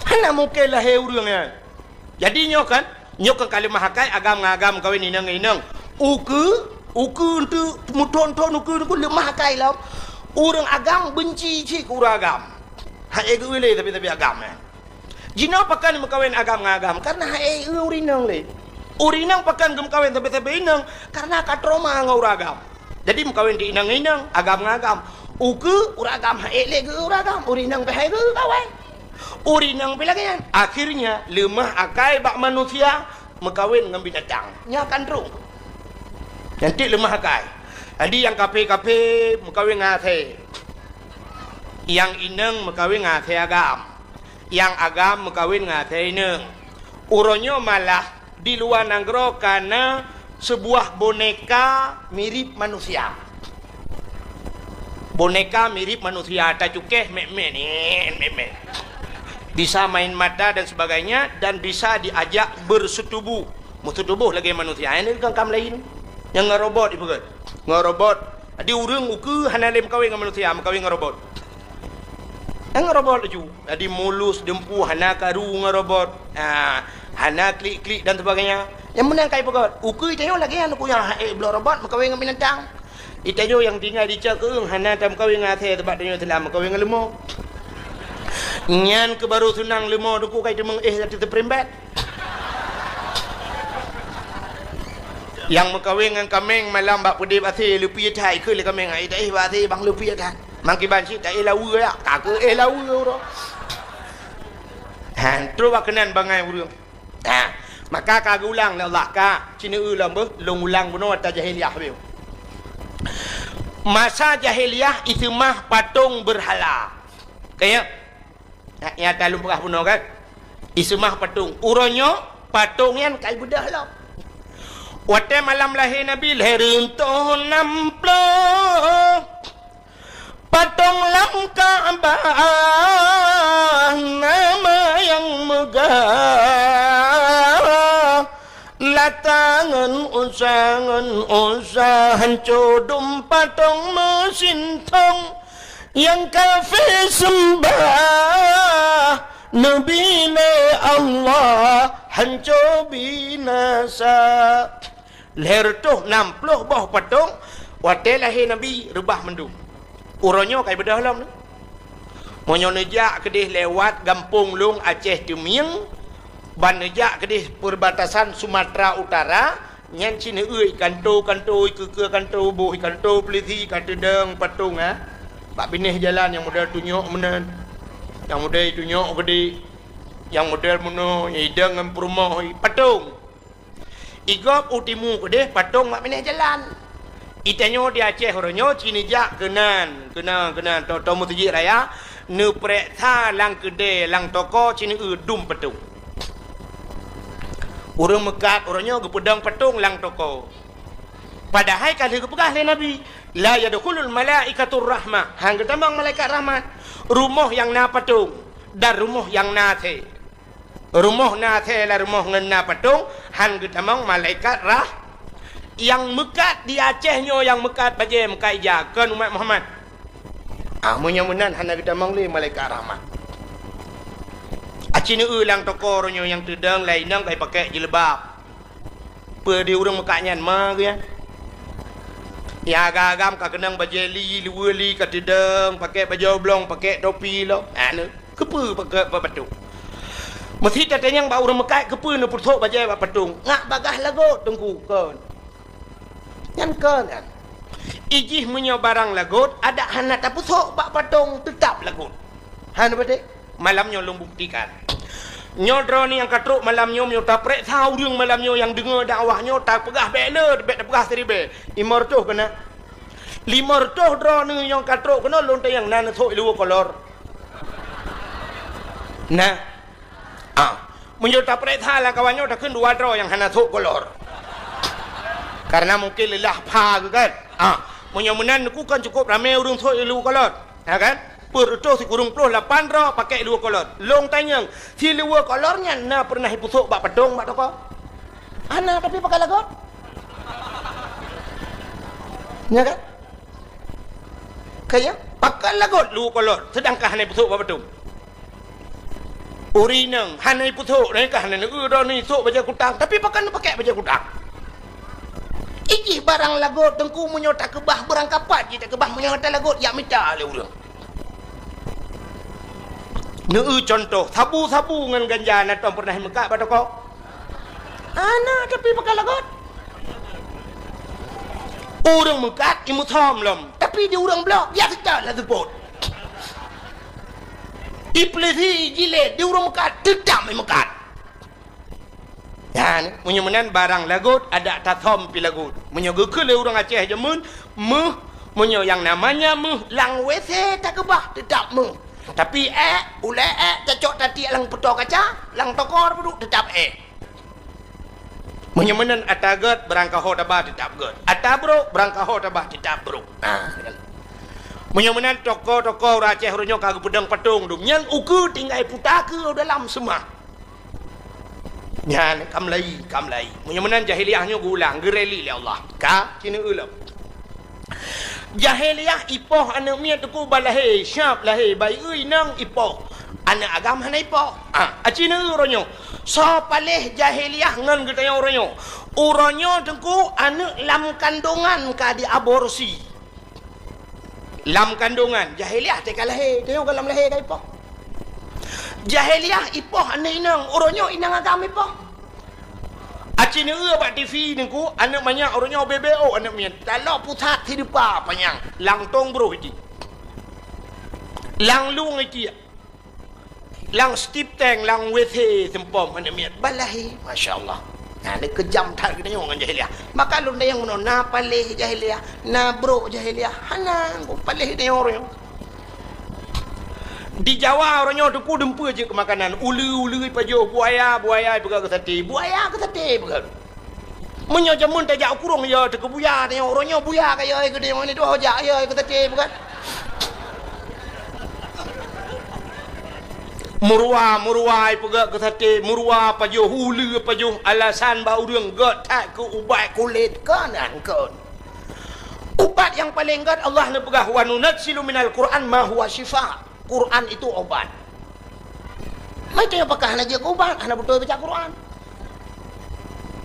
Hana mungkin lah urangnya. Jadi nyo kan kalimah hakai agam kawin inang. Uku tu muton-ton uku lemah hakai lah. Orang agam benci cik urang agam. Hai ego le tapi agam. Jina pakan mengkawin agam karena hai urinang le. Urinang pakan mengkawin tapi inang karena katroma ngau agam. Jadi mengkawin di inang agam. Uku urang agam hai le urang agam. Urinang pe hai kawan. Urinang pelagyan. Akhirnya lemah akai bak manusia mengkawin dengan binatang. Nya kandrung. Nanti lemah akai. Jadi yang kape mengkawin ngate. Yang inang mengkawin ngate agam. Yang agam mengkawin ngate inang. Uronyo malah di luar negara karena sebuah boneka mirip manusia. Boneka mirip manusia. Tak cukeh mek-mek ni. Mek-mek. Bisa main mata dan sebagainya dan bisa diajak bersetubuh. Bersetubuh lagi manusia. Ini kan kam lain. Yang ngerobot ibu kan. Ngerobot. Jadi urang uku hanale mengkawin dengan manusia, mengkawin ngerobot. Yang ngerobot tu. Jadi mulus dempu hana karu ngerobot. Hana klik-klik dan sebagainya. Yang menang kai pegot. Uku itayo lagi anu punya blok robot mengkawin dengan binatang. Itayo yang tinggal di cakung hana tam kawin ngate tempat dia telah mengkawin dengan lemah. Nyan ke baru sunang lemah duku kai demeng jadi terperembat. Yang mengkawin dengan kameng malam bak pedih basi lupi thai ke le kameng ai dai basi bang lupi thai. Mangki ban si dai lawu ya, tak ke lawu ro. Han terus kenan bangai urang. Maka kagak ulang Allah ka cina ulang be long ulang buno ta jahiliyah be. Masa jahiliyah itu mah patung berhala. Kayak ya talum pegah buno kan. Isu mah patung. Uronyo patung yang kai budah lah. Waktu malam lahir Nabi lahir untuk namplo patung lam Ka'bah nama yang megah latangan usahan codum patung mesin tong yang kafir sembah Nabi Allah hancur binasa. Lahir tu 60 bah patung waktu lahir Nabi rebah mendung. Uronyo kai bedah lam ni. Monyo nejak kedih lewat Gampung Lung Aceh Tumieng. Ban nejak kedih perbatasan Sumatera Utara. Nyan cina euy kanto ke kanto boh kanto peliti katedeng patung Pak binih jalan yang model tunjuk menen. Yang model tunjuk gede. Yang model mono hidang dengan perumah patung. Igop utimu kedeh patung mak minah jalan. Itanyo di Aceh horonyo cini jak kenan to mutiji raya ne prek tha lang kedeh lang toko cini dum patung. Urang mekat oronyo gepedang patung lang toko. Padahal kali kepegah le Nabi la yadkhulul malaikatur rahmah. Hang ketambang malaikat rahmat. Rumah yang na patung dan rumah yang na the. Rumah na the la rumah ngena patung han getamang malaikat rah yang mekat di Aceh yang mekat baje mekat jakan umat Muhammad. Munyamunan han getamang le malaikat rahmat. Acina ulang toko ronyo yang tedang lainang kai pakai jilbab. Pe di urang mekatnya ma ya. Ya agam ka kenang baje li luweli ka tedang pakai baju oblong pakai topi lo. Anu kepe pakai patung. Mesti tatanya yang bau remekai kepe nu putok bajai bak patung. Ngak bagah lagot tengku kon. Yan kon kan. Ijih menyo barang lagot ada hana tak putok bak patung tetap lagot. Han bade malamnya long buktikan. Nyodro ni yang katruk malamnya nyo tak prek tahu reung malamnya yang dengar dakwahnya tak pegah beler bet tak pegah seribe. Imortoh kena. Limortoh dro ni yang katruk kena lonte yang nan thoi lu kolor. Nah Menyuta perintah lah kawannya dah kan dua draw yang hana thuk kolor. Karena mungkin lelah pa ke kan. Menyamunan aku kan cukup ramai urung thuk ilu kolor. Ya kan? Pertu si kurung puluh 8 draw pakai 2 kolor. Long tanya, si 2 kolornya na pernah ibu thuk bak pedong bak toko. Ana tapi pakai lagot. Ya kan? Kayak pakai lagot 2 kolor. Sedangkan hana ibu thuk bak pedong. Uri nang hanai puthuk ni kah hanai ni sok baja kutang tapi pakai baja kutang. Iki barang lagot tengku menyota kebah berangkapat je tak kebah menyota lagot yak mita le urang. Contoh sabu-sabu dengan ganja na tuan pernah mekak pada kau. Ana tapi pakai lagot. Orang mekat imu thom lom tapi dia orang blok ya kita lah sebut. Iplesi jilid di urang mekat tetap mekat. Ya, menyemenan barang lagut ada tathom pi lagut. Menyogeuk le urang Aceh jemun menyo yang namanya lang WC tak kebah tetap Tapi ule cocok tadi lang petok kaca, lang tokor peduk tetap Menyemenan atagat berangkaho tabah tetap god. Atabro berangkaho tabah tetap bro. Menyamunan toko-toko Aceh Ronyo kagak pedang patung dum yang uku tinggal putar ke dalam semah. Nyan kamlai. Menyamunan jahiliahnya gulang gereli le Allah. Ka cina ulam. Jahiliah ipoh anak miat tu balahe syap lahe bai ui nang ipoh. Anak agam hana ipoh. Cina Ronyo. So paleh jahiliah ngan getanya Ronyo. Uronyo tengku anak lam kandungan ka di aborsi. Lam kandungan jahiliah teka lahir tengok dalam lahir kai ipoh jahiliah ipoh ane inang uronyo inang agam ipoh acina bak TV nengku anak banyak uronyo BBO anak mian kalau putat hidupa panjang lang tong bro iki lang lung iki lang stip tang lang WC sempom anak mian balahi masyaallah. Nah, ni kejam tak kita dengan jahiliah. Maka lu yang mana na palih jahiliah, na bro jahiliah, hana ku palih dia orang. Di Jawa orangnya tu ku dempu je ke makanan, ulu pajo buaya pegang ke sate, buaya ke sate pegang. Menyo jamun tak jak kurung ya te ke buaya tanya orangnya buaya kaya ke dia mana tu hojak ya ke sate pegang. Murwa pegak ke sate murwa pajo hulu pajo alasan bau urang got tak ke ubat kulit kanan kon ubat yang paling got Allah nak pegah wa nunazzilu minal Quran ma huwa syifa. Quran itu obat. Macam apakah nak jaga ubat hana betul baca Quran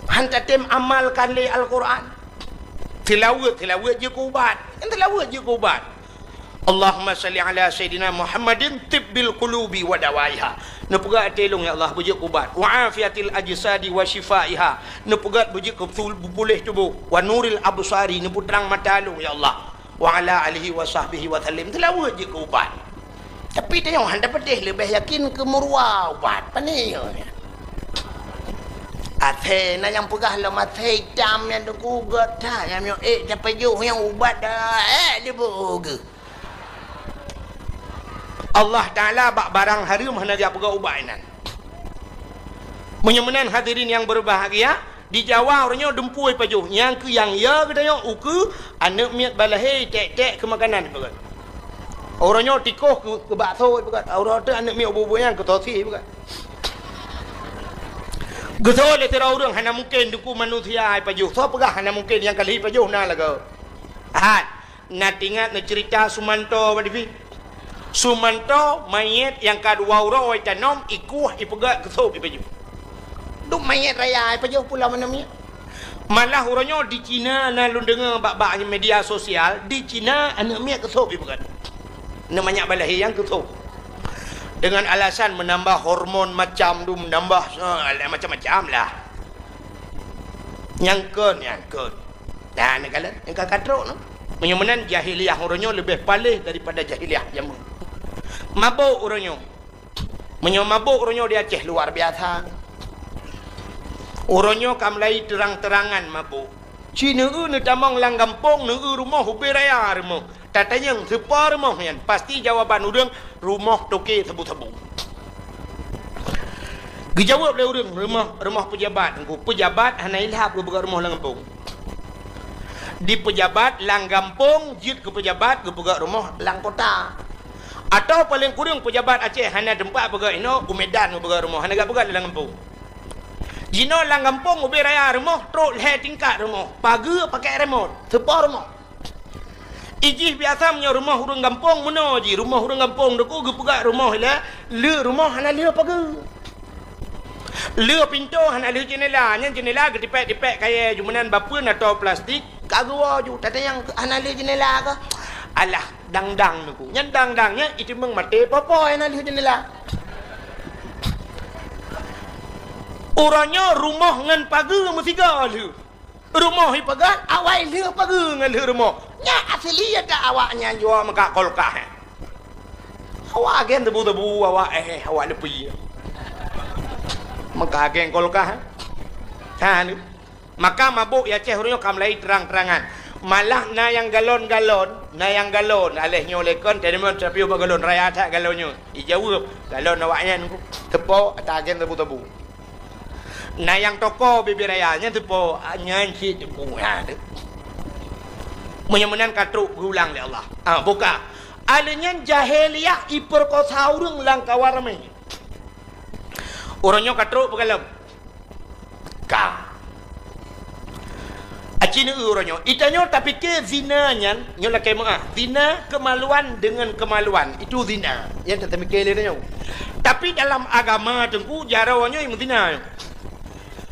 hanta tem amalkan le Al-Quran tilawat je ubat tilawat je ubat. Allahumma salli ala Sayyidina Muhammadin tibbil qulubi wa dawaiha. Nepugat telung ya Allah bujik ubat. Wa afiatil ajsadi wa shifaiha. Nepugat bujik boleh tubuh. Wa nuril absari nepu terang mata lu ya Allah. Wa ala alihi wa sahbihi wa sallim. Telawat je ubat. Tapi tengok handa pedih lebih yakin ke murwa ubat. Pani Athe na yang pegah lah mata hitam yang tu kugat dah yang sampai jauh yang ubat dah dia boga. Allah Ta'ala bak barang harum hana dia pegah ubainan. Menyemenan hadirin yang berbahagia, di Jawa orangnya dempui pajuh. Yang ya kedanya uku anak miat balahe tek ke makanan pegat. Orangnya tikoh ke bakso pegat. Orang tu anak miat bubuyan ke tosi pegat. Getol le tera orang hana mungkin duku manusia ai pajuh. So pegah hana mungkin yang kali pajuh na laga. Nak ingat nak cerita Sumanto badifi. Sumanto mayat yang kedua orang tanom ikuh ipegat kesop ipaju. Duk mayat raya ipaju pula mana mi. Malah orangnya di Cina na lu dengar bak-baknya media sosial di Cina anak mi kesop ipegat. Namanya balahi yang kesop. Dengan alasan menambah hormon macam tu menambah macam-macam lah. Nyangkun. Dan negala yang katrok no. Menyemenan jahiliah orangnya lebih palih daripada jahiliah jamun. Mabuk orangnya. Mabuk orangnya di Aceh luar biasa. Orangnya kamlai terang-terangan mabuk. Cina ni tamang lang kampung ni rumah hubi raya rumah. Tatanya sepa rumah yan. Pasti jawaban orang rumah toke sabu-sabu. Dijawab oleh orang rumah pejabat. Pejabat hana ilhab ke rumah lang kampung. Di pejabat lang kampung, jit ke pejabat ke rumah lang kota. Atau paling kurang pejabat Aceh hana tempat pegang ino ke Medan ke rumah, hana gak pegang lang kampung. Jino lang kampung ubi raya rumah, truk leher tingkat rumah. Pagi pakai remote, separ rumah. Ijih biasa punya rumah hurung kampung mana je, rumah hurung kampung deku ke pegang rumah lah, le rumah hana le pagi. Le pintu hana le jendela, nya jendela getipek-tipek kaya jumanan bapun atau plastik, kagua ju tata yang hana le jendela ke. Alah dang-dang deku. Nya dang-dangnya itu meng mate apa hana le jendela. Orangnya rumah ngan pagi mesti galu. Rumah hi pagan awai le pagi ngan le rumah. Nya asli ada awaknya jual maka kolkah. Awak gen tebu-tebu awak awak lepi. Maka geng kolkah ni maka mabuk ya Aceh orangnya kamlai terang-terangan malah na yang galon alehnya olehkan tadi tapi ubah galon raya tak galonnya dijawab galon awaknya nunggu tepo atau agen tebu-tebu na yang toko bibir rayanya tepo nyanyi tebu ada menyemenan katruk gulang le Allah buka alenya jahiliyah iperkosa urang lang kawarame. Orangnya katruk pegalam. Ka. Acini orangnya. Itanya tapi ke zinanya, nyola kemah. Zina kemaluan dengan kemaluan. Itu zina. Yang tak mikir dia. Tapi dalam agama tengku jarawanya yang zina.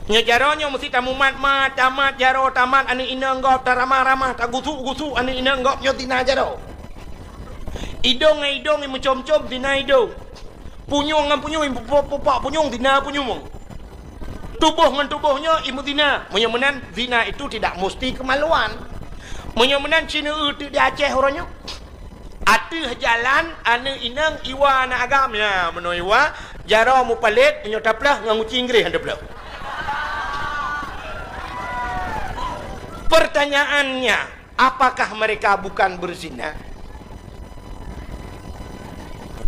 Nya jarawanya mesti tamu mat tamat jaraw tamat ani ina enggap taramah-ramah tak gusu ani ina enggap nyo zina jaraw. Idong yang mencom-com zina idong. Punyung dengan punyung, pupak punyung, zina punyung. Tubuh dengan tubuhnya, imu zina. Menyemenan zina itu tidak mesti kemaluan. Menyemenan Cina itu di Aceh orangnya. Ada jalan, ane inang, iwa anak agamnya. Menurut iwa, jarau mu palit, menyotaplah, ngamu cinggris anda pula. Pertanyaannya, apakah mereka bukan berzina?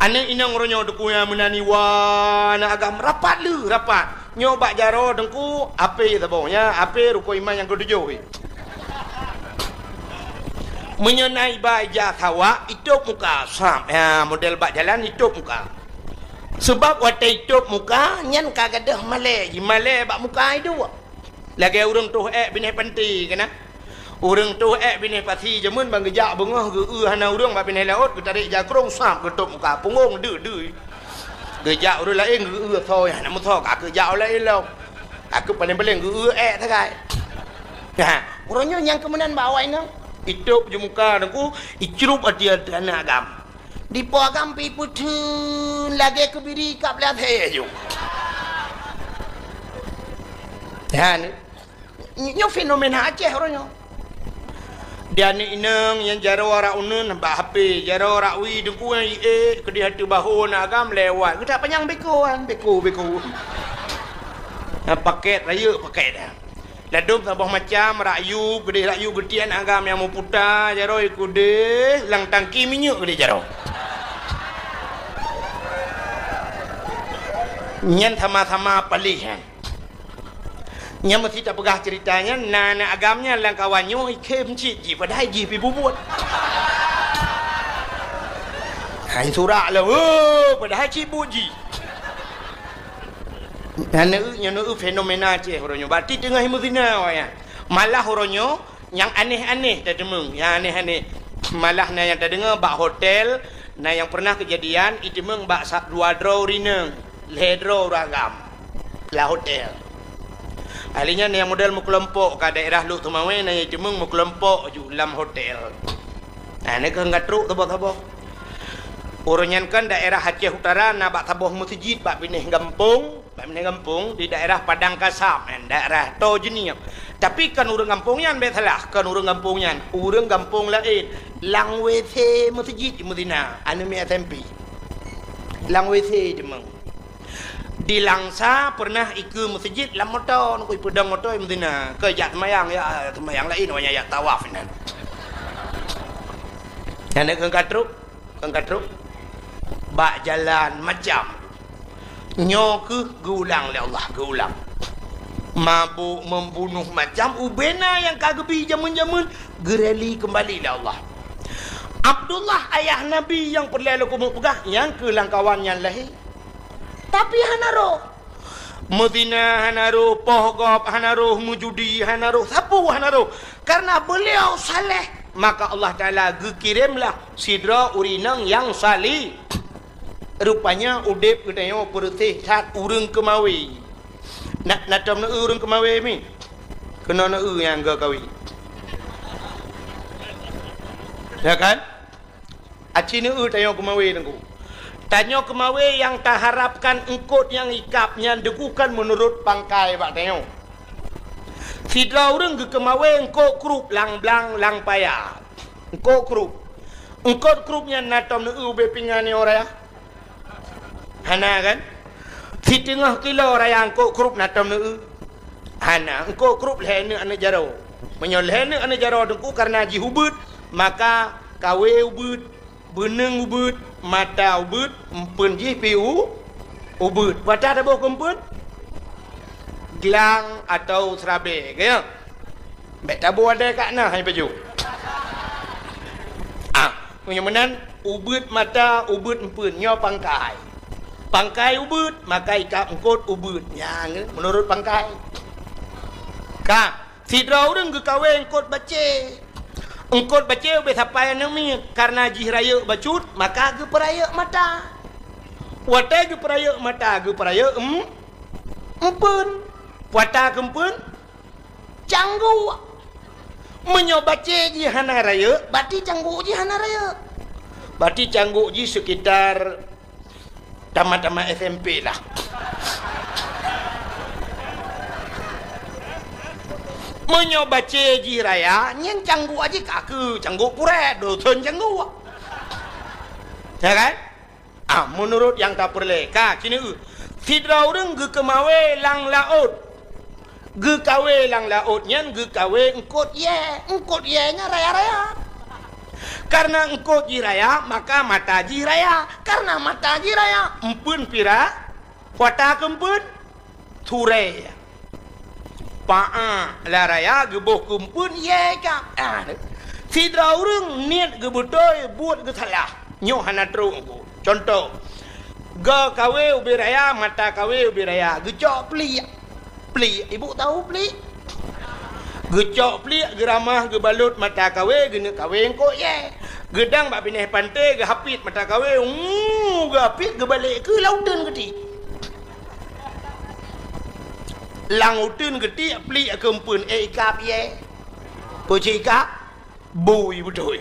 Anak inang orangnya deku yang menani wana agam rapat lu rapat nyoba jaro dengku ape tabongnya ape ruko iman yang ketujuh menyenai baja tawa itu muka sam ya model bak jalan itu muka sebab waktu itu muka nyan kagadah malai bak muka itu lagi orang tu bini penti kena orang tu bini pasti jamun bang gejak bengah ge hana orang bak bini laut ke tarik jakrong sam ketuk muka punggung de gejak orang lain ge thôi nak mo thôi ka gejak lain lo aku paling-paling ge takai nah orangnya yang kemenan bawa ini hidup je muka aku icrup dia anak agam di po agam pi putun lagi kebiri kap lihat heju dan ini fenomena Aceh orangnya. Dia ni inang yang jaro orang unun nampak HP, jaro orang wi dengku yang ke dia hati bahu nak agam lewat. Kita panjang beko kan, beko. Paket raya paket dah. Ladum sabah macam rayu, gede rayu getian agam yang mau putar jaro ikude lang tangki minyak gede jaro. Nyan sama-sama palihan. Nya mesti tak pegah ceritanya nana agamnya lang kawannya ikem cik ji padai ji pi bubut. Hai surak lah padai cik buji. Nana fenomena Aceh orangnya. Berarti tengah himuzina ya. Malah orangnya yang aneh-aneh tak demeng, yang aneh-aneh. Malah na yang tak dengar bak hotel, na yang pernah kejadian itu meng bak dua draw rineng, ledro ragam. Lah hotel. Alinya yang model mu kelompok ke daerah Luk Tumawe na yang cemeng mu kelompok ju dalam hotel. Nah ni kan gatruk tabah-tabah. Orangnya kan daerah Aceh Utara na bak tabah masjid bak pineh kampung di daerah Padang Kasam, daerah Tojeniap. Tapi kan urang kampungnya salah, kan urang kampungnya. Urang kampung lain lang WC masjid di Medina, anu mi SMP. Lang WC cemeng. Di Langsa pernah ikut masjid lam motor nak pedang motor Medina ke jak semayang lain namanya ya tawaf nan. Yang nak kengkatruk bak jalan macam Nyo ke geulang le Allah, geulang. Mabuk membunuh macam ubena yang kagebi jamun-jamun gereli kembali le Allah. Abdullah ayah Nabi yang perlu kumuk pegah yang ke langkawan yang lahir. Tapi hanaro Medina hanaro, Pohgop hanaro, Mujudi hanaro, sapu hanaro. Karena beliau saleh, maka Allah Ta'ala kirimlah sidra urinang yang salih. Rupanya udip katanya perutih saat urang kemawi. Nak tom na urang kemawi mi. Kena na yang ke kawi. Ya kan? Aci na tayo kemawi nangku. Tanyo kemawi yang tak harapkan engkot yang ikapnya degukan menurut pangkai pak tayo. Sidra urang ke kemawi engkot krup lang blang lang paya. Engkot krup. Engkot krupnya na tom na ube pingani ora ya. Hana kan? Si tengah kilo raya angkuk krup natam nu. Hana angkuk krup lehne ane jaro. Menyol lehne ane jaro dengku karena ji hubut, maka kawe ubut, beneng ubut, mata ubut, empen ji piu ubut. Wata ada bau kempun? Gelang atau serabe, kaya? Bek tabu ada kat nah hai baju. Menyemenan ubut mata, ubut empen, nyo pangkai. Pangkai ubut, maka ikap engkot ubut. Yang menurut pangkai. Sidra orang ke kawe engkot baca. Engkot baca ube sampai nami karena jih raya bacut, maka ke peraya mata. Wata ke peraya mata, ke peraya empun. Wata kempun canggu. Menyobaca jih hana raya, berarti canggu jih hana raya. Berarti canggu jih sekitar tamat-tamat SMP lah. Menyoba ceji raya nyen canggu aja kaku canggu puret dosen canggu. Ya kan? Menurut yang tak perle kini sidra urang ge kemawe lang laut. Ge kawe lang laut nyen ge kawe engkot ye nya raya-raya. Karena engkau jiraya, maka mata jiraya. Karena mata jiraya, empun pira, wata kempun, turaya. Pa'a laraya, geboh kempun, ye ka. Sidra urang niat gebutoy, buat ke salah. Nyo hana terung ku. Contoh, ga kawe ubiraya, mata kawe ubiraya. Gecok peli. Peli, ibu tahu peli? Gecok pelik, geramah, gebalut mata kawe, gena kawe engkau ye. Gedang bak pineh pantai, gehapit mata kawe, gehapit, gebalik ke lautan geti. Lautan geti, pelik kempun, ikap ye. Poci ikap, bui betul.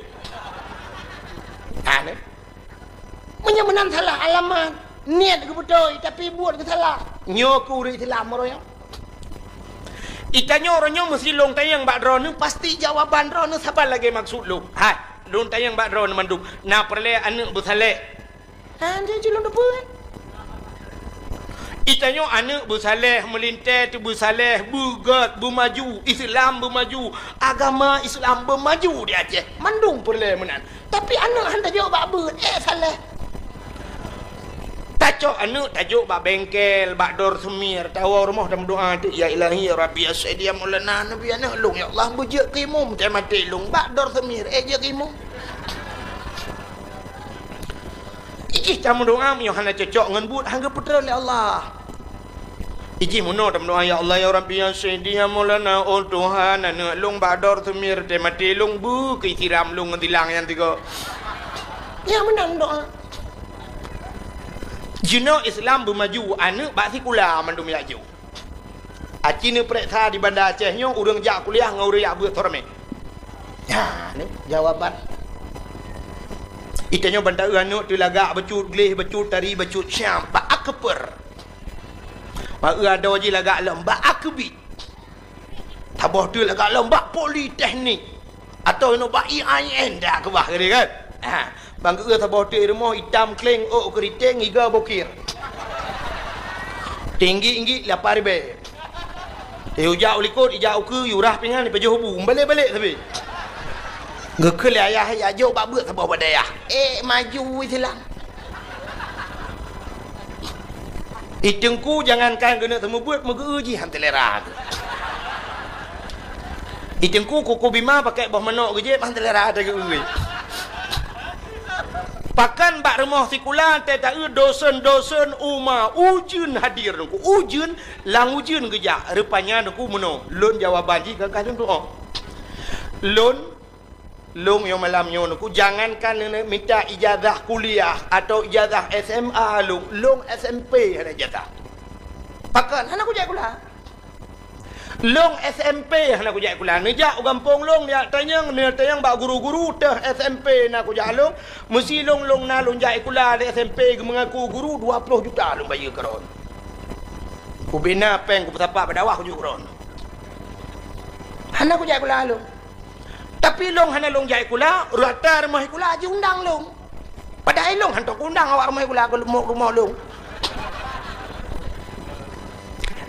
Ni. Menyemenan salah alamat. Niat ke betul, tapi buat ke salah. Nyokuri salah meroyong. Itanya orangnya mesti long tayang bak drone pasti jawaban drone siapa lagi maksud lu. Hai, long tayang bak drone mandum. Na perle anak bersaleh. Dia jelung depan. Itanya anak bersaleh melintas tu bersaleh, bugat, bermaju, Islam bermaju, agama Islam bermaju dia aja. Mandung perle menan. Tapi anak hang tajuk bak ber, saleh. Tajuk anak tajuk bak bengkel, bak dor semir, tawa rumah dalam doa tu ya ilahi ya rabbi asdia maulana nabi anak long ya Allah bujak kimum tak mati long bak dor semir je kimum. Iki tamu doa mi hana cocok ngan but hangga putra oleh Allah. Iki muno dalam doa ya Allah ya rabbi asdia maulana oh Tuhan anak long bak dor semir tak mati long bu kisiram long ngilang yang tiga. Ya menang doa. Jino Islam bermaju, anak bak sikula mandum yaju. Acina periksa di Bandar Aceh nyo urang jak kuliah ngau riak buat torme. Ya, ni jawaban. Itanya bandar anak tu lagak becut gleh, becut tari, becut syam, bak akper. Bak ada waji lagak lembak akbi. Tabah tu lagak lembak politeknik. Atau no bak IAIN dah ke bah kan. Bangga ke tabah tu rumah hitam kleng keriting iga bokir. Tinggi 8,000. Ujak ulikut ijak uke yurah pingan di pejuh hubu balik tapi. Ngekele ayah ya jauh bak beut tabah badayah. Maju Islam. Itengku jangankan kena temu buat menguji hantelera. Itengku kuku bima pakai bawah manok je hantelera ada ke uwi. Pakan bak rumah sikula teh tak dosen-dosen umma ujun hadir nungku ujun lang ujun geja rupanya nungku meno lon jawaban ji kadang tu Long yang malam nyo nungku jangankan minta ijazah kuliah atau ijazah SMA long SMP ada ijazah. Pakan anak ku jak kula. Long SMP anak ku jak kula. Nejak gampong long dia tanyang bak guru-guru teh SMP nak ku jak long mesti long na long jak kula di SMP mengaku guru 20 juta long bayar karon. Ku bina peng ku tapak berdawah ku juron. Anak ku jak kula long. Tapi long hana long jai kula, rata rumah kula aja undang long. Padahal long hantar undang awak rumah kula ke rumah long.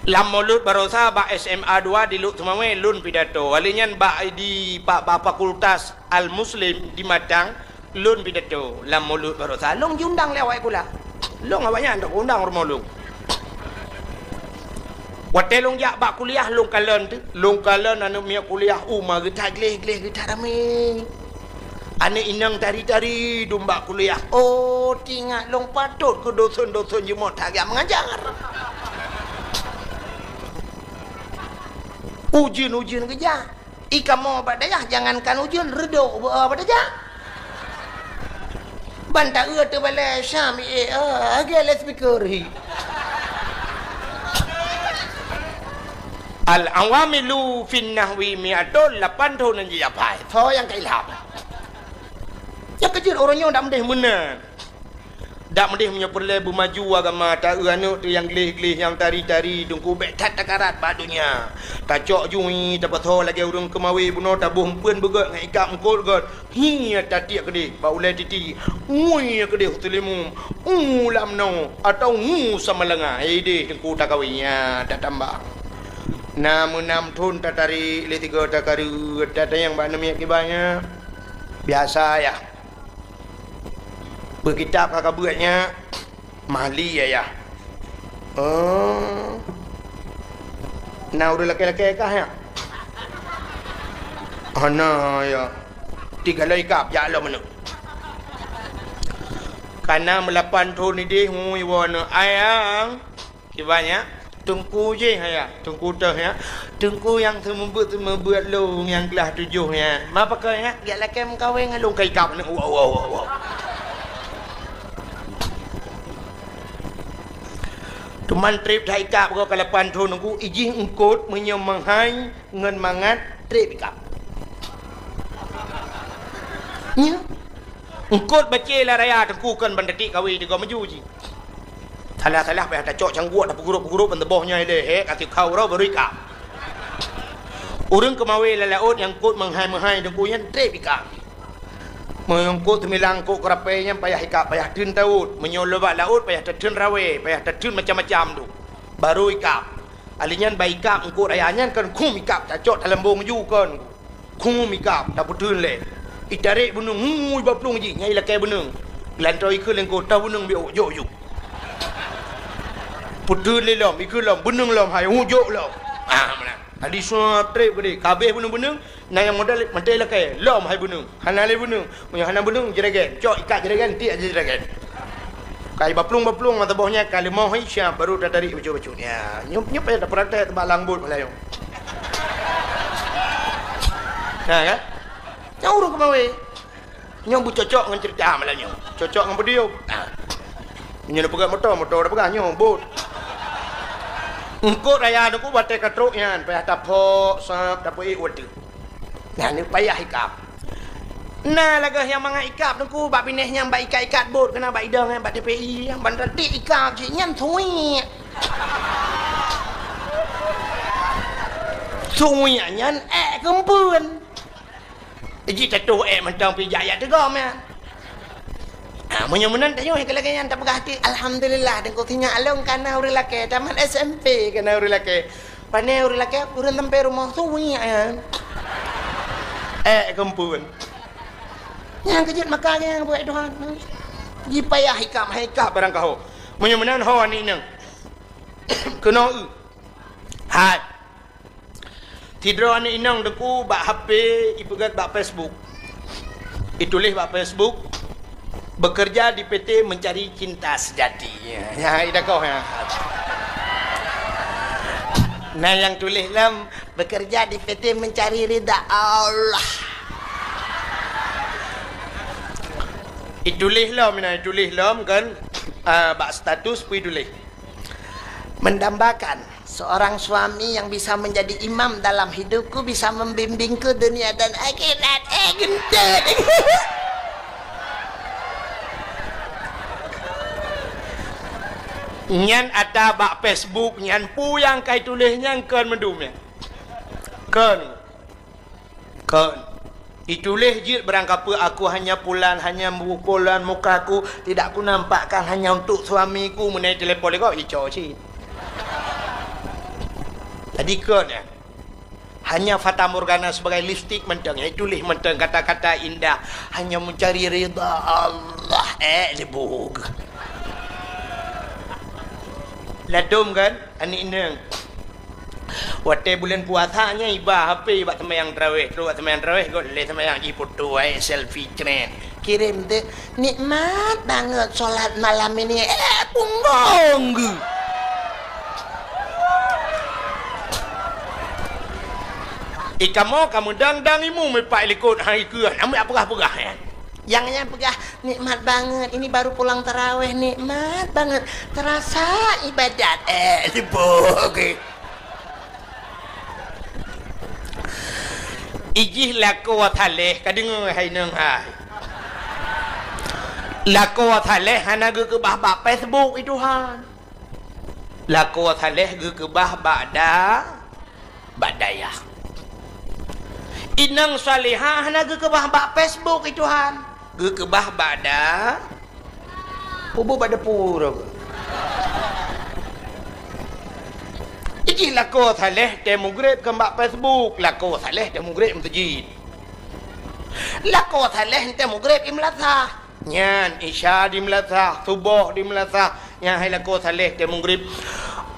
Lam mulut barosa ba SMA 2 di Lut Semawe lun pidato. Walinyan ba di fakultas Al Muslim di Madang lun pidato. Lam mulut barosa long diundang le awak kula. Long awaknya hantar undang rumah long. Wate long jak bak kuliah long kalon tu. Long kalon anu mia kuliah umma getar gleh getar rame. Ane inang tari-tari domba kuliah. Oh, tinggal long patut ke dosen-dosen jemot agak mengajar. Ujian kerja. Ika mau badayah jangankan ujian redok badayah. Bantah tu balai Syam agak let's speaker hi. Al-awamilu fin nahwi mi'atun 8 tahun yang diapai. So yang kailham. Yang kecil orangnya tak mendih benar. Tak mendih punya perle bermaju agama. Tak anu tu yang gelih-gelih yang tari-tari tunggu betat takarat badunya. Tak cok jui tak betul lagi orang kemawi bunuh tabuh pun begot dengan ikap mengkot got. Hi tati kedih baulai titi. Ui kedih tulimu. Lam no atau sama lengah. Deh tunggu tak kawinnya tak tambah. 6 tahun tak tarik le 3 tak karu tak yang bak nami akibatnya biasa ya berkitab kakak buatnya mali ya nah udah laki-laki kah ya ana ya 3 laikap ya Allah mana karena 8 tahun ni deh hui wana ayang kibanyak tungku je ya tungku dah ya tungku yang membuat long yang kelas 7 ya ma pakai ya dia laki mengkawin dengan long kai kap ni wow teman trip dai kap ko ke 8 tahun tungku ijih engkot menyemanghai ngan mangat trip kap nya engkot baca lah raya tungku kan bandati kawi digo maju ji Salah payah tak cok cangguak dah pegurup pentebohnya deh kati kau rau berika. Urang kemawi lalaut yang kot menghai dengkuyan trepika. Mengkot milang kok kerapainya payah ikap payah tun taut menyolobak laut payah tertun rawe payah tertun macam-macam tu. Baru ikap. Alinyan baik ikap engkot ayahnya kan kum ikap tak cok dalam bong ju kan. Kum ikap tak putun le. Itarik bunung ngui baplung ji nyai lakai bunung. Lantoi ke lengko tahu bunung bi ojo. Putun le lom ikut lom bunung lom hai hujok lom mana tadi semua trip gede kabeh bunung nah yang modal mantai lakai lom hai bunung hana le bunung punya hana bunung jeragen cok ikat jeragen tiak jeragen kai baplung mata bawahnya kali mau hai syam baru dah tarik baju ya nyup ya dah perantai tebak langbut malayong nah kan yang urung kemawe nyong bu cocok dengan cerita malayong cocok dengan video nyong dah pegang motor dah pegang nyong bot engkau raya aku batai katruknya payah tapok sap tapok wadu nah ni payah ikap nah lagah yang manga ikap aku bak pinehnya bak ikat bot kena bak idang bak TPI yang bandar dik ikap je nyan thui nyan kempun ji tatu mentang pi jaya tegam ya menyemenan tak nyoi kalau kan tak pegah hati alhamdulillah dan kau tinggal along kana urang laki tamat SMP kana urang laki pane urang laki urang sampai rumah suwi ya kempun yang kejut makanya yang buat Tuhan ji payah hikam barang kau menyemenan ho ni nang kena hai tidro ani inang deku bak HP ipegat bak Facebook itulis bak Facebook bekerja di PT mencari cinta sejati ya ida kau ya nah yang tulis lam bekerja di PT mencari ridha Allah itulis lam kan bak status pu itulis mendambakan seorang suami yang bisa menjadi imam dalam hidupku, bisa membimbingku dunia dan akhirat. Gendut. Nyan ada bak Facebook, nyan pu yang kai tulisnya kan mendumnya. Kan. Itulis je berangkapa aku hanya pulan, hanya pulan mukaku tidak ku nampakkan hanya untuk suamiku menaik telefon kau ico sih. Tadi kan ya. Hanya fata morgana sebagai lipstick mentang ya tulis mentang kata-kata indah hanya mencari ridha Allah lebug. Ladum kan ani inang. Waktu bulan puasanya ibah HP buat semayang tarawih. Tu buat semayang tarawih kau le semayang di foto selfie trend. Kirim tu nikmat banget solat malam ini. Punggong. Kamu dang imu mepak likut hari ke. Ambil pegah-pegah ya. Yang pegah nikmat banget. Ini baru pulang tarawih nikmat banget. Terasa ibadat. Dibog. Ijih lako wathaleh kadang hai nang hai. Lako wathaleh hana ke bah Facebook itu han. Lako wathaleh ke bah badaya. Inang salihah hana ke bah Facebook itu han. Ke bah bada. Pubu bada pura. Iji lako saleh temu grade ke mbak Facebook. Lako saleh temu grade masjid. Lako saleh temu grade imlatha. Nyan isya di melatha, subuh di melatha. Yang hai lako saleh temu grade.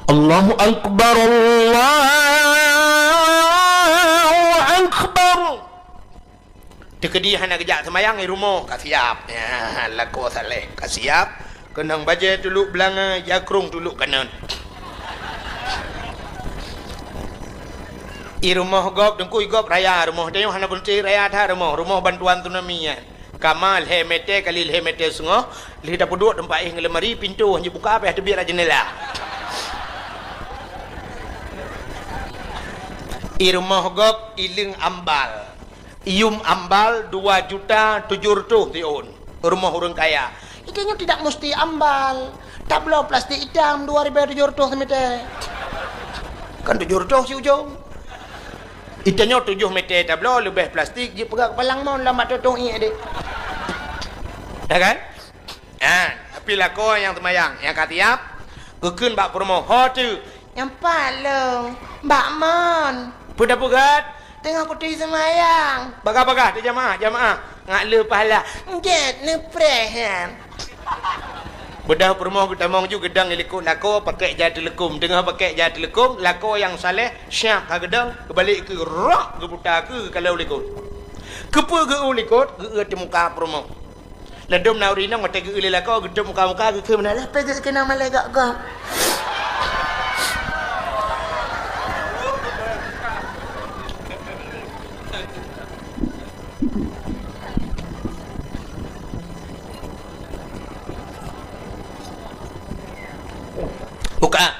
Allahu akbar Allahu akbar. Tekedi hana kejak semayang di rumah kasiap. Ya lako saleh kasiap. Kenang baje tuluk belanga jakrung tuluk kanan. I rumah gop dengkui gop raya rumah tengok hana kunci raya tha rumah bantuan tsunami ya. Kamal hemete kali hemete sungo li dapat duduk tempat ngelemari pintu hanya buka apa tu biar jendela. I rumah gop iling ambal. Ium ambal 2.700.000 tiun. Rumah orang kaya. Itanya tidak mesti ambal. Tablo plastik hitam 2.700 semete. Kan 700 si ujung. Itanya 7 meter tablo lebih plastik je pegang palang mon lambat totong ini adik. Ya kan? Tapi lako yang semayang, yang katiap, kekun bak promo. Ho tu, yang palung, bak mon. Pudah-pugat, tengah putih semayang. Baga-baga tu jamaah. Ngak le pahala. Jet ne prehan. Bedah permoh kita mau juga gedang ilikut lako pakai jad telekom tengah pakai jad telekom lako yang saleh syak ka gedang kebalik ke rak ke putar ke kalau likut kepa ke ulikut ke di muka permoh ladum naurina ngote ke lako gedum muka ke mana lah pe kena malai gak. Buka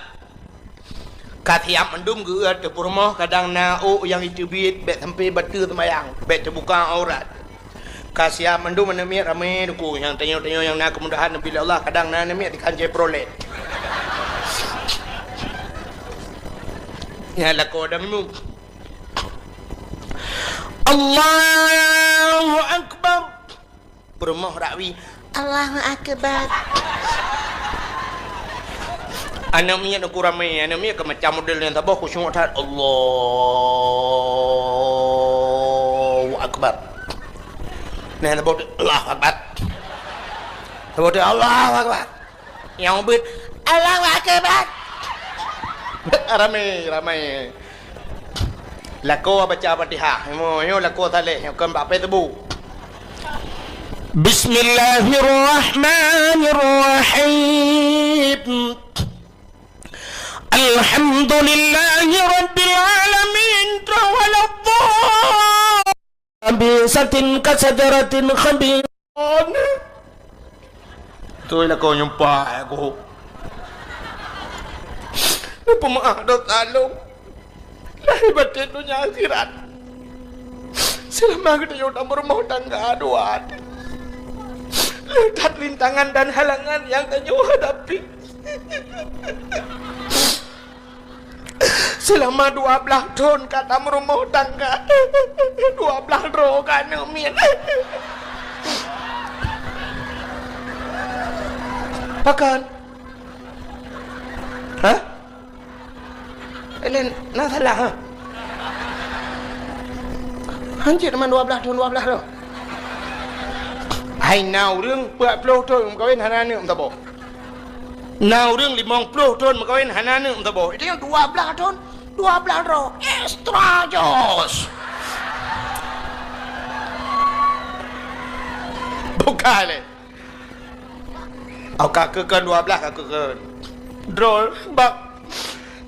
katiap mendum geut ke rumah kadang nau yang itu bit bet sampai batu semayang bet terbuka aurat kasiap mendum menemik ramai duku yang tanya-tanya yang nak kemudahan Nabi Allah kadang nemik di kanjai prolet ya lako damimu Allahu akbar rumah rakwi Allahu akbar. Anak minyak nak ramai, anak minyak ke macam model yang tabah khusyuk tak Allahu Akbar. Nah tabah Allahu Akbar. Tabah Allahu Akbar. Yang bet Allahu Akbar. Ramai. Lako baca Fatihah. Yo lako taleh, yo kan bape tebu. Bismillahirrahmanirrahim. Alhamdulillahi rabbil alamin. Tawaladh. Bisatin kasajaratin khabir. Tôi là cô nyumpah aku. Pemaaf dosa lu. Lahir batin dunia akhirat. Selama kita dalam rumah tangga dua. Lihat rintangan dan halangan yang kamu hadapi. Selama 12 tahun kata rumah tangga. 12 roh kan min. Pakan. Hah? Elen, nak salah ha? Hancur teman 12 tahun 12 tu. Hai nauរឿង20 tahunមកវិញហាណានឹងតបណៅរឿង50 tahunមកវិញហាណានឹងតប itu yang 12 tahun 12 roh extra jos. Bukan le. Au kakak 12 kakak. Drol bak.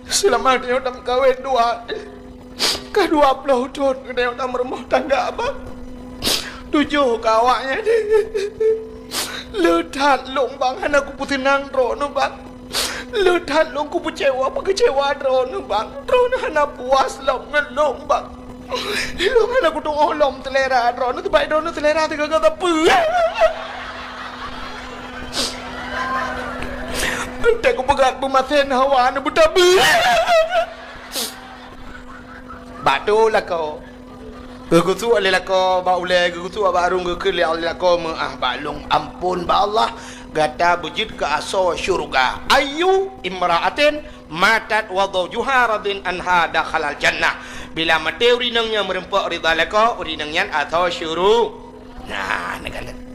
Selama dia dalam kahwin kedua belah tahun dia dalam rumah tangga abang 7 kawaknya dia letat long bang hana aku putih nang ro no bang letat long ku kecewa ro no bang ro hana puas long ngelong bang long hana ku tong olom telera ro no baik ro no telera tiga kata pu tak aku pegat pematen hawa na butabi. Batu lah kau. Gegusu oleh lah kau, ba oleh gegusu ba arung gekeli oleh lah kau balung ampun ba Allah gata bujid ke aso syurga. Ayu imra'atin matat wa dhawjuha radin anha dakhalal jannah. Bila mati urinangnya merempak ridha lah kau, urinangnya atau syuru. Nah, negara.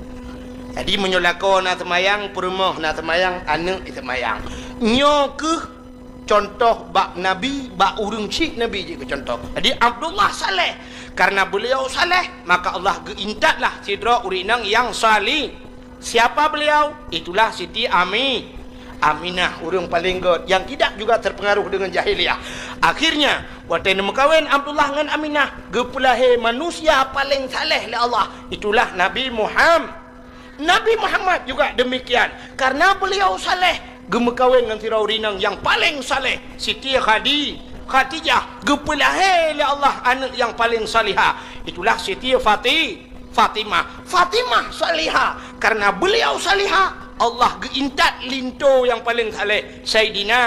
Jadi menyolako na semayang perumah na semayang anak semayang. Nyo ke contoh bak Nabi, bak urung cik Nabi je ke contoh. Jadi Abdullah saleh. Karena beliau saleh, maka Allah geintatlah sidra urinang yang salih. Siapa beliau? Itulah Siti Aminah, urung paling god yang tidak juga terpengaruh dengan jahiliyah. Akhirnya, waktu mekawin Abdullah dengan Aminah, gepulahe manusia paling saleh oleh Allah. Itulah Nabi Muhammad juga demikian. Karena beliau saleh, gemekawin dengan tiraurinang yang paling saleh, Siti Khadijah, gepulahe oleh Allah anak yang paling salihah. Itulah Siti Fatimah salihah. Karena beliau salihah, Allah geintat linto yang paling saleh, Sayyidina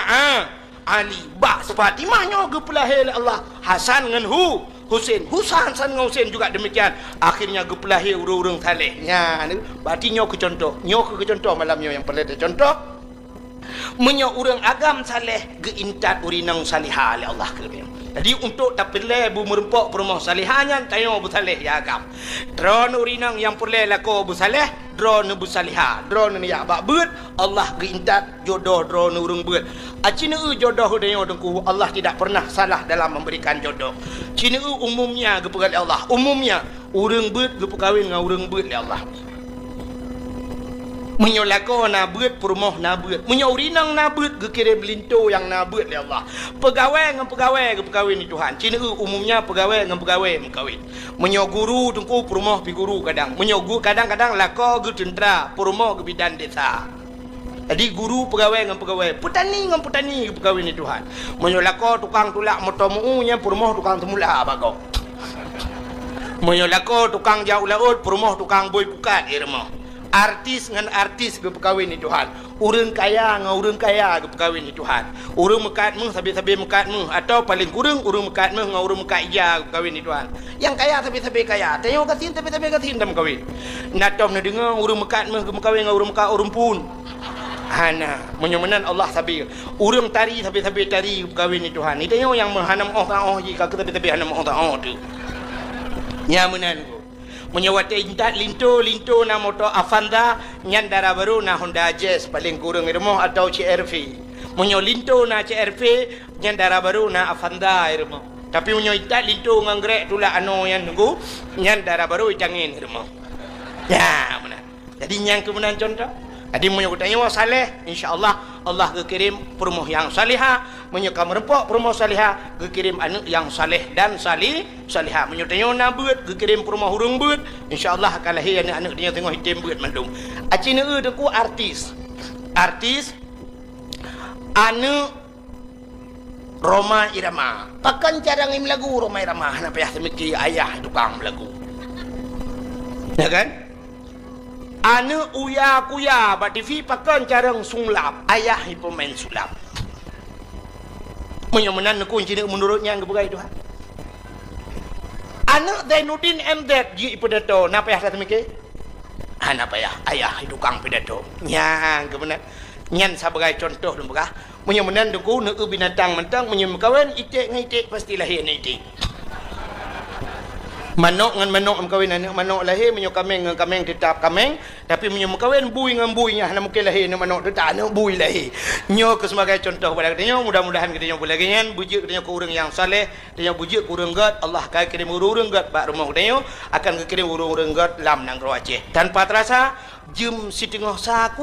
Ali. Bak Fatimahnya gepulahe oleh Allah, Hasan dengan Husain dengan Husain juga demikian. Akhirnya gepelahi urung-urung saleh. Nya ni berarti nyo ke contoh malam nyo yang perlu contoh. Menyo urang agam saleh geintat urinang salihah oleh Allah ke. Jadi untuk tak pilih bu merempok perumah salihahnya tayo bu saleh ya agam. Drone urinang yang perlu lako bu saleh, drone bu salihah. Drone ni ya bak beut Allah geintat jodoh drone urung beut. Cina jodoh dia dengku Allah tidak pernah salah dalam memberikan jodoh. Cina umumnya gepegal Allah. Umumnya urang beut gepekawin dengan urang beut Allah. Menyolako na beut perumah na beut. Menyaurinang na beut gekirim linto yang na beut oleh Allah. Pegawai dengan pegawai gepekawin ni Tuhan. Cina umumnya pegawai dengan pegawai mengkawin. Menyo guru dengku perumah pi guru kadang. Menyo guru kadang-kadang lako ge tentera perumah ge bidan desa. Jadi guru pegawai dengan pegawai, petani dengan petani pegawai ni Tuhan. Menyolako tukang tulak motor muunya perumah tukang temula bago. Menyolako tukang jauh laut perumah tukang boy pukat di rumah. Artis dengan artis ke pegawai ni Tuhan. Urang kaya dengan urang kaya ke pegawai ni Tuhan. Urang mekat mu sabi-sabi mekat mu atau paling kurang urang mekat mu dengan urang mekat ija ke pegawai ni Tuhan. Yang kaya sabi-sabi kaya, tengok kasin sabi-sabi kasin dalam kawin. Natom na dengar urang mekat mu ke pegawai dengan urang mekat urang pun. Hana menyemenan Allah sabi urang tari sabi-sabi tari pegawai ni Tuhan. Ni tengok yang menghanam oh ji ka sabi-sabi hanam oh tu. Nya menan ko. Menyewate intat linto na motor Avanza nyandara baru na Honda Jazz paling kurang rumah atau CRV. Munyo linto na CRV nyan darah baru na Avanda irmo. Tapi munyo itat linto ngangrek tula ano yang nunggu nyan darah baru icangin irmo. Ya, benar. Jadi yang kemudian contoh. Jadi munyo tanya wa saleh, insyaallah Allah kekirim perumoh yang salihah, munyo kamu rempok perumoh salihah, kekirim anak yang saleh dan salihah. Munyo tanya na beut, kekirim perumoh hurung beut, insyaallah akan lahir anak-anak dia tengok hitam beut mandum. Acina deku artis. Artis anu Roma Irama. Pakan jarang im lagu Roma Irama, na payah semiki ayah tukang lagu. Ya kan? Anu uya kuya ba TV pakan carang sulap ayah pemain sulap. Menyemenan kunci menurutnya yang kebukai itu. Anak Zainuddin MZ ji pedato napa ya semiki? Napa ya ayah tukang pedato. Yang kebenar nyan sebagai contoh lembagah menyemenan deku neu binatang mentang menyemkawan itik ngitik pasti lahir itik. Manok ngan manok mkawin anak manok lahir menyo kameng ngan kameng tetap kameng tapi menyo mkawin bui ngan bui nya nak mungkin lahir manok tetap anak bui lahir nyo ke sebagai contoh pada katanya mudah-mudahan katanya boleh ganyan bujuk katanya ke urang yang saleh katanya bujuk urang god Allah kai kirim urang god bak rumah katanya akan kirim urang god lam nang Aceh tanpa terasa jam setengah sa